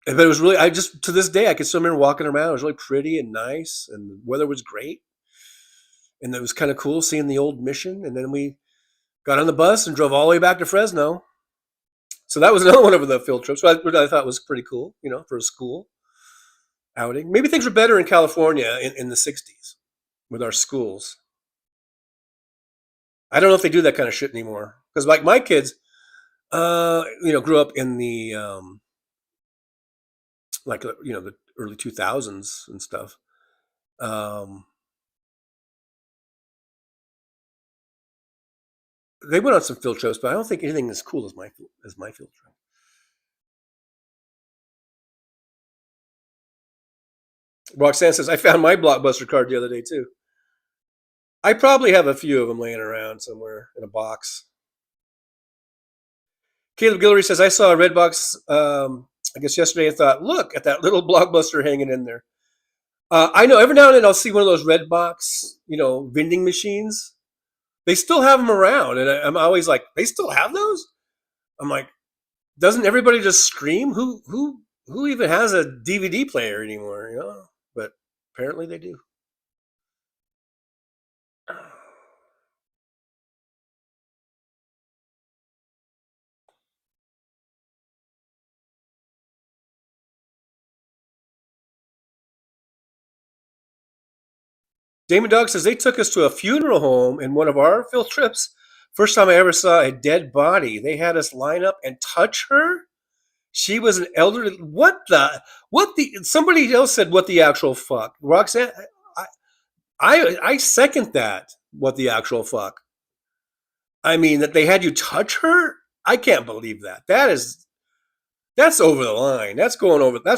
but it was really, to this day, I can still remember walking around. It was really pretty and nice, and the weather was great. And it was kind of cool seeing the old mission. And then we got on the bus and drove all the way back to Fresno. So that was another one of the field trips, which I thought was pretty cool, for a school outing. Maybe things were better in California in the 60s with our schools. I don't know if they do that kind of shit anymore. Because like my kids, grew up in the, the early 2000s and stuff. They went on some field trips, but I don't think anything as cool as my field trip. Roxanne says, I found my Blockbuster card the other day, too. I probably have a few of them laying around somewhere in a box. Caleb Guillory says, I saw a red box, I guess yesterday, and thought, look at that little Blockbuster hanging in there. I know every now and then I'll see one of those red box, vending machines. They still have them around, and I'm always like, they still have those? I'm like, doesn't everybody just scream? Who even has a DVD player anymore? But apparently they do. Damon Dog says they took us to a funeral home in one of our field trips. First time I ever saw a dead body. They had us line up and touch her. She was an elderly. Somebody else said, what the actual fuck? Roxanne, I second that. What the actual fuck? I mean, that they had you touch her? I can't believe that. That's over the line. That's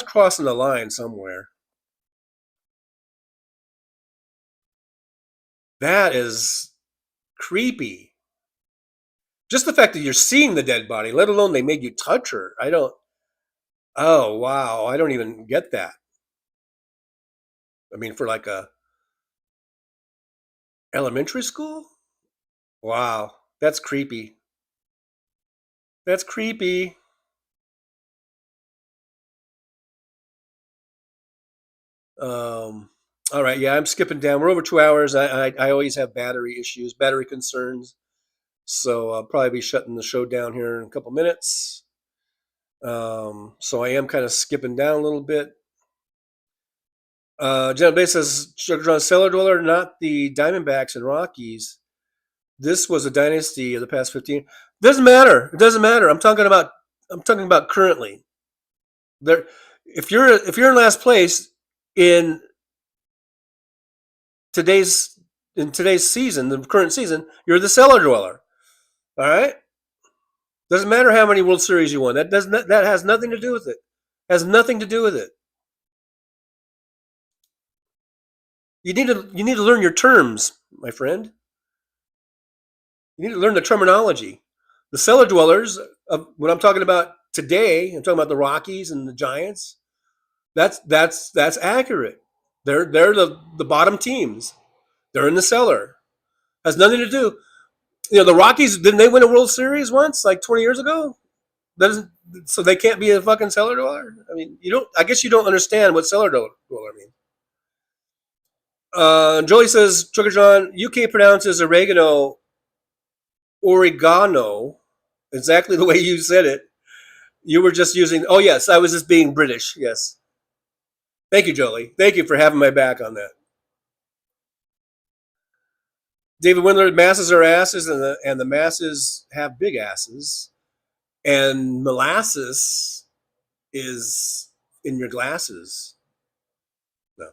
crossing the line somewhere. That is creepy. Just the fact that you're seeing the dead body, let alone they made you touch her. Oh, wow. I don't even get that. I mean, for like a elementary school? Wow. That's creepy. That's creepy. All right. Yeah, I'm skipping down. We're over 2 hours. I always have battery issues, battery concerns. So I'll probably be shutting the show down here in a couple minutes. So I am kind of skipping down a little bit. Jenna Bay says, Sugar John, cellar dweller, not the Diamondbacks and Rockies. This was a dynasty of the past 15. Doesn't matter. It doesn't matter. I'm talking about currently. There, if you're in last place in today's season, the current season, you're the cellar dweller. All right. Doesn't matter how many World Series you won. That has nothing to do with it. Has nothing to do with it. You need to learn your terms, my friend. You need to learn the terminology. The cellar dwellers, when I'm talking about today, I'm talking about the Rockies and the Giants. That's accurate. They're the bottom teams. They're in the cellar. Has nothing to do. The Rockies, didn't they win a World Series once, like 20 years ago? So they can't be a fucking cellar dweller? I mean, I guess you don't understand what cellar dweller means. Joey says, Trucker John, UK pronounces oregano. exactly the way you said it. You were just using. Oh yes, I was just being British. Yes. Thank you, Jolie. Thank you for having my back on that. David Windler, masses are asses, and the masses have big asses, and molasses is in your glasses. No.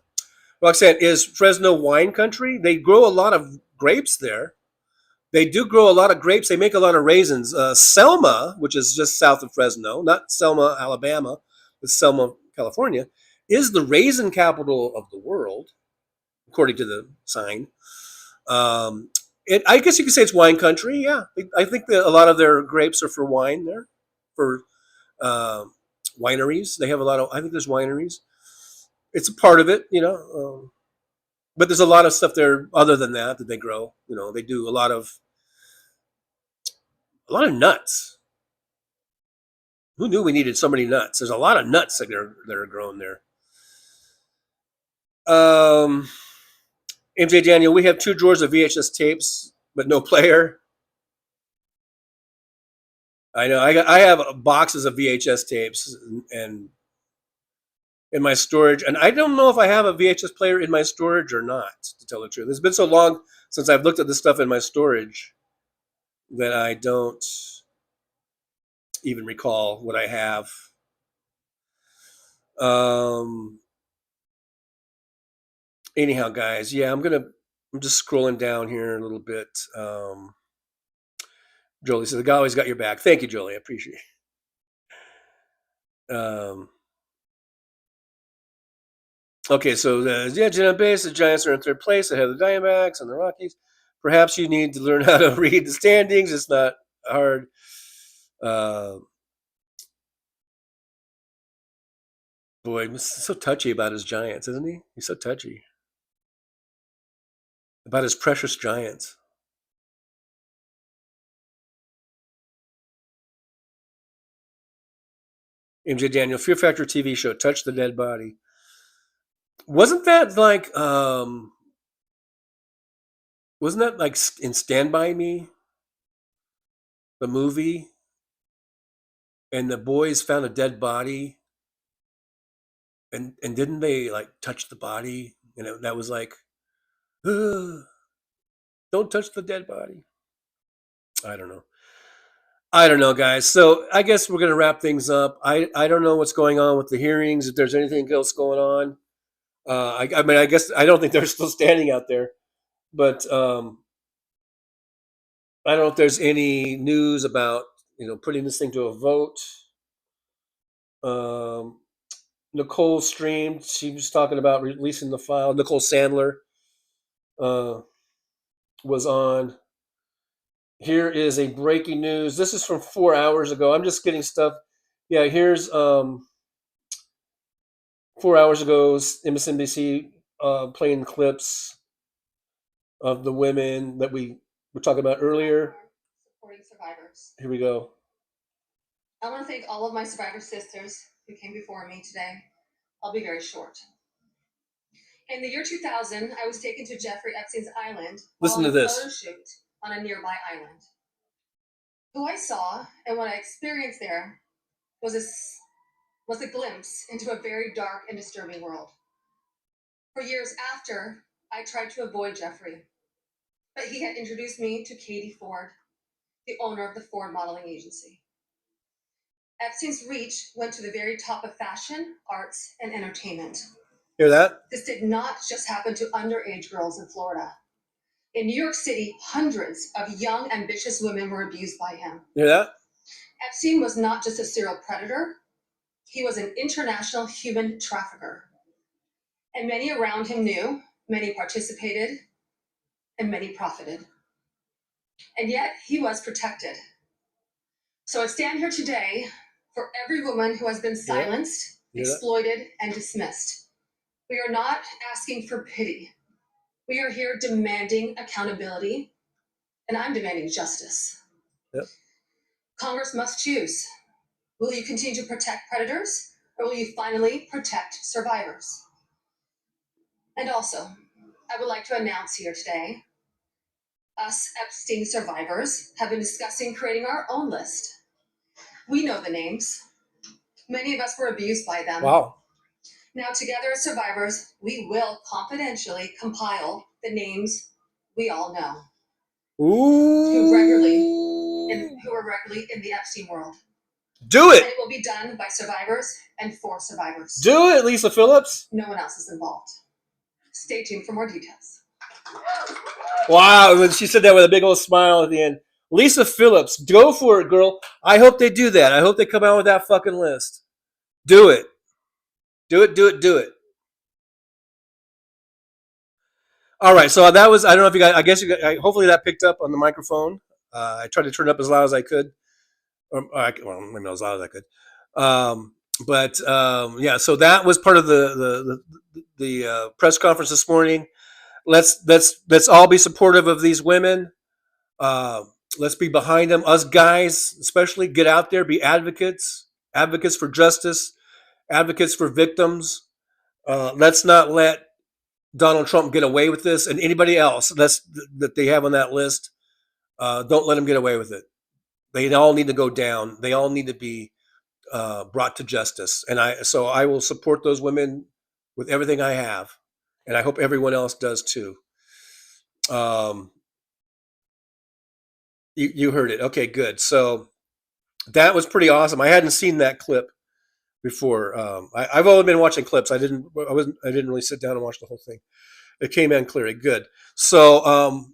Roxanne, is Fresno wine country? They grow a lot of grapes there. They do grow a lot of grapes. They make a lot of raisins. Selma, which is just south of Fresno, not Selma, Alabama, but Selma, California, is the raisin capital of the world, according to the sign. Um, I guess you could say it's wine country. Yeah, I think that a lot of their grapes are for wine there, for wineries. They have a lot of. I think there's wineries. It's a part of it, but there's a lot of stuff there other than that they grow. They do a lot of nuts. Who knew we needed so many nuts? There's a lot of nuts that are grown there. MJ Daniel, we have 2 drawers of VHS tapes, but no player. I know. I have boxes of VHS tapes and in my storage, and I don't know if I have a VHS player in my storage or not. To tell the truth, it's been so long since I've looked at this stuff in my storage that I don't even recall what I have. Anyhow, guys, yeah, I'm just scrolling down here a little bit. Jolie says, the guy always got your back. Thank you, Jolie. I appreciate it. Okay, so on base, the Giants are in 3rd place ahead of the Diamondbacks and the Rockies. Perhaps you need to learn how to read the standings. It's not hard. Boy, he's so touchy about his Giants, isn't he? He's so touchy about his precious Giants. MJ Daniel, Fear Factor TV show, Touch the Dead Body. Wasn't that like in Stand By Me, the movie, and the boys found a dead body, and didn't they like touch the body, and that was like, don't touch the dead body. I don't know, guys. So I guess we're gonna wrap things up. I don't know what's going on with the hearings. If there's anything else going on, I mean, I guess I don't think they're still standing out there, but I don't know if there's any news about putting this thing to a vote. Nicole streamed. She was talking about releasing the file. Nicole Sandler was on. Here is a breaking news. This is from 4 hours ago. I'm just getting stuff. Yeah, here's 4 hours ago, MSNBC playing clips of the women that we were talking about earlier. Supporting survivors. Here we go. I want to thank all of my survivor sisters who came before me today. I'll be very short. In the year 2000, I was taken to Jeffrey Epstein's island. Listen to this. Photo shoot on a nearby island. Who I saw and what I experienced there was a glimpse into a very dark and disturbing world. For years after, I tried to avoid Jeffrey, but he had introduced me to Katie Ford, the owner of the Ford Modeling Agency. Epstein's reach went to the very top of fashion, arts, and entertainment. Hear that? This did not just happen to underage girls in Florida. In New York City, hundreds of young, ambitious women were abused by him. Hear that? Epstein was not just a serial predator, he was an international human trafficker. And many around him knew, many participated, and many profited. And yet, he was protected. So I stand here today for every woman who has been silenced, exploited, and dismissed. We are not asking for pity. We are here demanding accountability, and I'm demanding justice. Yep. Congress must choose. Will you continue to protect predators, or will you finally protect survivors? And also, I would like to announce here today Us Epstein survivors have been discussing creating our own list. We know the names. Many of us were abused by them. Wow. Now, together as survivors, we will confidentially compile the names we all know. Ooh. Who are regularly in the Epstein world. Do it. And it will be done by survivors and for survivors. Do it, Lisa Phillips. No one else is involved. Stay tuned for more details. Wow, and she said that with a big old smile at the end. Lisa Phillips, go for it, girl. I hope they do that. I hope they come out with that fucking list. Do it. Do it, do it, do it. All right, so that was, I don't know if you guys, I guess you guys, hopefully that picked up on the microphone. I tried to turn it up as loud as I could. Well, maybe not as loud as I could. Yeah, so that was part of the press conference this morning. Let's all be supportive of these women. Let's be behind them. Us guys, especially, get out there, be advocates for justice, advocates for victims. Let's not let Donald Trump get away with this, and anybody else that they have on that list. Don't let them get away with it. They all need to go down. They all need to be brought to justice. And I will support those women with everything I have, and I hope everyone else does too. You heard it. Okay, good. So that was pretty awesome. I hadn't seen that clip before. I've only been watching clips. I didn't really sit down and watch the whole thing. It came in clearly. Good. So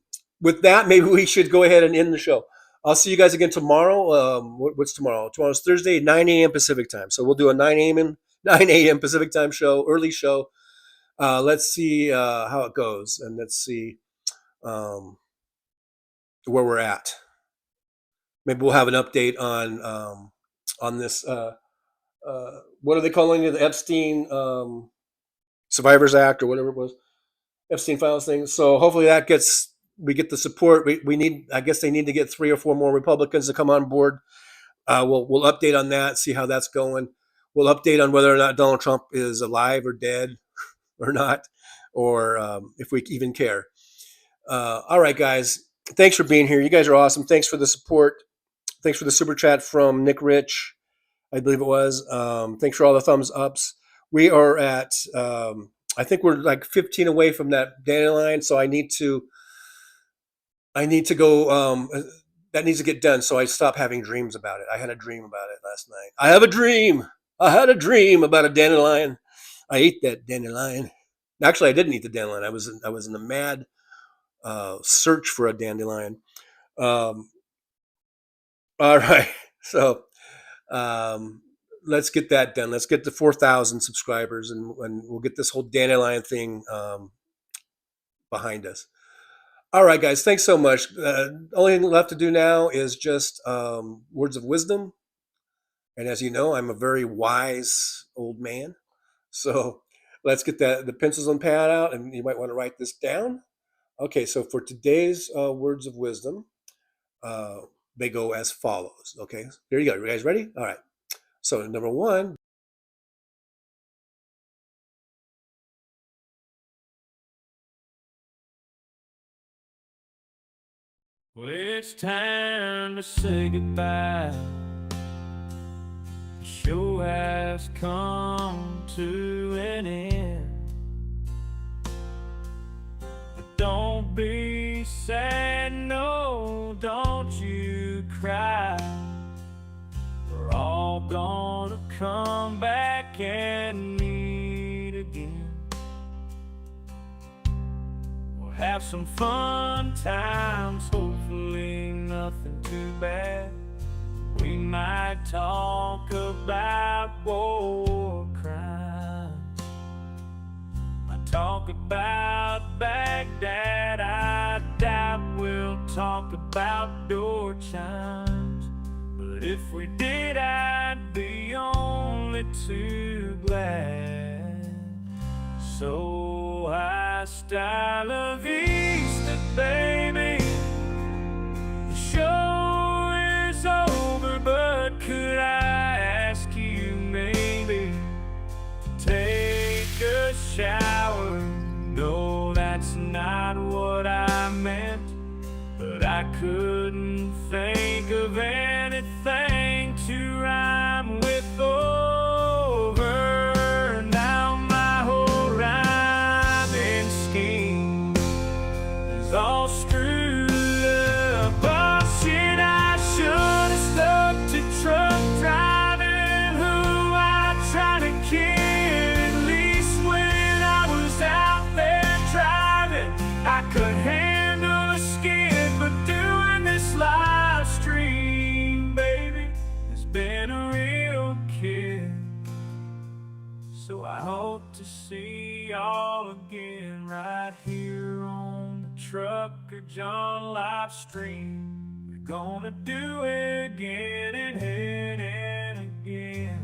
with that, maybe we should go ahead and end the show. I'll see you guys again tomorrow. What's tomorrow? Tomorrow's Thursday, 9 a.m. Pacific time. So we'll do a 9 a.m. Pacific time show, early show. Let's see how it goes, and let's see where we're at. Maybe we'll have an update on this. What are they calling it? The Epstein Survivors Act or whatever it was, Epstein Files thing. So hopefully we get the support we need. I guess they need to get 3 or 4 more Republicans to come on board. We'll update on that, see how that's going. We'll update on whether or not Donald Trump is alive or dead or not, or if we even care. All right, guys. Thanks for being here. You guys are awesome. Thanks for the support. Thanks for the super chat from Nick Rich, I believe it was. Thanks for all the thumbs ups. We are at, I think we're like 15 away from that dandelion, so I need to go. That needs to get done, so I stop having dreams about it. I had a dream about it last night. I have a dream. I had a dream about a dandelion. I ate that dandelion. Actually, I didn't eat the dandelion. I was in a mad search for a dandelion. All right, so let's get that done. Let's get to 4,000 subscribers, and we'll get this whole dandelion thing behind us. All right, guys, thanks so much. Only thing left to do now is just words of wisdom. And as you know, I'm a very wise old man. So let's get the pencils and pad out, and you might want to write this down. Okay, so for today's words of wisdom, they go as follows. Okay, here you go. You guys ready? All right. So number 1. Well, it's time to say goodbye. The show has come to an end. But don't be sad, no, don't you cry. We're all gonna come back and meet again. We'll have some fun times, hopefully nothing too bad. We might talk about war crimes. Might talk about Baghdad. I doubt we'll talk about door chimes. But if we did, I'd be only too glad. So hasta la vista, baby. The show is over, but could I ask you maybe to take a shower? No, that's not what I meant. I couldn't think of anything to rhyme with over. Now my whole rhyming scheme is all screwed up. Oh shit, I should have stuck to truck driving, who I tried to kid. At least when I was out there driving, I could handle a skid. But doing this live stream, baby, has been a real kid. So I hope to see y'all again right here on the Trucker John live stream. We're gonna do it again and again,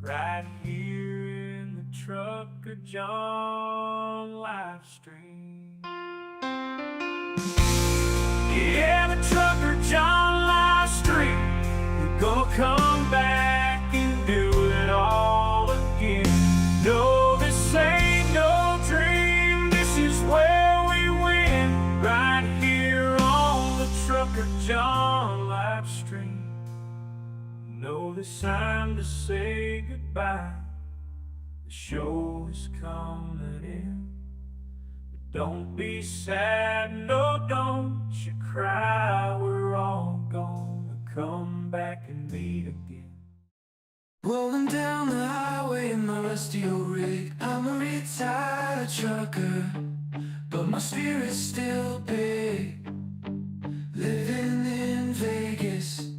right here in the Trucker John live stream. Yeah, the Trucker John live stream. We're gonna come back and do it all again. No, this ain't no dream. This is where we win, right here on the Trucker John live stream. No, this time to say goodbye. The show is coming in. Don't be sad, no, don't you cry. We're all gonna come back and meet again. Rolling down the highway in my rusty old rig. I'm a retired trucker, but my spirit's still big. Living in Vegas,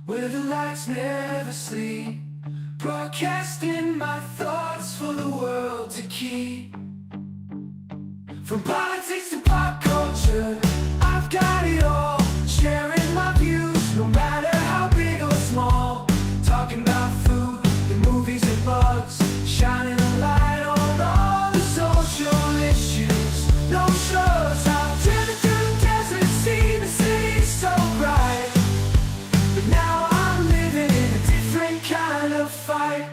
where the lights never sleep. Broadcasting my thoughts for the world to keep. From politics to pop culture, I've got it all. Sharing my views, no matter how big or small. Talking about food, the movies and bugs. Shining a light on all the social issues. No shows, I've driven through the desert, seen the city so bright. But now I'm living in a different kind of fight.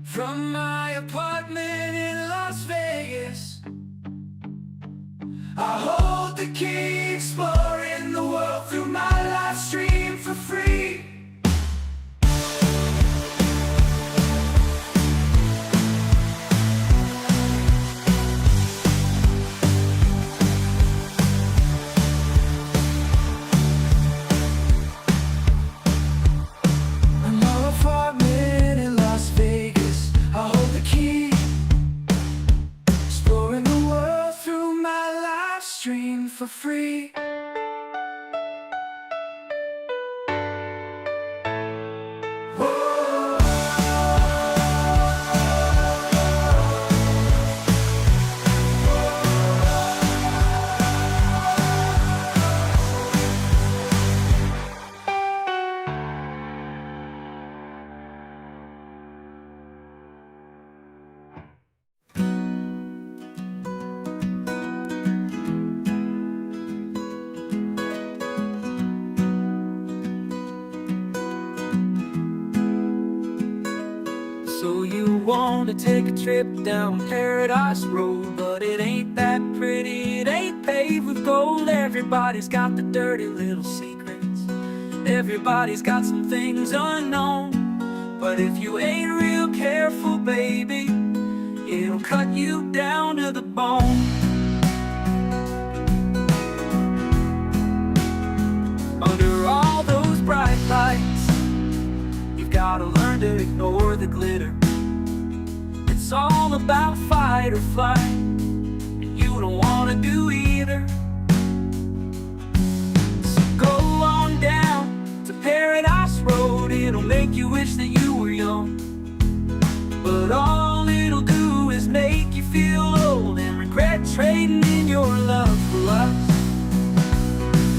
From my apartment in Las Vegas, I hold the key, exploring the world through my live stream for free. In my apartment in Las Vegas, I hold the key, exploring the world through my live stream for free. So you want to take a trip down Paradise Road, but it ain't that pretty, it ain't paved with gold. Everybody's got the dirty little secrets, everybody's got some things unknown. But if you ain't real careful, baby, it'll cut you down to the bone. Under all those bright lights, you've gotta learn to ignore the glitter. It's all about fight or flight, and you don't wanna do either. So go on down to Paradise Road, it'll make you wish that you were young. But all it'll do is make you feel old and regret trading in your love for lust.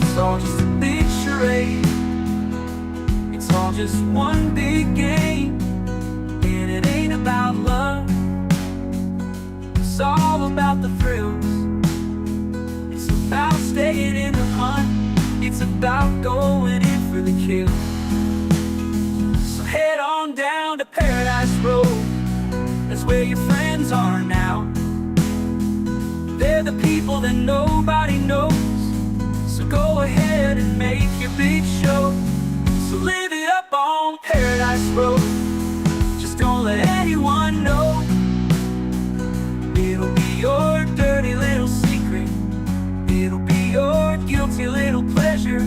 It's all just a big charade, it's all just one big game, and it ain't about love. It's all about the thrills, it's about staying in the hunt, it's about going in for the kill. So head on down to Paradise Road, that's where your friends are now. They're the people that nobody knows, so go ahead and make your big show. So live it up on Paradise Road. Just don't let anyone know. It'll be your dirty little secret. It'll be your guilty little pleasure.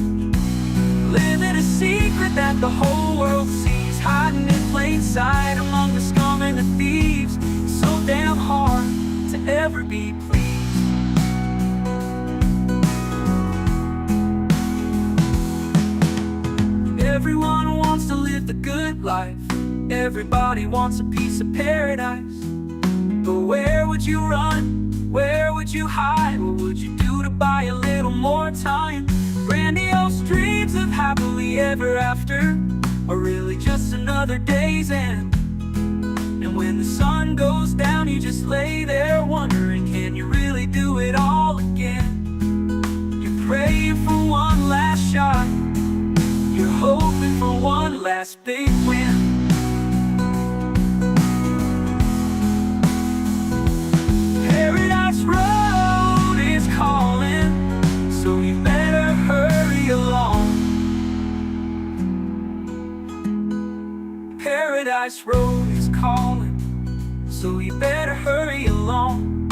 Living a secret that the whole world sees, hiding in plain sight among the scum and the thieves. It's so damn hard to ever be pleased. Everyone wants to live the good life. Everybody wants a piece of paradise. But where would you run? Where would you hide? What would you do to buy a little more time? Grandiose dreams of happily ever after are really just another day's end. And when the sun goes down, you just lay there wondering, can you really do it all again? You're praying for one last shot. You're hoping for one last big win. Paradise Road is calling, so you better hurry along. Paradise Road is calling, so you better hurry along.